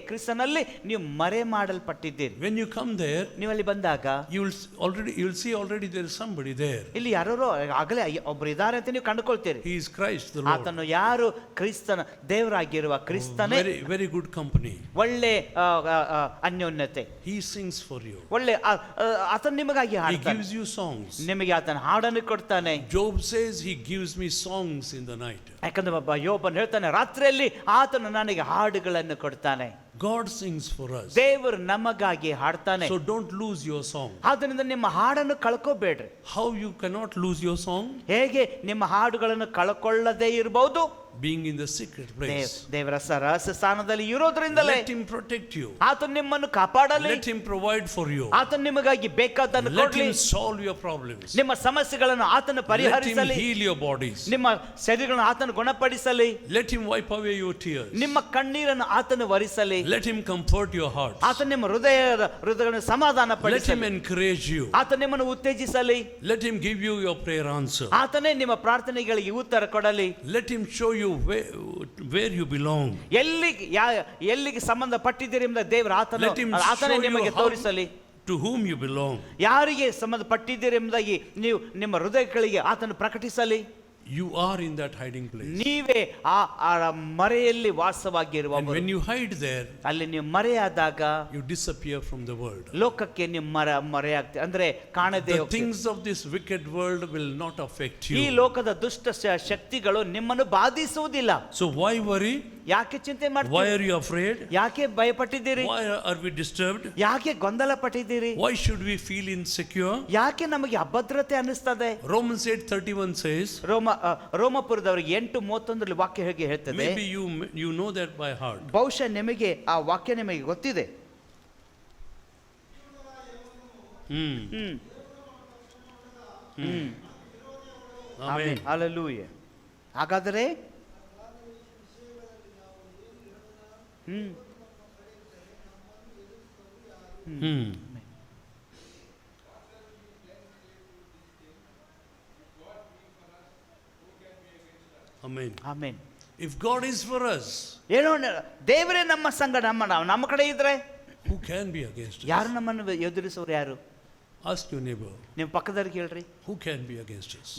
[SPEAKER 2] ಕ್ರಿಸ್ತನಲ್ಲಿ ನೀವು ಮರೆ ಮಾಡಲ್ಪಟ್ಟಿದ್ದೀರಿ.
[SPEAKER 1] When you come there,
[SPEAKER 2] ನೀವು ಅಲ್ಲಿ ಬಂದಾಗ
[SPEAKER 1] you will see already there is somebody there.
[SPEAKER 2] ಇಲ್ಲಿ ಯಾರೋ ಆಗಲೇ ಒಬ್ರು ಇದ್ದಾರೆ ಅಂತ ನೀವು ಕಂಡುಕೊಳ್ತೀರಿ.
[SPEAKER 1] He is Christ the Lord.
[SPEAKER 2] ಆತನು ಯಾರು? ಕ್ರಿಸ್ತನ ದೇವರಾಗಿರುವ ಕ್ರಿಸ್ತನೇ.
[SPEAKER 1] Very very good company.
[SPEAKER 2] ಒಳ್ಳೆ ಅನ್ಯೋನ್ಯತೆ.
[SPEAKER 1] He sings for you.
[SPEAKER 2] ಒಳ್ಳೆ ಆತನು ನಿಮಗಾಗಿ ಹಾಡ್ತಾನೆ.
[SPEAKER 1] He gives you songs.
[SPEAKER 2] ನಿಮಗೆ ಆತನ ಹಾಡನ್ನು ಕೊಡ್ತಾನೆ.
[SPEAKER 1] Job says he gives me songs in the night.
[SPEAKER 2] ಯಾಕಂದ್ರೆ ಯೋಬನು ಹೇಳ್ತಾನೆ, ರಾತ್ರಿಯಲ್ಲಿ ಆತನು ನನಗೆ ಹಾಡುಗಳನ್ನು ಕೊಡ್ತಾನೆ.
[SPEAKER 1] God sings for us.
[SPEAKER 2] ದೇವರು ನಮಗಾಗಿ ಹಾಡ್ತಾನೆ.
[SPEAKER 1] So don't lose your song.
[SPEAKER 2] ಆದ್ದರಿಂದ ನಿಮ್ಮ ಹಾಡನ್ನು ಕಳ್ಕೋಬೇಡ್ರಿ.
[SPEAKER 1] How you cannot lose your song?
[SPEAKER 2] ಹೇಗೆ ನಿಮ್ಮ ಹಾಡುಗಳನ್ನು ಕಳ್ಕೊಳ್ಳದೇ ಇರಬಹುದು?
[SPEAKER 1] Being in the secret place.
[SPEAKER 2] ದೇವರ ರಹಸ್ಯ ಸ್ಥಾನದಲ್ಲಿ ಇರೋದ್ರಿಂದಲೇ.
[SPEAKER 1] Let him protect you.
[SPEAKER 2] ಆತನು ನಿಮ್ಮನ್ನು ಕಾಪಾಡಲಿ.
[SPEAKER 1] Let him provide for you.
[SPEAKER 2] ಆತನು ನಿಮಗಾಗಿ ಬೇಕಾದನ್ನು ಕೊಡಲಿ.
[SPEAKER 1] Let him solve your problems.
[SPEAKER 2] ನಿಮ್ಮ ಸಮಸ್ಯೆಗಳನ್ನು ಆತನು ಪರಿಹರಿಸಲಿ.
[SPEAKER 1] Let him heal your bodies.
[SPEAKER 2] ನಿಮ್ಮ ಶರೀರಗಳನ್ನು ಆತನು ಗುಣಪಡಿಸಲಿ.
[SPEAKER 1] Let him wipe away your tears.
[SPEAKER 2] ನಿಮ್ಮ ಕಣ್ಣೀರನ್ನು ಆತನು ಒರೆಸಲಿ.
[SPEAKER 1] Let him comfort your heart.
[SPEAKER 2] ಆತನು ನಿಮ್ಮ ಹೃದಯಗಳನ್ನು ಸಮಾಧಾನ ಪಡಿಸಲಿ.
[SPEAKER 1] Let him encourage you.
[SPEAKER 2] ಆತನು ನಿಮ್ಮನ್ನು ಉತ್ತೇಜಿಸಲಿ.
[SPEAKER 1] Let him give you your prayer answer.
[SPEAKER 2] ಆತನೇ ನಿಮ್ಮ ಪ್ರಾರ್ಥನೆಗಳಿಗೆ ಉತ್ತರ ಕೊಡಲಿ.
[SPEAKER 1] Let him show you where you belong.
[SPEAKER 2] ಎಲ್ಲಿಗೆ ಸಂಬಂಧಪಟ್ಟಿದ್ದೀರಿ ಎಂಬ ದೇವರು ಆತನೇ ನಿಮಗೆ ತೋರಿಸಲಿ.
[SPEAKER 1] To whom you belong.
[SPEAKER 2] ಯಾರಿಗೆ ಸಂಬಂಧಪಟ್ಟಿದ್ದೀರಿ ಎಂಬುದಾಗಿ ನೀವು ನಿಮ್ಮ ಹೃದಯಗಳಿಗೆ ಆತನು ಪ್ರಕಟಿಸಲಿ.
[SPEAKER 1] You are in that hiding place.
[SPEAKER 2] ನೀವೇ ಆ ಮರೆಯಲ್ಲಿ ವಾಸವಾಗಿರುವವರು.
[SPEAKER 1] When you hide there,
[SPEAKER 2] ಅಲ್ಲಿ ನೀವು ಮರೆಯಾದಾಗ
[SPEAKER 1] you disappear from the world.
[SPEAKER 2] ಲೋಕಕ್ಕೆ ನೀವು ಮರೆಯಾಗ್ತೀರಿ, ಅಂದ್ರೆ ಕಾಣದೇ
[SPEAKER 1] The things of this wicked world will not affect you.
[SPEAKER 2] ಈ ಲೋಕದ ದುಷ್ಟ ಶಕ್ತಿಗಳು ನಿಮ್ಮನ್ನು ಬಾಧಿಸುವುದಿಲ್ಲ.
[SPEAKER 1] So why worry?
[SPEAKER 2] ಯಾಕೆ ಚಿಂತೆ ಮಾಡ್ತೀರಿ?
[SPEAKER 1] Why are you afraid?
[SPEAKER 2] ಯಾಕೆ ಭಯಪಟ್ಟಿದ್ದೀರಿ?
[SPEAKER 1] Why are we disturbed?
[SPEAKER 2] ಯಾಕೆ ಗೊಂದಲ ಪಟ್ಟಿದ್ದೀರಿ?
[SPEAKER 1] Why should we feel insecure?
[SPEAKER 2] ಯಾಕೆ ನಮಗೆ ಅಭದ್ರತೆ ಅನ್ನಿಸ್ತದೆ?
[SPEAKER 1] Romans 8:31 says,
[SPEAKER 2] ರೋಮಪುರದವರಿಗೆ 8:31 ವಾಕ್ಯ ಹೇಗೆ ಹೇಳ್ತದೆ?
[SPEAKER 1] Maybe you know that by heart.
[SPEAKER 2] ಬಹುಶಃ ನಿಮಗೆ ಆ ವಾಕ್ಯ ನಿಮಗೆ ಗೊತ್ತಿದೆ.
[SPEAKER 1] ಆಮೆನ್.
[SPEAKER 2] ಹಲ್ಲೆಲೂಯಾ. ಹಾಗಾದರೆ
[SPEAKER 1] Amen.
[SPEAKER 2] Amen.
[SPEAKER 1] If God is for us,
[SPEAKER 2] ಏನೋ ದೇವರೇ ನಮ್ಮ ಸಂಗಡ ನಮ್ಮ ಕಡೆ ಇದ್ರೆ
[SPEAKER 1] who can be against us?
[SPEAKER 2] ಯಾರು ನಮ್ಮನ್ನು ಎದುರಿಸೋರು ಯಾರು?
[SPEAKER 1] Ask your neighbor,
[SPEAKER 2] ನೀವು ಪಕ್ಕದವ್ರಿಗೆ ಹೇಳ್ರಿ,
[SPEAKER 1] who can be against us?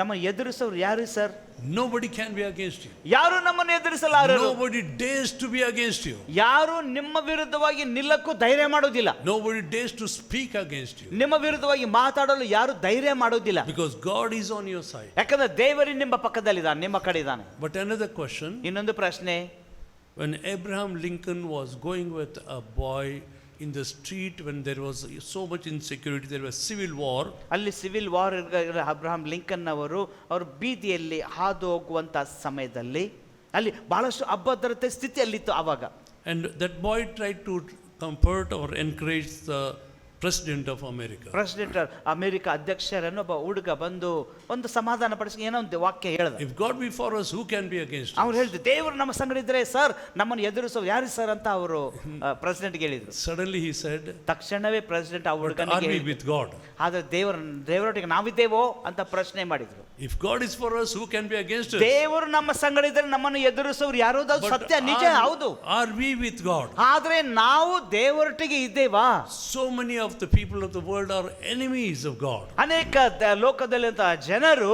[SPEAKER 2] ನಮ್ಮ ಎದುರಿಸೋರು ಯಾರು sir?
[SPEAKER 1] Nobody can be against you.
[SPEAKER 2] ಯಾರು ನಮ್ಮನ್ನು ಎದುರಿಸಲಾರರು.
[SPEAKER 1] Nobody dares to be against you.
[SPEAKER 2] ಯಾರು ನಿಮ್ಮ ವಿರುದ್ಧವಾಗಿ ನಿಲ್ಲಕ್ಕೂ ಧೈರ್ಯ ಮಾಡೋದಿಲ್ಲ.
[SPEAKER 1] Nobody dares to speak against you.
[SPEAKER 2] ನಿಮ್ಮ ವಿರುದ್ಧವಾಗಿ ಮಾತಾಡಲು ಯಾರು ಧೈರ್ಯ ಮಾಡೋದಿಲ್ಲ.
[SPEAKER 1] Because God is on your side.
[SPEAKER 2] ಯಾಕಂದ್ರೆ ದೇವರು ನಿಮ್ಮ ಪಕ್ಕದಲ್ಲಿದ್ದಾನೆ, ನಿಮ್ಮ ಕಡೆ ಇದ್ದಾನೆ.
[SPEAKER 1] But another question,
[SPEAKER 2] ಇನ್ನೊಂದು ಪ್ರಶ್ನೆ,
[SPEAKER 1] when Abraham Lincoln was going with a boy in the street, when there was so much insecurity, there was civil war,
[SPEAKER 2] ಅಲ್ಲಿ ಸಿವಿಲ್ ವಾರ್ ಅಬ್ರಹಾಂ ಲಿಂಕನ್ ಅವರು ಬೀದಿಯಲ್ಲಿ ಹಾದು ಹೋಗುವಂತ ಸಮಯದಲ್ಲಿ ಅಲ್ಲಿ ಬಹಳಷ್ಟು ಅಭದ್ರತೆ ಸ್ಥಿತಿಯಲ್ಲಿತ್ತು ಆವಾಗ.
[SPEAKER 1] and that boy tried to comfort or encourage the president of America.
[SPEAKER 2] President America ಅಧ್ಯಕ್ಷರನ್ನು ಒಬ್ಬ ಹುಡುಗ ಬಂದು ಒಂದು ಸಮಾಧಾನ ಪಡಿಸಿ ಏನೋ ಒಂದು ವಾಕ್ಯ ಹೇಳ್ದ.
[SPEAKER 1] If God be for us, who can be against us?
[SPEAKER 2] ಅವ್ರು ಹೇಳಿದ್ರು, ದೇವರು ನಮ್ಮ ಸಂಗಡ ಇದ್ರೆ ಸರ್ ನಮ್ಮನ್ನು ಎದುರಿಸೋ ಯಾರು ಸರ್ ಅಂತ ಅವರು ಪ್ರೆಸಿಡೆಂಟ್ ಹೇಳಿದ್ರು.
[SPEAKER 1] Suddenly he said,
[SPEAKER 2] ತಕ್ಷಣವೇ ಪ್ರೆಸಿಡೆಂಟ್ ಆ
[SPEAKER 1] are
[SPEAKER 2] ಹುಡುಗನಿಗೆ
[SPEAKER 1] we with God?
[SPEAKER 2] ಆದ್ರೆ ದೇವರೊಟ್ಟಿಗೆ ನಾವಿದ್ದೇವೋ ಅಂತ ಪ್ರಶ್ನೆ ಮಾಡಿದ್ರು.
[SPEAKER 1] If God is for us, who can be against us?
[SPEAKER 2] ದೇವರು ನಮ್ಮ ಸಂಗಡ ಇದ್ರೆ ನಮ್ಮನ್ನು ಎದುರಿಸೋರು ಯಾರು? ಅದು ಸತ್ಯ, ನಿಜ, ಹೌದು.
[SPEAKER 1] Are we with God?
[SPEAKER 2] ಆದ್ರೆ ನಾವು ದೇವರೊಟ್ಟಿಗೆ ಇದ್ದೇವಾ?
[SPEAKER 1] So many of the people of the world are enemies of God.
[SPEAKER 2] ಅನೇಕ ಲೋಕದಲ್ಲಿರುವಂತಹ ಜನರು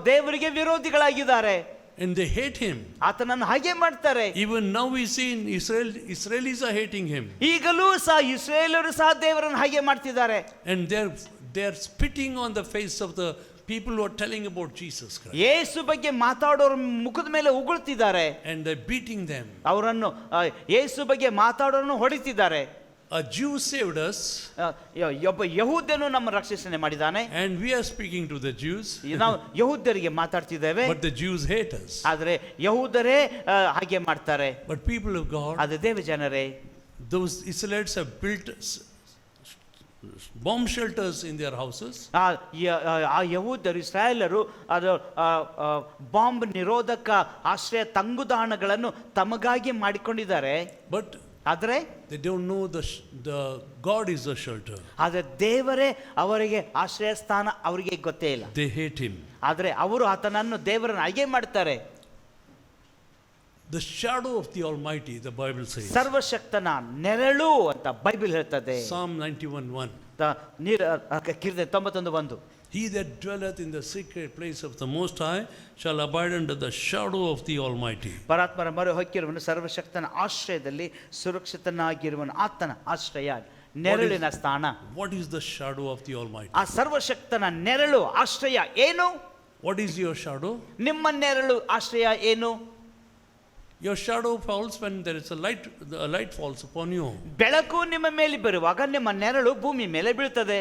[SPEAKER 2] ದೇವರಿಗೆ ವಿರೋಧಿಗಳಾಗಿದ್ದಾರೆ.
[SPEAKER 1] And they hate him.
[SPEAKER 2] ಆತನನ್ನು ಹಾಗೆ ಮಾಡ್ತಾರೆ.
[SPEAKER 1] Even now we see in Israel, Israelis are hating him.
[SPEAKER 2] ಈಗಲೂ ಸಹ ಇಸ್ರೇಲರು ಸಹ ದೇವರನ್ನು ಹಾಗೆ ಮಾಡ್ತಿದ್ದಾರೆ.
[SPEAKER 1] And they're spitting on the face of the people who are telling about Jesus Christ.
[SPEAKER 2] ಯೇಸು ಬಗ್ಗೆ ಮಾತಾಡೋರ ಮುಖದ ಮೇಲೆ ಉಗುಳ್ತಿದ್ದಾರೆ.
[SPEAKER 1] And they're beating them.
[SPEAKER 2] ಅವರನ್ನು ಯೇಸು ಬಗ್ಗೆ ಮಾತಾಡೋರನ್ನು ಹೊಡಿತಿದ್ದಾರೆ.
[SPEAKER 1] A Jew saved us.
[SPEAKER 2] ಒಬ್ಬ ಯಹೂದ್ಯನು ನಮ್ಮ ರಕ್ಷಣೆ ಮಾಡಿದ್ದಾನೆ.
[SPEAKER 1] And we are speaking to the Jews.
[SPEAKER 2] ನಾವು ಯಹೂದ್ಯರಿಗೆ ಮಾತಾಡ್ತಿದ್ದೇವೆ.
[SPEAKER 1] But the Jews hate us.
[SPEAKER 2] ಆದ್ರೆ ಯಹೂದರೇ ಹಾಗೆ ಮಾಡ್ತಾರೆ.
[SPEAKER 1] But people of God,
[SPEAKER 2] ಆದ್ರೆ ದೇವ ಜನರೇ,
[SPEAKER 1] those Israelites have built bomb shelters in their houses.
[SPEAKER 2] ಆ ಯಹೂದ್ಯರು ಇಸ್ರಾಯೇಲರು ಅದು ಬಾಂಬ್ ನಿರೋಧಕ ಆಶ್ರಯ ತಂಗುದಾಣಗಳನ್ನು ತಮಗಾಗಿ ಮಾಡಿಕೊಂಡಿದ್ದಾರೆ.
[SPEAKER 1] But
[SPEAKER 2] ಆದ್ರೆ
[SPEAKER 1] they don't know the God is the shelter.
[SPEAKER 2] ಆದ್ರೆ ದೇವರೇ ಅವರಿಗೆ ಆಶ್ರಯ ಸ್ಥಾನ ಅವರಿಗೆ ಗೊತ್ತೇ ಇಲ್ಲ.
[SPEAKER 1] They hate him.
[SPEAKER 2] ಆದ್ರೆ ಅವರು ಆತನನ್ನು ದೇವರನ್ನು ಹಾಗೆ ಮಾಡ್ತಾರೆ.
[SPEAKER 1] The shadow of the Almighty, the Bible says.
[SPEAKER 2] ಸರ್ವಶಕ್ತನ ನೆರಳು ಅಂತ ಬೈಬಲ್ ಹೇಳ್ತದೆ.
[SPEAKER 1] Psalm 91:1.
[SPEAKER 2] ಕೀರ್ತನೆ 91:1.
[SPEAKER 1] He that dwelleth in the secret place of the Most High shall abide under the shadow of the Almighty.
[SPEAKER 2] ಪರಾತ್ಮರ ಮೊರೆ ಹೊಕ್ಕಿರುವನು ಸರ್ವಶಕ್ತನ ಆಶ್ರಯದಲ್ಲಿ ಸುರಕ್ಷಿತನಾಗಿರುವನು. ಆತನ ಆಶ್ರಯ ನೆರಳಿನ ಸ್ಥಾನ.
[SPEAKER 1] What is the shadow of the Almighty?
[SPEAKER 2] ಆ ಸರ್ವಶಕ್ತನ ನೆರಳು ಆಶ್ರಯ ಏನು?
[SPEAKER 1] What is your shadow?
[SPEAKER 2] ನಿಮ್ಮ ನೆರಳು ಆಶ್ರಯ ಏನು?
[SPEAKER 1] Your shadow falls when there is a light falls upon you.
[SPEAKER 2] ಬೆಳಕು ನಿಮ್ಮ ಮೇಲೆ ಬರುವಾಗ ನಿಮ್ಮ ನೆರಳು ಭೂಮಿ ಮೇಲೆ ಬೀಳ್ತದೆ.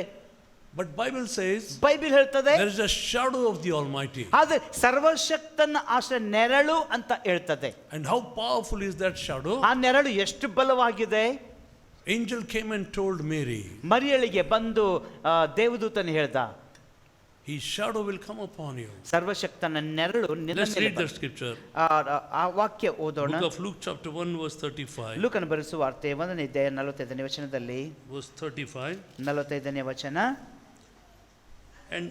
[SPEAKER 1] But Bible says,
[SPEAKER 2] ಬೈಬಲ್ ಹೇಳ್ತದೆ,
[SPEAKER 1] there is a shadow of the Almighty.
[SPEAKER 2] ಆದ್ರೆ ಸರ್ವಶಕ್ತನ ಆಶ್ರಯ ನೆರಳು ಅಂತ ಹೇಳ್ತದೆ.
[SPEAKER 1] And how powerful is that shadow?
[SPEAKER 2] ಆ ನೆರಳು ಎಷ್ಟು ಬಲವಾಗಿದೆ.
[SPEAKER 1] Angel came and told Mary,
[SPEAKER 2] ಮರಿಯಳಿಗೆ ಬಂದು ದೇವದೂತನು ಹೇಳ್ದ,
[SPEAKER 1] his shadow will come upon you.
[SPEAKER 2] ಸರ್ವಶಕ್ತನ ನೆರಳು ನಿನ್ನ
[SPEAKER 1] Let's
[SPEAKER 2] ಮೇಲೆ
[SPEAKER 1] read that scripture.
[SPEAKER 2] ಆ ವಾಕ್ಯ ಓದೋಣ.
[SPEAKER 1] Book of Luke chapter 1 verse 35.
[SPEAKER 2] ಲೂಕನ ಬರೆಸುವ ವಾರ್ತೆ 1ನೇ ಅಧ್ಯಾಯ 45ನೇ ವಚನದಲ್ಲಿ,
[SPEAKER 1] Verse 35.
[SPEAKER 2] 45ನೇ ವಚನ.
[SPEAKER 1] And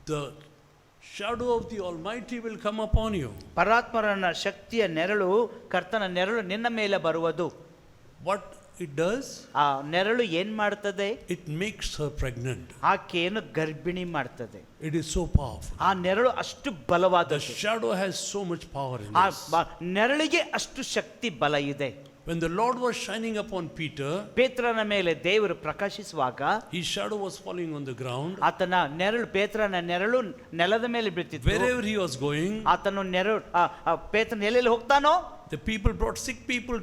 [SPEAKER 1] the shadow of the Almighty will come upon you.
[SPEAKER 2] ಪರಾತ್ಮರನ ಶಕ್ತಿಯ ನೆರಳು, ಕರ್ತನ ನೆರಳು ನಿನ್ನ ಮೇಲೆ ಬರುವುದು.
[SPEAKER 1] What it does?
[SPEAKER 2] ಆ ನೆರಳು ಏನ್ ಮಾಡ್ತದೆ?
[SPEAKER 1] It makes her pregnant.
[SPEAKER 2] ಆಕೆಯನ್ನು ಗರ್ಭಿಣಿ ಮಾಡ್ತದೆ.
[SPEAKER 1] It is so powerful.
[SPEAKER 2] ಆ ನೆರಳು ಅಷ್ಟು ಬಲವಾದ.
[SPEAKER 1] The shadow has so much power in
[SPEAKER 2] ಆ
[SPEAKER 1] this.
[SPEAKER 2] ನೆರಳಿಗೆ ಅಷ್ಟು ಶಕ್ತಿ ಬಲ ಇದೆ.
[SPEAKER 1] When the Lord was shining upon Peter,
[SPEAKER 2] ಪೇತ್ರನ ಮೇಲೆ ದೇವರು ಪ್ರಕಾಶಿಸುವಾಗ
[SPEAKER 1] his shadow was falling on the ground.
[SPEAKER 2] ಆತನ ನೆರಳು, ಪೇತ್ರನ ನೆರಳು ನೆಲದ ಮೇಲೆ ಬೀಳ್ತಿತ್ತು.
[SPEAKER 1] Wherever he was going,
[SPEAKER 2] ಆತನು ನೆರಳು ಪೇತ್ರನ ಎಲ್ಲೆಲ್ಲಿ ಹೋಗ್ತಾನೋ
[SPEAKER 1] The people brought sick people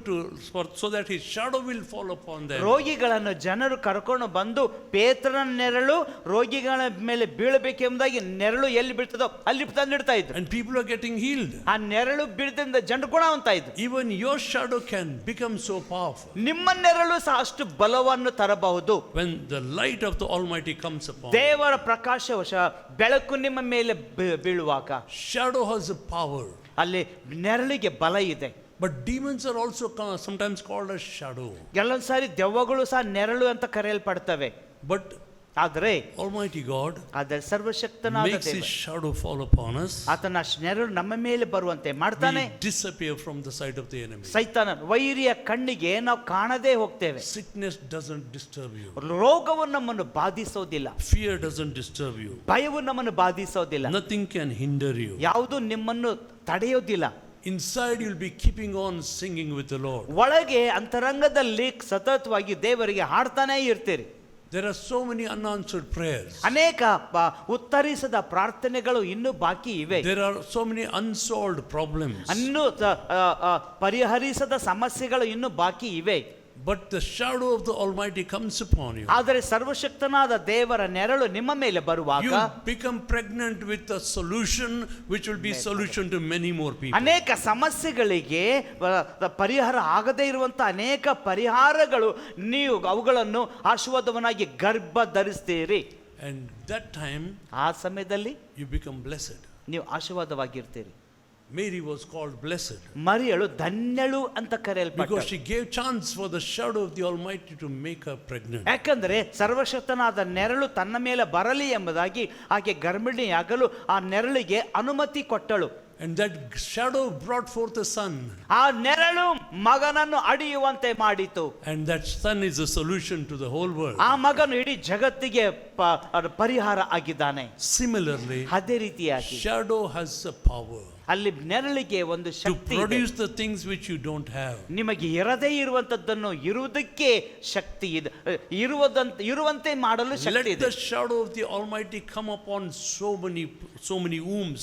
[SPEAKER 1] so that his shadow will fall upon them.
[SPEAKER 2] ರೋಗಿಗಳನ್ನು ಜನರು ಕರ್ಕೊಂಡು ಬಂದು ಪೇತ್ರನ ನೆರಳು ರೋಗಿಗಳ ಮೇಲೆ ಬೀಳಬೇಕೆಂಬುದಾಗಿ ನೆರಳು ಎಲ್ಲಿ ಬೀಳ್ತದೋ ಅಲ್ಲಿ ತಂದಿಡ್ತಾ ಇದ್ರು.
[SPEAKER 1] And people are getting healed.
[SPEAKER 2] ಆ ನೆರಳು ಬೀಳದಿಂದ ಜನರು ಗುಣವಂತ ಇದ್ರು.
[SPEAKER 1] Even your shadow can become so powerful.
[SPEAKER 2] ನಿಮ್ಮ ನೆರಳು ಸಹ ಅಷ್ಟು ಬಲವನ್ನು ತರಬಹುದು.
[SPEAKER 1] When the light of the Almighty comes upon you.
[SPEAKER 2] ದೇವರ ಪ್ರಕಾಶವು ಬೆಳಕು ನಿಮ್ಮ ಮೇಲೆ ಬೀಳುವಾಗ
[SPEAKER 1] Shadow has a power.
[SPEAKER 2] ಅಲ್ಲಿ ನೆರಳಿಗೆ ಬಲ ಇದೆ.
[SPEAKER 1] But demons are also sometimes called as shadow.
[SPEAKER 2] ಕೆಲವೊಂದು ಸಾರಿ ದೆವ್ವಗಳು ಸಹ ನೆರಳು ಅಂತ ಕರೆಯಲ್ಪಡ್ತವೆ.
[SPEAKER 1] But
[SPEAKER 2] ಆದರೆ
[SPEAKER 1] Almighty God
[SPEAKER 2] ಸರ್ವಶಕ್ತನಾದ
[SPEAKER 1] makes
[SPEAKER 2] ದೇವರು
[SPEAKER 1] his shadow fall upon us.
[SPEAKER 2] ಆತನ ನೆರಳು ನಮ್ಮ ಮೇಲೆ ಬರುವಂತೆ ಮಾಡ್ತಾನೆ.
[SPEAKER 1] We disappear from the sight of the enemy.
[SPEAKER 2] ಸೈತಾನ ವೈರಿಯ ಕಣ್ಣಿಗೆ ನಾವು ಕಾಣದೇ ಹೋಗ್ತೇವೆ.
[SPEAKER 1] Sickness doesn't disturb you.
[SPEAKER 2] ರೋಗವು ನಮ್ಮನ್ನು ಬಾಧಿಸೋದಿಲ್ಲ.
[SPEAKER 1] Fear doesn't disturb you.
[SPEAKER 2] ಭಯವು ನಮ್ಮನ್ನು ಬಾಧಿಸೋದಿಲ್ಲ.
[SPEAKER 1] Nothing can hinder you.
[SPEAKER 2] ಯಾವುದು ನಿಮ್ಮನ್ನು ತಡೆಯೋದಿಲ್ಲ.
[SPEAKER 1] Inside you'll be keeping on singing with the Lord.
[SPEAKER 2] ಒಳಗೆ ಅಂತರಂಗದಲ್ಲಿ ಸತತವಾಗಿ ದೇವರಿಗೆ ಹಾಡ್ತಾನೆ ಇರ್ತೀರಿ.
[SPEAKER 1] There are so many unanswered prayers.
[SPEAKER 2] ಅನೇಕ ಉತ್ತರಿಸದ ಪ್ರಾರ್ಥನೆಗಳು ಇನ್ನೂ ಬಾಕಿ ಇವೆ.
[SPEAKER 1] There are so many unsolved problems.
[SPEAKER 2] ಇನ್ನೂ ಪರಿಹರಿಸದ ಸಮಸ್ಯೆಗಳು ಇನ್ನೂ ಬಾಕಿ ಇವೆ.
[SPEAKER 1] But the shadow of the Almighty comes upon you.
[SPEAKER 2] ಆದರೆ ಸರ್ವಶಕ್ತನಾದ ದೇವರ ನೆರಳು ನಿಮ್ಮ ಮೇಲೆ ಬರುವಾಗ
[SPEAKER 1] You become pregnant with a solution which will be solution to many more people.
[SPEAKER 2] ಅನೇಕ ಸಮಸ್ಯೆಗಳಿಗೆ ಪರಿಹಾರ ಆಗದೇ ಇರುವಂತ ಅನೇಕ ಪರಿಹಾರಗಳು ನೀವು ಅವುಗಳನ್ನು ಆಶೀರ್ವಾದವನ್ನಾಗಿ ಗರ್ಭ ಧರಿಸ್ತೀರಿ.
[SPEAKER 1] And that time
[SPEAKER 2] ಆ ಸಮಯದಲ್ಲಿ
[SPEAKER 1] you become blessed.
[SPEAKER 2] ನೀವು ಆಶೀರ್ವಾದವಾಗಿರ್ತೀರಿ.
[SPEAKER 1] Mary was called blessed
[SPEAKER 2] ಮರಿಯಳು ಧನ್ಯಳು ಅಂತ ಕರೆಯಲ್ಪಟ್ಟಳು.
[SPEAKER 1] because she gave chance for the shadow of the Almighty to make her pregnant.
[SPEAKER 2] ಯಾಕಂದ್ರೆ ಸರ್ವಶಕ್ತನಾದ ನೆರಳು ತನ್ನ ಮೇಲೆ ಬರಲಿ ಎಂಬುದಾಗಿ ಆಕೆ ಗರ್ಭಿಣಿಯಾಗಲು ಆ ನೆರಳಿಗೆ ಅನುಮತಿ ಕೊಟ್ಟಳು.
[SPEAKER 1] And that shadow brought forth a son.
[SPEAKER 2] ಆ ನೆರಳು ಮಗನನ್ನು ಅಡಿಯುವಂತೆ ಮಾಡಿತು.
[SPEAKER 1] And that son is a solution to the whole world.
[SPEAKER 2] ಆ ಮಗನು ಇಡೀ ಜಗತ್ತಿಗೆ ಪರಿಹಾರ ಆಗಿದ್ದಾನೆ.
[SPEAKER 1] Similarly,
[SPEAKER 2] ಅದೇ ರೀತಿಯಾಗಿ
[SPEAKER 1] shadow has a power
[SPEAKER 2] ಅಲ್ಲಿ ನೆರಳಿಗೆ ಒಂದು
[SPEAKER 1] to
[SPEAKER 2] ಶಕ್ತಿ ಇದೆ.
[SPEAKER 1] produce the things which you don't have.
[SPEAKER 2] ನಿಮಗೆ ಇರದೇ ಇರುವಂತದ್ದನ್ನು ಇರುವುದಕ್ಕೆ ಶಕ್ತಿ ಇದೆ. ಇರುವಂತೆ ಮಾಡಲು
[SPEAKER 1] Let
[SPEAKER 2] ಶಕ್ತಿ ಇದೆ.
[SPEAKER 1] the shadow of the Almighty come upon so many wombs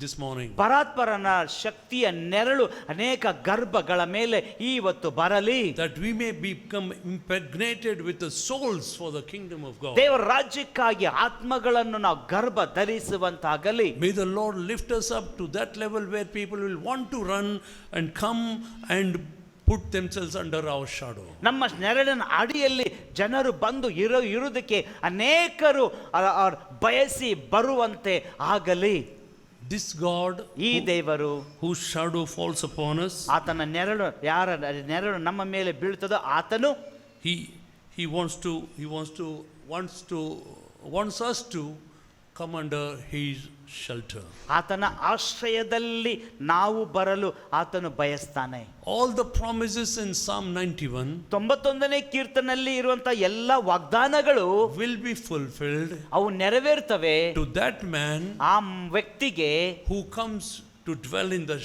[SPEAKER 1] this morning.
[SPEAKER 2] ಪರಾತ್ಪರನ ಶಕ್ತಿಯ ನೆರಳು ಅನೇಕ ಗರ್ಭಗಳ ಮೇಲೆ ಇವತ್ತು ಬರಲಿ.
[SPEAKER 1] That we may become impregnated with the souls for the kingdom of God.
[SPEAKER 2] ದೇವರ ರಾಜ್ಯಕ್ಕಾಗಿ ಆತ್ಮಗಳನ್ನು ನಾವು ಗರ್ಭ ಧರಿಸುವಂತಾಗಲಿ.
[SPEAKER 1] May the Lord lift us up to that level where people will want to run and come and put themselves under our shadow.
[SPEAKER 2] ನಮ್ಮ ನೆರಳಿನ ಅಡಿಯಲ್ಲಿ ಜನರು ಬಂದು ಇರುವುದಕ್ಕೆ ಅನೇಕರು ಬಯಸಿ ಬರುವಂತೆ ಆಗಲಿ.
[SPEAKER 1] This God
[SPEAKER 2] ಈ ದೇವರು
[SPEAKER 1] whose shadow falls upon us,
[SPEAKER 2] ಆತನ ನೆರಳು ಯಾರ ನೆರಳು ನಮ್ಮ ಮೇಲೆ ಬೀಳ್ತದೋ ಆತನು
[SPEAKER 1] he wants us to come under his shelter.
[SPEAKER 2] ಆತನ ಆಶ್ರಯದಲ್ಲಿ ನಾವು ಬರಲು ಆತನು ಬಯಸ್ತಾನೆ.
[SPEAKER 1] All the promises in Psalm 91
[SPEAKER 2] 91ನೇ ಕೀರ್ತನಲ್ಲಿ ಇರುವಂತ ಎಲ್ಲ ವಾಗ್ದಾನಗಳು
[SPEAKER 1] will be fulfilled
[SPEAKER 2] ಅವು ನೆರವೇರ್ತವೆ
[SPEAKER 1] to that man
[SPEAKER 2] ಆ ವ್ಯಕ್ತಿಗೆ
[SPEAKER 1] who comes to dwell in the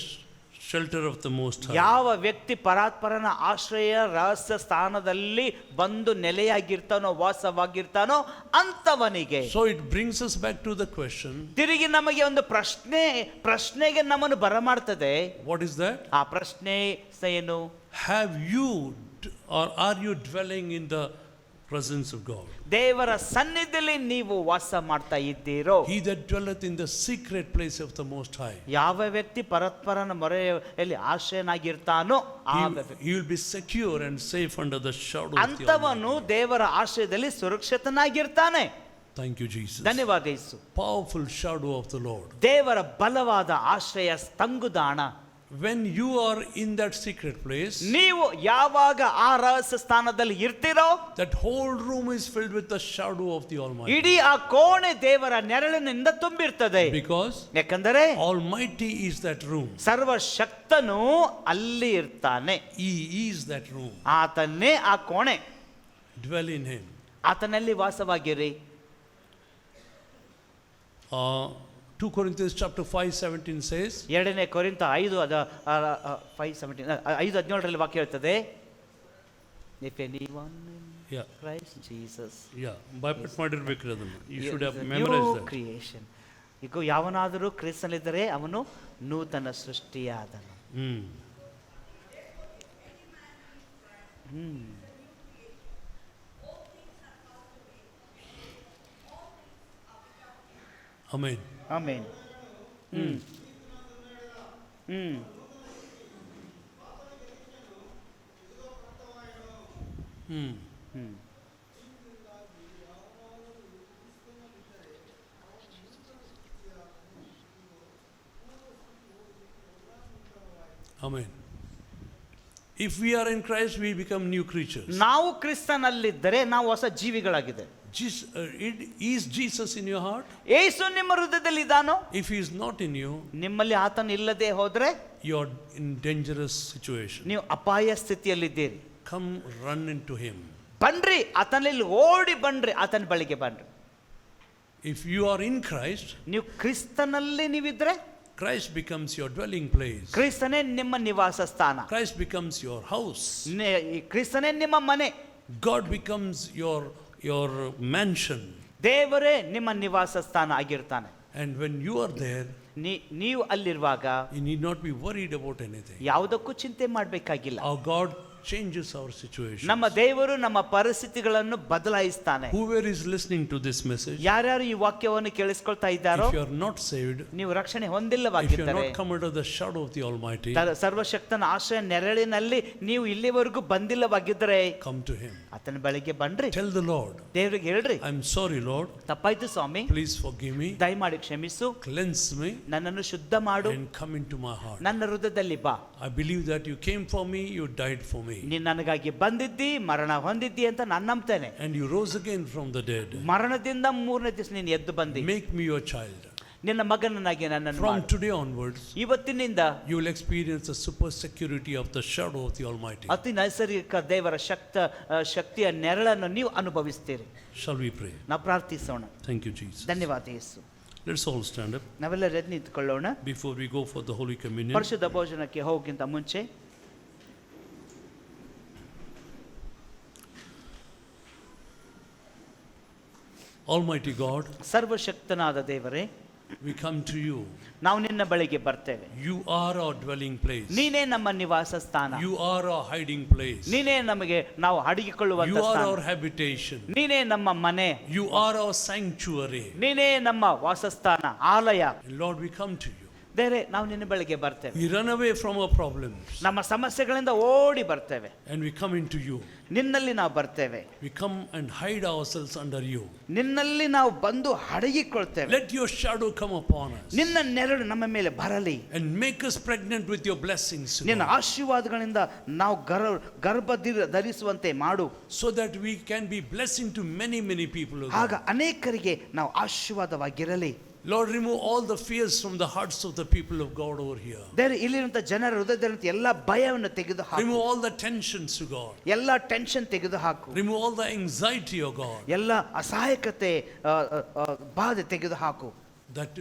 [SPEAKER 1] shelter of the Most High.
[SPEAKER 2] ಯಾವ ವ್ಯಕ್ತಿ ಪರಾತ್ಪರನ ಆಶ್ರಯ ರಹಸ್ಯ ಸ್ಥಾನದಲ್ಲಿ ಬಂದು ನೆಲೆಯಾಗಿರ್ತಾನೋ ವಾಸವಾಗಿರ್ತಾನೋ ಅಂತವನಿಗೆ.
[SPEAKER 1] So it brings us back to the question.
[SPEAKER 2] ತಿರುಗಿ ನಮಗೆ ಒಂದು ಪ್ರಶ್ನೆಗೆ ನಮ್ಮನ್ನು ಬರಮಾಡ್ತದೆ.
[SPEAKER 1] What is that?
[SPEAKER 2] ಆ ಪ್ರಶ್ನೆ ಏನು?
[SPEAKER 1] Have you or are you dwelling in the presence of God?
[SPEAKER 2] ದೇವರ ಸನ್ನಿಧಿಯಲ್ಲಿ ನೀವು ವಾಸ ಮಾಡ್ತಾ ಇದ್ದೀರೋ?
[SPEAKER 1] He that dwelleth in the secret place of the Most High.
[SPEAKER 2] ಯಾವ ವ್ಯಕ್ತಿ ಪರಸ್ಪರನ ಮೊರೆಯಲ್ಲಿ ಆಶ್ರಯನಾಗಿರ್ತಾನೋ
[SPEAKER 1] he will be secure and safe under the shadow of the Almighty.
[SPEAKER 2] ಅಂತವನು ದೇವರ ಆಶ್ರಯದಲ್ಲಿ ಸುರಕ್ಷಿತನಾಗಿರ್ತಾನೆ.
[SPEAKER 1] Thank you, Jesus.
[SPEAKER 2] ಧನ್ಯವಾದ ಯೇಸು.
[SPEAKER 1] Powerful shadow of the Lord.
[SPEAKER 2] ದೇವರ ಬಲವಾದ ಆಶ್ರಯ ತಂಗುದಾಣ.
[SPEAKER 1] When you are in that secret place,
[SPEAKER 2] ನೀವು ಯಾವಾಗ ಆ ರಹಸ್ಯ ಸ್ಥಾನದಲ್ಲಿ ಇರ್ತೀರೋ
[SPEAKER 1] that whole room is filled with the shadow of the Almighty.
[SPEAKER 2] ಇಡೀ ಆ ಕೋಣೆ ದೇವರ ನೆರಳಿನಿಂದ ತುಂಬಿರ್ತದೆ.
[SPEAKER 1] Because
[SPEAKER 2] ಯಾಕಂದರೆ
[SPEAKER 1] Almighty is that room.
[SPEAKER 2] ಸರ್ವಶಕ್ತನು ಅಲ್ಲಿ ಇರ್ತಾನೆ.
[SPEAKER 1] He is that room.
[SPEAKER 2] ಆತನ್ನೇ ಆ ಕೋಣೆ.
[SPEAKER 1] Dwell in him.
[SPEAKER 2] ಆತನಲ್ಲಿ ವಾಸವಾಗಿರಿ.
[SPEAKER 1] 2 Corinthians chapter 5:17 says,
[SPEAKER 2] 2 ಕೊರಿಂಥ 5:17 ವಾಕ್ಯ ಹೇಳ್ತದೆ, if anyone in Christ Jesus,
[SPEAKER 1] ಬೈಪಟ್ ಮಾಡಿರಬೇಕು ಅದನ್ನು. You should have
[SPEAKER 2] new
[SPEAKER 1] memorized that.
[SPEAKER 2] creation. ಈಗ ಯಾವನಾದರೂ ಕ್ರಿಸ್ತನಲ್ಲಿದ್ದರೆ ಅವನು ನೂತನ ಸೃಷ್ಟಿಯಾದನು.
[SPEAKER 1] Amen.
[SPEAKER 2] Amen. Hmm. Hmm.
[SPEAKER 1] Hmm.
[SPEAKER 2] Hmm.
[SPEAKER 1] Amen. If we are in Christ, we become new creatures.
[SPEAKER 2] ನಾವು ಕ್ರಿಸ್ತನಲ್ಲಿದ್ದರೆ ನಾವು ಹೊಸ ಜೀವಿಗಳಾಗಿದೆ.
[SPEAKER 1] Is Jesus in your heart?
[SPEAKER 2] ಯೇಸು ನಿಮ್ಮ ಹೃದಯದಲ್ಲಿ ಇದ್ದಾನೋ?
[SPEAKER 1] If he is not in you,
[SPEAKER 2] ನಿಮ್ಮಲ್ಲಿ ಆತನ ಇಲ್ಲದೆ ಹೋದ್ರೆ
[SPEAKER 1] you are in dangerous situation.
[SPEAKER 2] ನೀವು ಅಪಾಯ ಸ್ಥಿತಿಯಲ್ಲಿದ್ದೀರಿ.
[SPEAKER 1] Come, run into him.
[SPEAKER 2] ಬನ್ರಿ, ಆತನಲ್ಲಿ ಓಡಿ ಬನ್ರಿ, ಆತನ ಬಳಿಗೆ ಬನ್ರಿ.
[SPEAKER 1] If you are in Christ,
[SPEAKER 2] ನೀವು ಕ್ರಿಸ್ತನಲ್ಲಿ ನೀವಿದ್ರೆ
[SPEAKER 1] Christ becomes your dwelling place.
[SPEAKER 2] ಕ್ರಿಸ್ತನೇ ನಿಮ್ಮ ನಿವಾಸ ಸ್ಥಾನ.
[SPEAKER 1] Christ becomes your house.
[SPEAKER 2] ಕ್ರಿಸ್ತನೇ ನಿಮ್ಮ ಮನೆ.
[SPEAKER 1] God becomes your mansion.
[SPEAKER 2] ದೇವರೇ ನಿಮ್ಮ ನಿವಾಸ ಸ್ಥಾನ ಆಗಿರ್ತಾನೆ.
[SPEAKER 1] And when you are there,
[SPEAKER 2] ನೀವು ಅಲ್ಲಿರುವಾಗ
[SPEAKER 1] you need not be worried about anything.
[SPEAKER 2] ಯಾವುದಕ್ಕೂ ಚಿಂತೆ ಮಾಡಬೇಕಾಗಿಲ್ಲ.
[SPEAKER 1] Our God changes our situation.
[SPEAKER 2] ನಮ್ಮ ದೇವರು ನಮ್ಮ ಪರಿಸ್ಥಿತಿಗಳನ್ನು ಬದಲಾಯಿಸ್ತಾನೆ.
[SPEAKER 1] Whoever is listening to this message,
[SPEAKER 2] ಯಾರ್ಯಾರು ಈ ವಾಕ್ಯವನ್ನು ಕೇಳಿಸ್ಕೊಳ್ತಾ ಇದ್ದಾರೋ,
[SPEAKER 1] if you are not saved,
[SPEAKER 2] ನೀವು ರಕ್ಷಣೆ
[SPEAKER 1] if you are
[SPEAKER 2] ಹೊಂದಿಲ್ಲವಾಗಿದ್ದರೆ,
[SPEAKER 1] not come under the shadow of the Almighty,
[SPEAKER 2] ಸರ್ವಶಕ್ತನ ಆಶ್ರಯ ನೆರಳಿನಲ್ಲಿ ನೀವು ಇಲ್ಲಿವರೆಗೂ ಬಂದಿಲ್ಲವಾಗಿದ್ದರೆ,
[SPEAKER 1] come to him.
[SPEAKER 2] ಆತನ ಬಳಿಗೆ ಬನ್ರಿ.
[SPEAKER 1] Tell the Lord,
[SPEAKER 2] ದೇವರಿಗೆ ಹೇಳ್ರಿ,
[SPEAKER 1] I'm sorry, Lord.
[SPEAKER 2] ತಪ್ಪಾಯ್ತು ಸ್ವಾಮಿ,
[SPEAKER 1] Please forgive me,
[SPEAKER 2] ದಯಮಾಡಿ ಕ್ಷಮಿಸು,
[SPEAKER 1] cleanse me,
[SPEAKER 2] ನನ್ನನ್ನು ಶುದ್ಧ ಮಾಡು,
[SPEAKER 1] and come into my heart.
[SPEAKER 2] ನನ್ನ ಹೃದಯದಲ್ಲಿ ಬಾ.
[SPEAKER 1] I believe that you came for me, you died for me,
[SPEAKER 2] ನೀನು ನನಗಾಗಿ ಬಂದಿದ್ದಿ, ಮರಣ ಹೊಂದಿದ್ದಿ ಅಂತ ನಾನು ನಂಬ್ತೇನೆ.
[SPEAKER 1] and you rose again from the dead.
[SPEAKER 2] ಮರಣದಿಂದ ಮೂರನೇ ದಿವಸ ನೀನು ಎದ್ದು ಬಂದಿ.
[SPEAKER 1] Make me your child.
[SPEAKER 2] ನಿನ್ನ ಮಗನನ್ನಾಗಿ ನನ್ನನ್ನು
[SPEAKER 1] From
[SPEAKER 2] ಮಾಡು.
[SPEAKER 1] today onwards,
[SPEAKER 2] ಇವತ್ತಿನಿಂದ
[SPEAKER 1] you will experience the super security of the shadow of the Almighty.
[SPEAKER 2] ಅತಿ ನೈಸರ್ಗಿಕ ದೇವರ ಶಕ್ತಿಯ ನೆರಳನ್ನು ನೀವು ಅನುಭವಿಸ್ತೀರಿ.
[SPEAKER 1] Shall we pray?
[SPEAKER 2] ನಾವು ಪ್ರಾರ್ಥಿಸೋಣ.
[SPEAKER 1] Thank you, Jesus.
[SPEAKER 2] ಧನ್ಯವಾದ ಯೇಸು.
[SPEAKER 1] Let's all stand up
[SPEAKER 2] ನಾವೆಲ್ಲರೂ ಎದ್ದು ನಿಂತ್ಕೊಳ್ಳೋಣ.
[SPEAKER 1] before we go for the Holy Communion.
[SPEAKER 2] ಪರಿಶುದ್ಧ ಭೋಜನಕ್ಕೆ ಹೋಗಿಂತ ಮುಂಚೆ
[SPEAKER 1] Almighty God,
[SPEAKER 2] ಸರ್ವಶಕ್ತನಾದ ದೇವರೇ,
[SPEAKER 1] we come to you.
[SPEAKER 2] ನಾವು ನಿನ್ನ ಬಳಿಗೆ ಬರ್ತೇವೆ.
[SPEAKER 1] You are our dwelling place.
[SPEAKER 2] ನೀನೇ ನಮ್ಮ ನಿವಾಸ ಸ್ಥಾನ.
[SPEAKER 1] You are our hiding place.
[SPEAKER 2] ನೀನೇ ನಮಗೆ ನಾವು ಅಡಗಿಕೊಳ್ಳುವಂತ
[SPEAKER 1] You are
[SPEAKER 2] ಸ್ಥಾನ.
[SPEAKER 1] our habitation.
[SPEAKER 2] ನೀನೇ ನಮ್ಮ ಮನೆ.
[SPEAKER 1] You are our sanctuary.
[SPEAKER 2] ನೀನೇ ನಮ್ಮ ವಾಸಸ್ಥಾನ, ಆಲಯ.
[SPEAKER 1] Lord, we come to you.
[SPEAKER 2] ದೇವರೇ, ನಾವು ನಿನ್ನ ಬಳಿಗೆ ಬರ್ತೇವೆ.
[SPEAKER 1] We run away from our problems
[SPEAKER 2] ನಮ್ಮ ಸಮಸ್ಯೆಗಳಿಂದ ಓಡಿ ಬರ್ತೇವೆ.
[SPEAKER 1] and we come into you.
[SPEAKER 2] ನಿನ್ನಲ್ಲಿ ನಾವು ಬರ್ತೇವೆ.
[SPEAKER 1] We come and hide ourselves under you.
[SPEAKER 2] ನಿನ್ನಲ್ಲಿ ನಾವು ಬಂದು ಅಡಗಿಕೊಳ್ತೇವೆ.
[SPEAKER 1] Let your shadow come upon us
[SPEAKER 2] ನಿನ್ನ ನೆರಳು ನಮ್ಮ ಮೇಲೆ ಬರಲಿ.
[SPEAKER 1] and make us pregnant with your blessings,
[SPEAKER 2] ನಿನ್ನ
[SPEAKER 1] Lord,
[SPEAKER 2] ಆಶೀರ್ವಾದಗಳಿಂದ ನಾವು ಗರ್ಭ ಧರಿಸುವಂತೆ ಮಾಡು.
[SPEAKER 1] so that we can be blessing to many, many people, O
[SPEAKER 2] ಆಗ
[SPEAKER 1] God.
[SPEAKER 2] ಅನೇಕರಿಗೆ ನಾವು ಆಶೀರ್ವಾದವಾಗಿರಲಿ.
[SPEAKER 1] Lord, remove all the fears from the hearts of the people of God over here.
[SPEAKER 2] ದೇವರೇ, ಇಲ್ಲಿರುವಂತ ಜನರ ಹೃದಯದಲ್ಲಿರುವಂತ ಎಲ್ಲ ಭಯವನ್ನು ತೆಗೆದು ಹಾಕು.
[SPEAKER 1] Remove all the tensions, O God.
[SPEAKER 2] ಎಲ್ಲ ಟೆನ್ಷನ್ ತೆಗೆದು ಹಾಕು.
[SPEAKER 1] Remove all the anxiety, O God.
[SPEAKER 2] ಎಲ್ಲ ಅಸಹಾಯಕತೆ, ಬಾಧೆ ತೆಗೆದು ಹಾಕು.
[SPEAKER 1] That,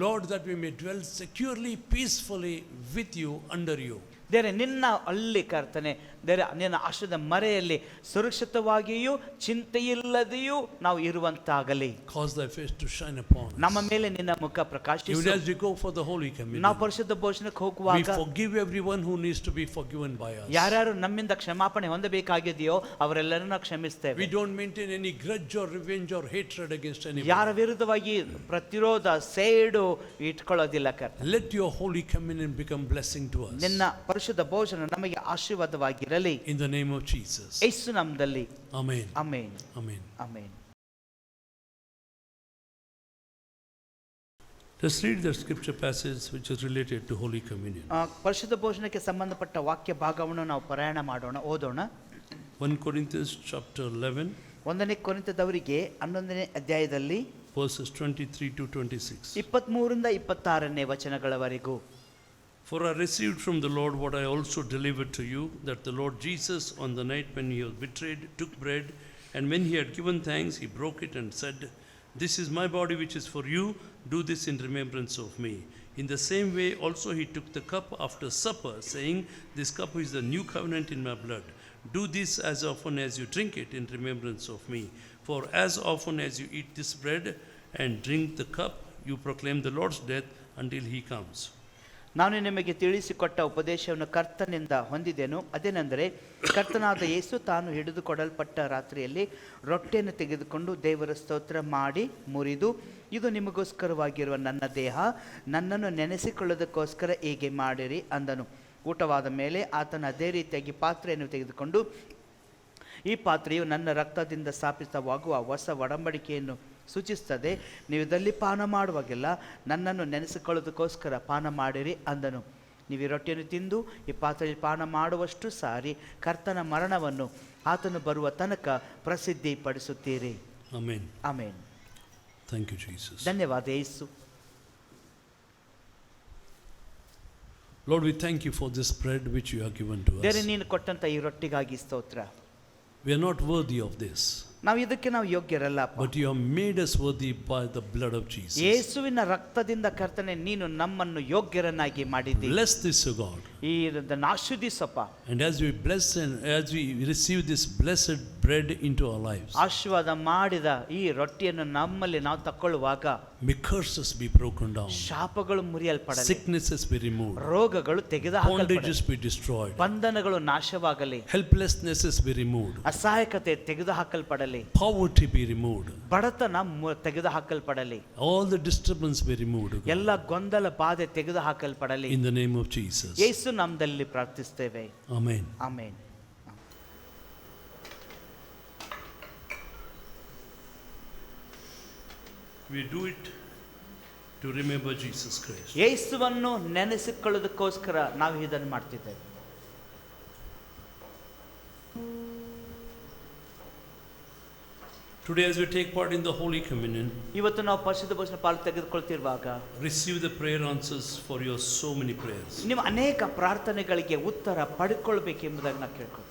[SPEAKER 1] Lord, that we may dwell securely, peacefully with you, under you.
[SPEAKER 2] ದೇವರೇ, ನಿನ್ನ ಅಲ್ಲಿ ಕರ್ತನೆ, ದೇವರೇ, ನಿನ್ನ ಆಶ್ರಯದ ಮರೆಯಲ್ಲಿ ಸುರಕ್ಷಿತವಾಗಿಯೂ ಚಿಂತೆಯಿಲ್ಲದೆಯೂ ನಾವು ಇರುವಂತಾಗಲಿ.
[SPEAKER 1] Cause thy face to shine upon us.
[SPEAKER 2] ನಮ್ಮ ಮೇಲೆ ನಿನ್ನ ಮುಖ
[SPEAKER 1] Even
[SPEAKER 2] ಪ್ರಕಾಶಿಸು.
[SPEAKER 1] as we go for the Holy
[SPEAKER 2] ನಾವು
[SPEAKER 1] Communion,
[SPEAKER 2] ಪರಿಶುದ್ಧ ಭೋಜನಕ್ಕೆ
[SPEAKER 1] we
[SPEAKER 2] ಹೋಗುವಾಗ
[SPEAKER 1] forgive everyone who needs to be forgiven by us.
[SPEAKER 2] ಯಾರ್ಯಾರು ನಮ್ಮಿಂದ ಕ್ಷಮಾಪಣೆ ಹೊಂದಬೇಕಾಗಿದೆಯೋ ಅವರೆಲ್ಲರನ್ನ
[SPEAKER 1] We
[SPEAKER 2] ಕ್ಷಮಿಸ್ತೇವೆ.
[SPEAKER 1] don't maintain any grudge or revenge or hatred against anyone.
[SPEAKER 2] ಯಾರ ವಿರುದ್ಧವಾಗಿ ಪ್ರತಿರೋಧ, ಸೇಡು ಇಟ್ಕೊಳ್ಳೋದಿಲ್ಲ ಕರ್ತನೆ.
[SPEAKER 1] Let your Holy Communion become blessing to us.
[SPEAKER 2] ನಿನ್ನ ಪರಿಶುದ್ಧ ಭೋಜನ ನಮಗೆ ಆಶೀರ್ವಾದವಾಗಿರಲಿ.
[SPEAKER 1] In the name of Jesus.
[SPEAKER 2] ಯೇಸು ನಾಮದಲ್ಲಿ
[SPEAKER 1] Amen.
[SPEAKER 2] Amen.
[SPEAKER 1] Amen.
[SPEAKER 2] Amen.
[SPEAKER 1] Let's read the scripture passage which is related to Holy Communion.
[SPEAKER 2] ಪರಿಶುದ್ಧ ಭೋಜನಕ್ಕೆ ಸಂಬಂಧಪಟ್ಟ ವಾಕ್ಯ ಭಾಗವನ್ನು ನಾವು ಪಾರಾಯಣ ಮಾಡೋಣ, ಓದೋಣ.
[SPEAKER 1] 1 Corinthians chapter 11,
[SPEAKER 2] 1ನೇ ಕೊರಿಂಥದವರಿಗೆ 11ನೇ ಅಧ್ಯಾಯದಲ್ಲಿ
[SPEAKER 1] verses 23 to 26.
[SPEAKER 2] 23ರಿಂದ 26ನೇ ವಚನಗಳವರೆಗೂ.
[SPEAKER 1] For I received from the Lord what I also delivered to you, that the Lord Jesus, on the night when he was betrayed, took bread, and when he had given thanks, he broke it and said, "This is my body which is for you. Do this in remembrance of me." In the same way also he took the cup after supper, saying, "This cup is the new covenant in my blood. Do this as often as you drink it in remembrance of me. For as often as you eat this bread and drink the cup, you proclaim the Lord's death until he comes."
[SPEAKER 2] ನಾನು ನಿಮಗೆ ತಿಳಿಸಿಕೊಟ್ಟ ಉಪದೇಶವನ್ನು ಕರ್ತನಿಂದ ಹೊಂದಿದೆನು. ಅದೇನೆಂದರೆ, ಕರ್ತನಾದ ಯೇಸು ತಾನು ಹಿಡಿದುಕೊಡಲ್ಪಟ್ಟ ರಾತ್ರಿಯಲ್ಲಿ ರೊಟ್ಟಿಯನ್ನು ತೆಗೆದುಕೊಂಡು ದೇವರ ಸ್ತೋತ್ರ ಮಾಡಿ ಮುರಿದು, ಇದು ನಿಮಗೋಸ್ಕರವಾಗಿರುವ ನನ್ನ ದೇಹ, ನನ್ನನ್ನು ನೆನೆಸಿಕೊಳ್ಳೋದಕ್ಕೋಸ್ಕರ ಹೀಗೆ ಮಾಡಿರಿ ಅಂದನು. ಊಟವಾದ ಮೇಲೆ ಆತನು ಅದೇ ರೀತಿಯಾಗಿ ಪಾತ್ರೆಯನ್ನು ತೆಗೆದುಕೊಂಡು, ಈ ಪಾತ್ರೆಯು ನನ್ನ ರಕ್ತದಿಂದ ಸ್ಥಾಪಿತವಾಗುವ ಹೊಸ ಒಡಂಬಡಿಕೆಯನ್ನು ಸೂಚಿಸ್ತದೆ. ನೀವು ಇದರಲ್ಲಿ ಪಾನ ಮಾಡುವಾಗೆಲ್ಲ ನನ್ನನ್ನು ನೆನೆಸಿಕೊಳ್ಳೋದಕ್ಕೋಸ್ಕರ ಪಾನ ಮಾಡಿರಿ ಅಂದನು. ನೀವು ಈ ರೊಟ್ಟಿಯನ್ನು ತಿಂದು ಈ ಪಾತ್ರೆಯಲ್ಲಿ ಪಾನ ಮಾಡುವಷ್ಟು ಸಾರಿ ಕರ್ತನ ಮರಣವನ್ನು ಆತನು ಬರುವ ತನಕ ಪ್ರಸಿದ್ಧಿ ಪಡಿಸುತ್ತೀರಿ.
[SPEAKER 1] Amen.
[SPEAKER 2] Amen.
[SPEAKER 1] Thank you, Jesus.
[SPEAKER 2] ಧನ್ಯವಾದ ಯೇಸು.
[SPEAKER 1] Lord, we thank you for this bread which you have given to
[SPEAKER 2] ದೇವರೇ,
[SPEAKER 1] us.
[SPEAKER 2] ನೀನು ಕೊಟ್ಟಂತ ಈ ರೊಟ್ಟಿಗಾಗಿ ಸ್ತೋತ್ರ.
[SPEAKER 1] We are not worthy of this,
[SPEAKER 2] ನಾವು ಯೋಗ್ಯರಲ್ಲ,
[SPEAKER 1] but you have made us worthy by the blood of Jesus.
[SPEAKER 2] ಯೇಸುವಿನ ರಕ್ತದಿಂದ ಕರ್ತನೆ ನೀನು ನಮ್ಮನ್ನು ಯೋಗ್ಯರನ್ನಾಗಿ ಮಾಡಿದ್ದೀ.
[SPEAKER 1] Bless this, O God.
[SPEAKER 2] ಇದನ್ನು ಆಶೀರ್ವದಿಸಪ್ಪ.
[SPEAKER 1] And as we bless and as we receive this blessed bread into our lives,
[SPEAKER 2] ಆಶೀರ್ವಾದ ಮಾಡಿದ ಈ ರೊಟ್ಟಿಯನ್ನು ನಮ್ಮಲ್ಲಿ ನಾವು ತಕ್ಕೊಳ್ಳುವಾಗ
[SPEAKER 1] may curses be broken down,
[SPEAKER 2] ಶಾಪಗಳು ಮುರಿಯಲ್ಪಡಲಿ,
[SPEAKER 1] sicknesses be removed,
[SPEAKER 2] ರೋಗಗಳು ತೆಗೆದುಹಾಕಲ್ಪಡಲಿ,
[SPEAKER 1] bondages be destroyed,
[SPEAKER 2] ಬಂಧನಗಳು ನಾಶವಾಗಲಿ,
[SPEAKER 1] helplessnesses be removed,
[SPEAKER 2] ಅಸಹಾಯಕತೆ ತೆಗೆದುಹಾಕಲ್ಪಡಲಿ,
[SPEAKER 1] poverty be removed,
[SPEAKER 2] ಬಡತನ ತೆಗೆದುಹಾಕಲ್ಪಡಲಿ,
[SPEAKER 1] all the disturbance be removed, O God.
[SPEAKER 2] ಎಲ್ಲ ಗೊಂದಲ ಬಾಧೆ ತೆಗೆದುಹಾಕಲ್ಪಡಲಿ.
[SPEAKER 1] In the name of Jesus.
[SPEAKER 2] ಯೇಸು ನಾಮದಲ್ಲಿ ಪ್ರಾರ್ಥಿಸ್ತೇವೆ.
[SPEAKER 1] Amen.
[SPEAKER 2] Amen.
[SPEAKER 1] We do it to remember Jesus Christ.
[SPEAKER 2] ಯೇಸುವನ್ನು ನೆನೆಸಿಕೊಳ್ಳೋದಕ್ಕೋಸ್ಕರ ನಾವು ಇದನ್ನು ಮಾಡ್ತಿದ್ದೇವೆ.
[SPEAKER 1] Today, as we take part in the Holy Communion,
[SPEAKER 2] ಇವತ್ತು ನಾವು ಪರಿಶುದ್ಧ ಭೋಜನ ಪಾಲು ತೆಗೆದುಕೊಳ್ತಿರುವಾಗ
[SPEAKER 1] receive the prayer answers for your so many prayers.
[SPEAKER 2] ನೀವು ಅನೇಕ ಪ್ರಾರ್ಥನೆಗಳಿಗೆ ಉತ್ತರ ಪಡ್ಕೊಳ್ಬೇಕೆಂಬುದಾಗಿ ನಾವು ಕೇಳ್ಕೊಳ್ತೇವೆ.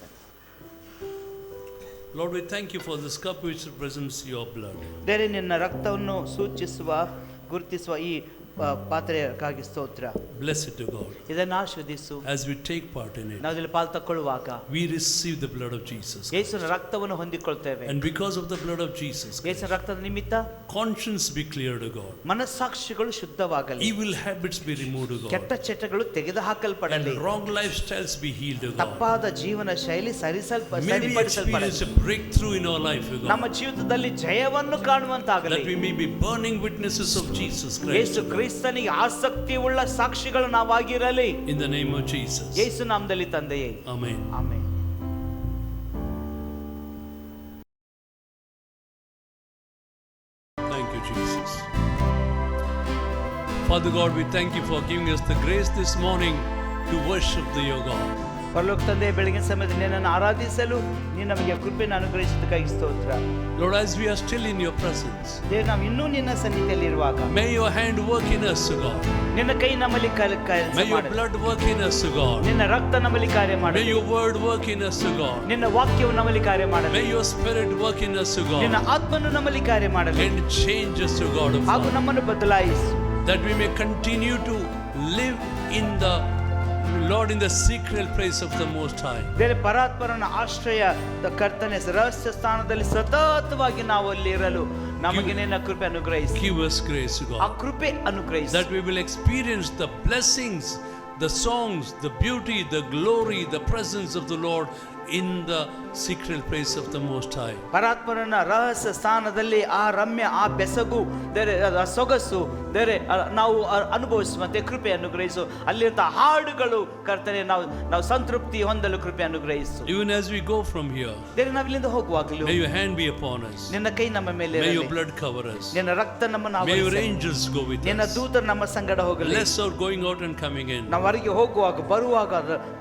[SPEAKER 1] Lord, we thank you for this cup which represents your blood.
[SPEAKER 2] ದೇವರೇ, ನಿನ್ನ ರಕ್ತವನ್ನು ಸೂಚಿಸುವ ಗುರುತಿಸುವ ಈ ಪಾತ್ರೆಗಾಗಿ ಸ್ತೋತ್ರ.
[SPEAKER 1] Bless it, O God.
[SPEAKER 2] ಇದನ್ನು ಆಶೀರ್ವದಿಸು.
[SPEAKER 1] As we take part in it,
[SPEAKER 2] ನಾವು ಇದರಲ್ಲಿ ಪಾಲು ತಕ್ಕೊಳ್ಳುವಾಗ
[SPEAKER 1] we receive the blood of Jesus.
[SPEAKER 2] ಯೇಸುವಿನ ರಕ್ತವನ್ನು ಹೊಂದಿಕೊಳ್ತೇವೆ.
[SPEAKER 1] And because of the blood of Jesus,
[SPEAKER 2] ಯೇಸುವಿನ ರಕ್ತದ ನಿಮಿತ್ತ
[SPEAKER 1] conscience be cleared, O God.
[SPEAKER 2] ಮನಸ್ಸಾಕ್ಷಿಗಳು ಶುದ್ಧವಾಗಲಿ,
[SPEAKER 1] Evil habits be removed, O God.
[SPEAKER 2] ಕೆಟ್ಟ ಚಟಗಳು ತೆಗೆದುಹಾಕಲ್ಪಡಲಿ,
[SPEAKER 1] And wrong lifestyles be healed, O God.
[SPEAKER 2] ತಪ್ಪಾದ ಜೀವನ ಶೈಲಿ
[SPEAKER 1] May we
[SPEAKER 2] ಸರಿಪಡಿಸಲ್ಪಡಲಿ.
[SPEAKER 1] experience a breakthrough in our life, O God.
[SPEAKER 2] ನಮ್ಮ ಜೀವಿತದಲ್ಲಿ ಜಯವನ್ನು ಕಾಣುವಂತಾಗಲಿ.
[SPEAKER 1] That we may be burning witnesses of Jesus Christ,
[SPEAKER 2] Yesu
[SPEAKER 1] O God.
[SPEAKER 2] ಕ್ರಿಸ್ತನಿಗೆ ಆಸಕ್ತಿ ಉಳ್ಳ ಸಾಕ್ಷಿಗಳು ನಾವಾಗಿರಲಿ.
[SPEAKER 1] In the name of Jesus.
[SPEAKER 2] ಯೇಸು ನಾಮದಲ್ಲಿ ತಂದೆಯೇ.
[SPEAKER 1] Amen.
[SPEAKER 2] Amen.
[SPEAKER 1] Thank you, Jesus. Father God, we thank you for giving us the grace this morning to worship the your God.
[SPEAKER 2] ಪರಲೋಕ ತಂದೆ, ಬೆಳಗಿನ ಸಮಯದಲ್ಲಿ ನಿನ್ನನ್ನು ಆರಾಧಿಸಲು ನೀನು ನಮಗೆ ಕೃಪೆಯನ್ನು ಅನುಗ್ರಹಿಸಿದ್ದಕ್ಕಾಗಿ ಸ್ತೋತ್ರ.
[SPEAKER 1] Lord, as we are still in your presence,
[SPEAKER 2] ದೇವ, ನಾವು ಇನ್ನೂ ನಿನ್ನ ಸನ್ನಿಧಿಯಲ್ಲಿ ಇರುವಾಗ
[SPEAKER 1] may your hand work in us, O God.
[SPEAKER 2] ನಿನ್ನ ಕೈ ನಮ್ಮಲ್ಲಿ ಕೆಲಸ
[SPEAKER 1] May your
[SPEAKER 2] ಮಾಡಲಿ.
[SPEAKER 1] blood work in us, O God.
[SPEAKER 2] ನಿನ್ನ ರಕ್ತ ನಮ್ಮಲ್ಲಿ ಕಾರ್ಯ
[SPEAKER 1] May
[SPEAKER 2] ಮಾಡಲಿ.
[SPEAKER 1] your word work in us, O God.
[SPEAKER 2] ನಿನ್ನ ವಾಕ್ಯವು ನಮ್ಮಲ್ಲಿ ಕಾರ್ಯ ಮಾಡಲಿ.
[SPEAKER 1] May your spirit work in us, O
[SPEAKER 2] ನಿನ್ನ
[SPEAKER 1] God.
[SPEAKER 2] ಆತ್ಮನು ನಮ್ಮಲ್ಲಿ ಕಾರ್ಯ ಮಾಡಲಿ.
[SPEAKER 1] And change us, O God, of
[SPEAKER 2] ಹಾಗೂ
[SPEAKER 1] God.
[SPEAKER 2] ನಮ್ಮನ್ನು ಬದಲಾಯಿಸು.
[SPEAKER 1] That we may continue to live in the Lord, in the secret place of the Most High.
[SPEAKER 2] ದೇವರೇ, ಪರಾತ್ಪರನ ಆಶ್ರಯ ಕರ್ತನೆ ರಹಸ್ಯ ಸ್ಥಾನದಲ್ಲಿ ಸತತವಾಗಿ ನಾವು ಅಲ್ಲಿ ಇರಲು ನಮಗೆ ನಿನ್ನ ಕೃಪೆ ಅನುಗ್ರಹಿಸಿ.
[SPEAKER 1] Give us grace, O
[SPEAKER 2] ಆ
[SPEAKER 1] God.
[SPEAKER 2] ಕೃಪೆ ಅನುಗ್ರಹಿಸಿ.
[SPEAKER 1] That we will experience the blessings, the songs, the beauty, the glory, the presence of the Lord in the secret place of the Most High.
[SPEAKER 2] ಪರಾತ್ಪರನ ರಹಸ್ಯ ಸ್ಥಾನದಲ್ಲಿ ಆ ರಮ್ಯ, ಆ ಬೆಸಗು, ಬೇರೆ ಆ ಸೊಗಸು ಬೇರೆ ನಾವು ಅನುಭವಿಸುವಂತೆ ಕೃಪೆ ಅನುಗ್ರಹಿಸು. ಅಲ್ಲಿರುವಂತಹ ಹಾಡುಗಳು ಕರ್ತನೆ ನಾವು ಸಂತೃಪ್ತಿ ಹೊಂದಲು ಕೃಪೆ ಅನುಗ್ರಹಿಸು.
[SPEAKER 1] Even as we go from here,
[SPEAKER 2] ಬೇರೆ ನಾವಿಲ್ಲಿಂದ ಹೋಗುವಾಗಲೂ
[SPEAKER 1] may your hand be upon us.
[SPEAKER 2] ನಿನ್ನ ಕೈ ನಮ್ಮ ಮೇಲೆ
[SPEAKER 1] May
[SPEAKER 2] ಇರಲಿ.
[SPEAKER 1] your blood cover us.
[SPEAKER 2] ನಿನ್ನ ರಕ್ತ ನಮ್ಮನ್ನು
[SPEAKER 1] May your
[SPEAKER 2] ಆವರಿಸಲಿ.
[SPEAKER 1] angels go with
[SPEAKER 2] ನಿನ್ನ
[SPEAKER 1] us.
[SPEAKER 2] ದೂತರು ನಮ್ಮ ಸಂಗಡ ಹೋಗಲಿ.
[SPEAKER 1] Bless our going out and coming in.
[SPEAKER 2] ನಾವು ಹೊರಗೆ ಹೋಗುವಾಗ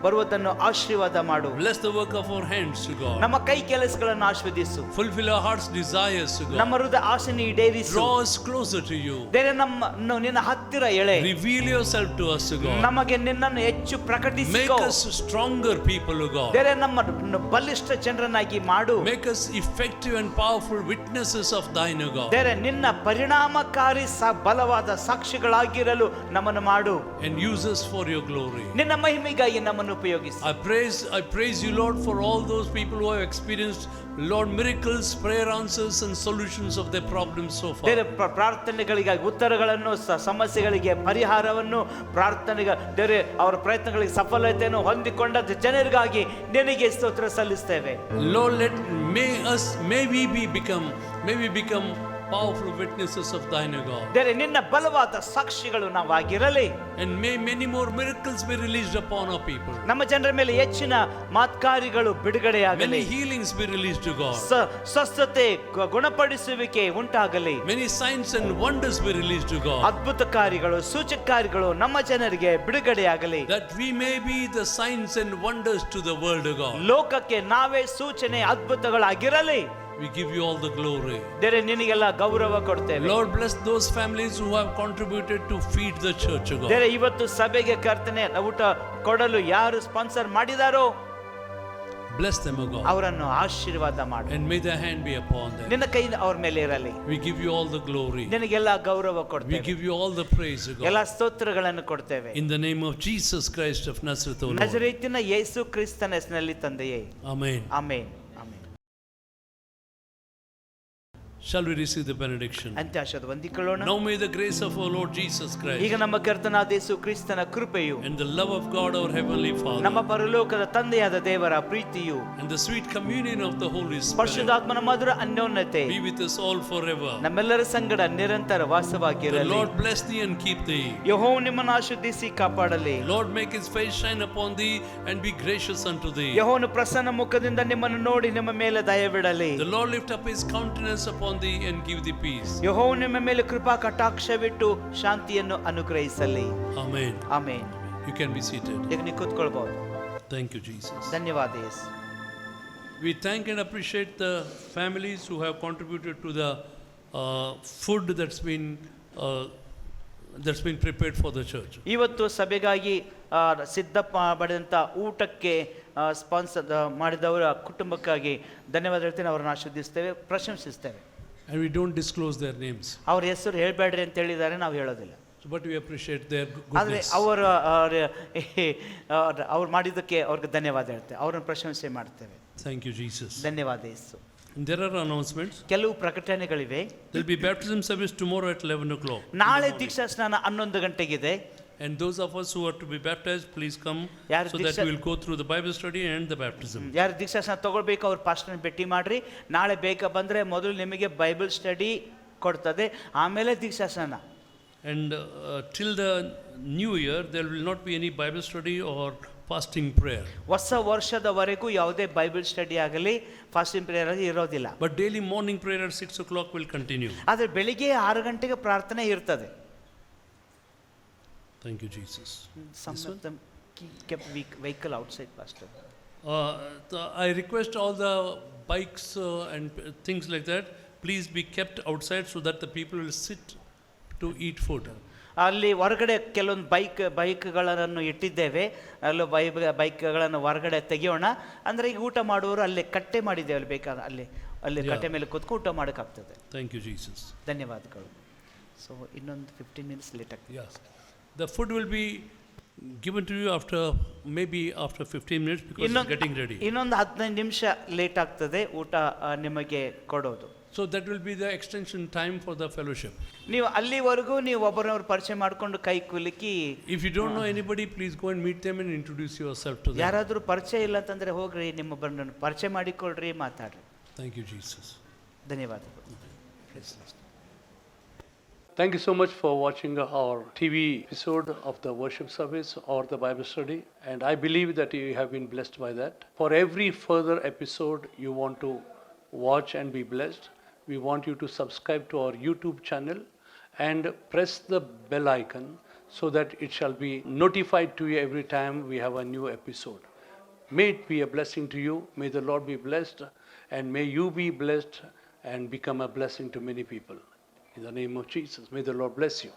[SPEAKER 2] ಬರುವುದನ್ನು ಆಶೀರ್ವಾದ ಮಾಡು.
[SPEAKER 1] Bless the work of our hands, O God.
[SPEAKER 2] ನಮ್ಮ ಕೈ ಕೆಲಸಗಳನ್ನು ಆಶೀರ್ವದಿಸು.
[SPEAKER 1] Fulfill our heart's desires, O God.
[SPEAKER 2] ನಮ್ಮ ಹೃದಯ ಆಸೆಯನ್ನು ಈಡೇರಿಸು.
[SPEAKER 1] Draw us closer to you.
[SPEAKER 2] ಬೇರೆ ನಮ್ಮನ್ನು ನಿನ್ನ ಹತ್ತಿರ ಎಳೆ.
[SPEAKER 1] Reveal yourself to us, O God.
[SPEAKER 2] ನಮಗೆ ನಿನ್ನನ್ನು ಹೆಚ್ಚು
[SPEAKER 1] Make
[SPEAKER 2] ಪ್ರಕಟಿಸಿಕೋ.
[SPEAKER 1] us stronger people, O God.
[SPEAKER 2] ಬೇರೆ ನಮ್ಮನ್ನು ಬಲಿಷ್ಠ ಜನರನ್ನಾಗಿ ಮಾಡು.
[SPEAKER 1] Make us effective and powerful witnesses of thine, O God.
[SPEAKER 2] ಬೇರೆ ನಿನ್ನ ಪರಿಣಾಮಕಾರಿ ಬಲವಾದ ಸಾಕ್ಷಿಗಳಾಗಿರಲು ನಮ್ಮನ್ನು ಮಾಡು.
[SPEAKER 1] And use us for your glory.
[SPEAKER 2] ನಿನ್ನ ಮಹಿಮೆಗಾಗಿ ನಮ್ಮನ್ನು ಉಪಯೋಗಿಸು.
[SPEAKER 1] I praise you, Lord, for all those people who have experienced, Lord, miracles, prayer answers, and solutions of their problems so far.
[SPEAKER 2] ದೇವರೇ ಪ್ರಾರ್ಥನೆಗಳಿಗಾಗಿ ಉತ್ತರಗಳನ್ನು ಸಮಸ್ಯೆಗಳಿಗೆ ಪರಿಹಾರವನ್ನು ಪ್ರಾರ್ಥನೆಗೆ ದೇವರೇ ಅವರ ಪ್ರಯತ್ನಗಳಿಗೆ ಸಫಲತೆಯನ್ನು ಹೊಂದಿಕೊಂಡ ಜನರಿಗಾಗಿ ನಿನಗೆ ಸ್ತೋತ್ರ ಸಲ್ಲಿಸ್ತೇವೆ.
[SPEAKER 1] Lord, may we become powerful witnesses of thine, O God.
[SPEAKER 2] ದೇವರೇ ನಿನ್ನ ಬಲವಾದ ಸಾಕ್ಷಿಗಳು ನಾವಾಗಿರಲಿ.
[SPEAKER 1] And may many more miracles be released upon our people.
[SPEAKER 2] ನಮ್ಮ ಜನರ ಮೇಲೆ ಹೆಚ್ಚಿನ ಮಾತ್ಕಾರಿಗಳು ಬಿಡುಗಡೆಯಾಗಲಿ.
[SPEAKER 1] Many healings be released to God.
[SPEAKER 2] ಸ್ವಸ್ಥತೆ ಗುಣಪಡಿಸುವಿಕೆ ಉಂಟಾಗಲಿ.
[SPEAKER 1] Many signs and wonders be released to God.
[SPEAKER 2] ಅದ್ಭುತ ಕಾರ್ಯಗಳು ಸೂಚಕ ಕಾರ್ಯಗಳು ನಮ್ಮ ಜನರಿಗೆ ಬಿಡುಗಡೆಯಾಗಲಿ.
[SPEAKER 1] That we may be the signs and wonders to the world, O God.
[SPEAKER 2] ಲೋಕಕ್ಕೆ ನಾವೇ ಸೂಚನೆ ಅದ್ಭುತಗಳಾಗಿರಲಿ.
[SPEAKER 1] We give you all the glory.
[SPEAKER 2] ದೇವರೇ ನಿನಗೆಲ್ಲ ಗೌರವ ಕೊಡ್ತೇವೆ.
[SPEAKER 1] Lord, bless those families who have contributed to feed the church, O God.
[SPEAKER 2] ದೇವರೇ ಇವತ್ತು ಸಭೆಗೆ ಕರ್ತನೆ ಊಟ ಕೊಡಲು ಯಾರು sponsor ಮಾಡಿದಾರೋ
[SPEAKER 1] bless them, O God.
[SPEAKER 2] ಅವರನ್ನು ಆಶೀರ್ವಾದ ಮಾಡು.
[SPEAKER 1] And may thy hand be upon them.
[SPEAKER 2] ನಿನ್ನ ಕೈ ಅವರ ಮೇಲೆ ಇರಲಿ.
[SPEAKER 1] We give you all the glory.
[SPEAKER 2] ನಿನಗೆಲ್ಲ ಗೌರವ
[SPEAKER 1] We
[SPEAKER 2] ಕೊಡ್ತೇವೆ.
[SPEAKER 1] give you all the praise, O God.
[SPEAKER 2] ಎಲ್ಲ ಸ್ತೋತ್ರಗಳನ್ನು ಕೊಡ್ತೇವೆ.
[SPEAKER 1] In the name of Jesus Christ of Nazareth, O Lord.
[SPEAKER 2] ನಜರೇತಿನ ಯೇಸು ಕ್ರಿಸ್ತನ ಹೆಸರಿನಲ್ಲಿ ತಂದೆಯೇ.
[SPEAKER 1] Amen.
[SPEAKER 2] Amen.
[SPEAKER 1] Shall we receive the benediction?
[SPEAKER 2] ಅಂತ್ಯಾಶದ ವಂದಿಕೊಳ್ಳೋಣ.
[SPEAKER 1] Now may the grace of our Lord Jesus Christ
[SPEAKER 2] ಈಗ ನಮ್ಮ ಕರ್ತನಾದ ಯೇಸು ಕ್ರಿಸ್ತನ ಕೃಪೆಯು
[SPEAKER 1] and the love of God our heavenly Father
[SPEAKER 2] ನಮ್ಮ ಪರಲೋಕದ ತಂದೆಯಾದ ದೇವರ ಪ್ರೀತಿಯು
[SPEAKER 1] and the sweet communion of the Holy Spirit
[SPEAKER 2] ಪರಿಶುದ್ಧಾತ್ಮನ Madhura ಅನ್ಯೋನ್ಯತೆ
[SPEAKER 1] be with us all forever.
[SPEAKER 2] ನಮ್ಮೆಲ್ಲರ ಸಂಗಡ ನಿರಂತರ
[SPEAKER 1] The
[SPEAKER 2] ವಾಸವಾಗಿರಲಿ.
[SPEAKER 1] Lord bless thee and keep thee.
[SPEAKER 2] ಯೆಹೋವನು ನಿಮ್ಮನ್ನು ಆಶೀರ್ವದಿಸಿ ಕಾಪಾಡಲಿ.
[SPEAKER 1] Lord make his face shine upon thee and be gracious unto thee.
[SPEAKER 2] ಯೆಹೋವನು ಪ್ರಸನ್ನ ಮುಖದಿಂದ ನಿಮ್ಮನ್ನು ನೋಡಿ ನಿಮ್ಮ ಮೇಲೆ ದಯವಿಡಲಿ.
[SPEAKER 1] The Lord lift up his countenance upon thee and give thee peace.
[SPEAKER 2] ಯೆಹೋವನು ನಿಮ್ಮ ಮೇಲೆ ಕೃಪಾ ಕಟಾಕ್ಷವಿಟ್ಟು ಶಾಂತಿಯನ್ನು ಅನುಗ್ರಹಿಸಲಿ.
[SPEAKER 1] Amen.
[SPEAKER 2] Amen.
[SPEAKER 1] You can be seated.
[SPEAKER 2] ಈಗ ನೀವು ಕೂತ್ಕೊಳ್ಬಹುದು.
[SPEAKER 1] Thank you, Jesus.
[SPEAKER 2] ಧನ್ಯವಾದ ಯೇಸು.
[SPEAKER 1] We thank and appreciate the families who have contributed to the food that's been prepared for the church.
[SPEAKER 2] ಇವತ್ತು ಸಭೆಗಾಗಿ ಸಿದ್ಧ ಮಾಡಿದಂಥ ಊಟಕ್ಕೆ ಸ್ಪಾನ್ಸರ್ ಮಾಡಿದವರ ಕುಟುಂಬಕ್ಕಾಗಿ ಧನ್ಯವಾದ ಹೇಳ್ತೇನೆ. ಅವರನ್ನು ಆಶೀರ್ವದಿಸ್ತೇವೆ, ಪ್ರಶಂಸಿಸ್ತೇವೆ.
[SPEAKER 1] And we don't disclose their names.
[SPEAKER 2] ಅವ್ರ ಹೆಸರು ಹೇಳಬೇಡ್ರಿ ಅಂತ ಹೇಳಿದ್ದಾರೆ, ನಾವು ಹೇಳೋದಿಲ್ಲ.
[SPEAKER 1] But we appreciate their
[SPEAKER 2] ಆದರೆ
[SPEAKER 1] goodness.
[SPEAKER 2] ಅವ್ರು ಮಾಡಿದ್ದಕ್ಕೆ ಅವ್ರಿಗೆ ಧನ್ಯವಾದ ಹೇಳ್ತೇವೆ, ಅವ್ರನ್ನ ಪ್ರಶಂಸೆ ಮಾಡ್ತೇವೆ.
[SPEAKER 1] Thank you, Jesus.
[SPEAKER 2] ಧನ್ಯವಾದ ಯೇಸು.
[SPEAKER 1] And there are announcements.
[SPEAKER 2] ಕೆಲವು ಪ್ರಕಟಣೆಗಳಿವೆ.
[SPEAKER 1] There will be baptism service tomorrow at 11 o'clock.
[SPEAKER 2] ನಾಳೆ ದೀಕ್ಷಾ ಸ್ನಾನ 11 ಗಂಟೆಗಿದೆ.
[SPEAKER 1] And those of us who are to be baptized, please come so that we will go through the Bible study and the baptism.
[SPEAKER 2] ಯಾರು ದೀಕ್ಷಾ ಸ್ನಾನ ತಗೊಳ್ಬೇಕು ಅವ್ರು ಪಾಸ್ಟರ್ನ ಭೇಟಿ ಮಾಡ್ರಿ. ನಾಳೆ ಬೇಗ ಬಂದರೆ ಮೊದಲು ನಿಮಗೆ ಬೈಬಲ್ ಸ್ಟಡಿ ಕೊಡ್ತದೆ, ಆಮೇಲೆ ದೀಕ್ಷಾ ಸ್ನಾನ.
[SPEAKER 1] And till the new year, there will not be any Bible study or fasting prayer.
[SPEAKER 2] ಹೊಸ ವರ್ಷದವರೆಗೂ ಯಾವುದೇ ಬೈಬಲ್ ಸ್ಟಡಿ ಆಗಲಿ ಫಾಸ್ಟಿಂಗ್ ಪ್ರೇಯರ್ ಆಗಲಿ ಇರೋದಿಲ್ಲ.
[SPEAKER 1] But daily morning prayer at 6 o'clock will continue.
[SPEAKER 2] ಆದರೆ ಬೆಳಿಗ್ಗೆ 6 ಗಂಟೆಗೆ ಪ್ರಾರ್ಥನೆ ಇರ್ತದೆ.
[SPEAKER 1] Thank you, Jesus.
[SPEAKER 2] Some of them kept vehicle outside, Pastor.
[SPEAKER 1] I request all the bikes and things like that, please be kept outside so that the people will sit to eat food.
[SPEAKER 2] ಅಲ್ಲಿ ಹೊರಗಡೆ ಕೆಲವೊಂದು ಬೈಕ್ಗಳನ್ನು ಇಟ್ಟಿದ್ದೇವೆ, ಅಲ್ಲೂ ಬೈಕ್ಗಳನ್ನು ಹೊರಗಡೆ ತೆಗೆಯೋಣ. ಅಂದರೆ ಈಗ ಊಟ ಮಾಡುವವರು ಅಲ್ಲೇ ಕಟ್ಟೆ ಮಾಡಿದ್ದೇವೆ, ಅಲ್ಲಿ ಬೇಕಾದ ಅಲ್ಲಿ ಕಟ್ಟೆ ಮೇಲೆ ಕೂತ್ಕೊಂಡು ಊಟ ಮಾಡೋಕ್ಕಾಗ್ತದೆ.
[SPEAKER 1] Thank you, Jesus.
[SPEAKER 2] ಧನ್ಯವಾದಗಳು. ಸೊ ಇನ್ನೊಂದು 15 minutes ಲೇಟ್ ಆಗ್ತದೆ.
[SPEAKER 1] Yes. The food will be given to you after 15 minutes because it's getting ready.
[SPEAKER 2] ಇನ್ನೊಂದು 15 ನಿಮಿಷ ಲೇಟ್ ಆಗ್ತದೆ ಊಟ ನಿಮಗೆ ಕೊಡೋದು.
[SPEAKER 1] So that will be the extension time for the fellowship.
[SPEAKER 2] ನೀವು ಅಲ್ಲಿವರೆಗೂ ನೀವು ಒಬ್ಬರನ್ನೊಬ್ಬರು ಪರಿಚಯ ಮಾಡಿಕೊಂಡು ಕೈ ಕುಲುಕಿ.
[SPEAKER 1] If you don't know anybody, please go and meet them and introduce yourself to them.
[SPEAKER 2] ಯಾರಾದರೂ ಪರಿಚಯ ಇಲ್ಲ ಅಂತಂದ್ರೆ ಹೋಗ್ರಿ, ನಿಮ್ಮೊಬ್ಬರನ್ನು ಪರಿಚಯ ಮಾಡಿಕೊಳ್ಳ್ರಿ, ಮಾತಾಡ್ರಿ.
[SPEAKER 1] Thank you, Jesus.
[SPEAKER 2] ಧನ್ಯವಾದಗಳು.
[SPEAKER 1] Thank you so much for watching our TV episode of the worship service or the Bible study, and I believe that you have been blessed by that. For every further episode you want to watch and be blessed, we want you to subscribe to our YouTube channel and press the bell icon so that it shall be notified to you every time we have a new episode. May it be a blessing to you. May the Lord be blessed, and may you be blessed and become a blessing to many people. In the name of Jesus, may the Lord bless you.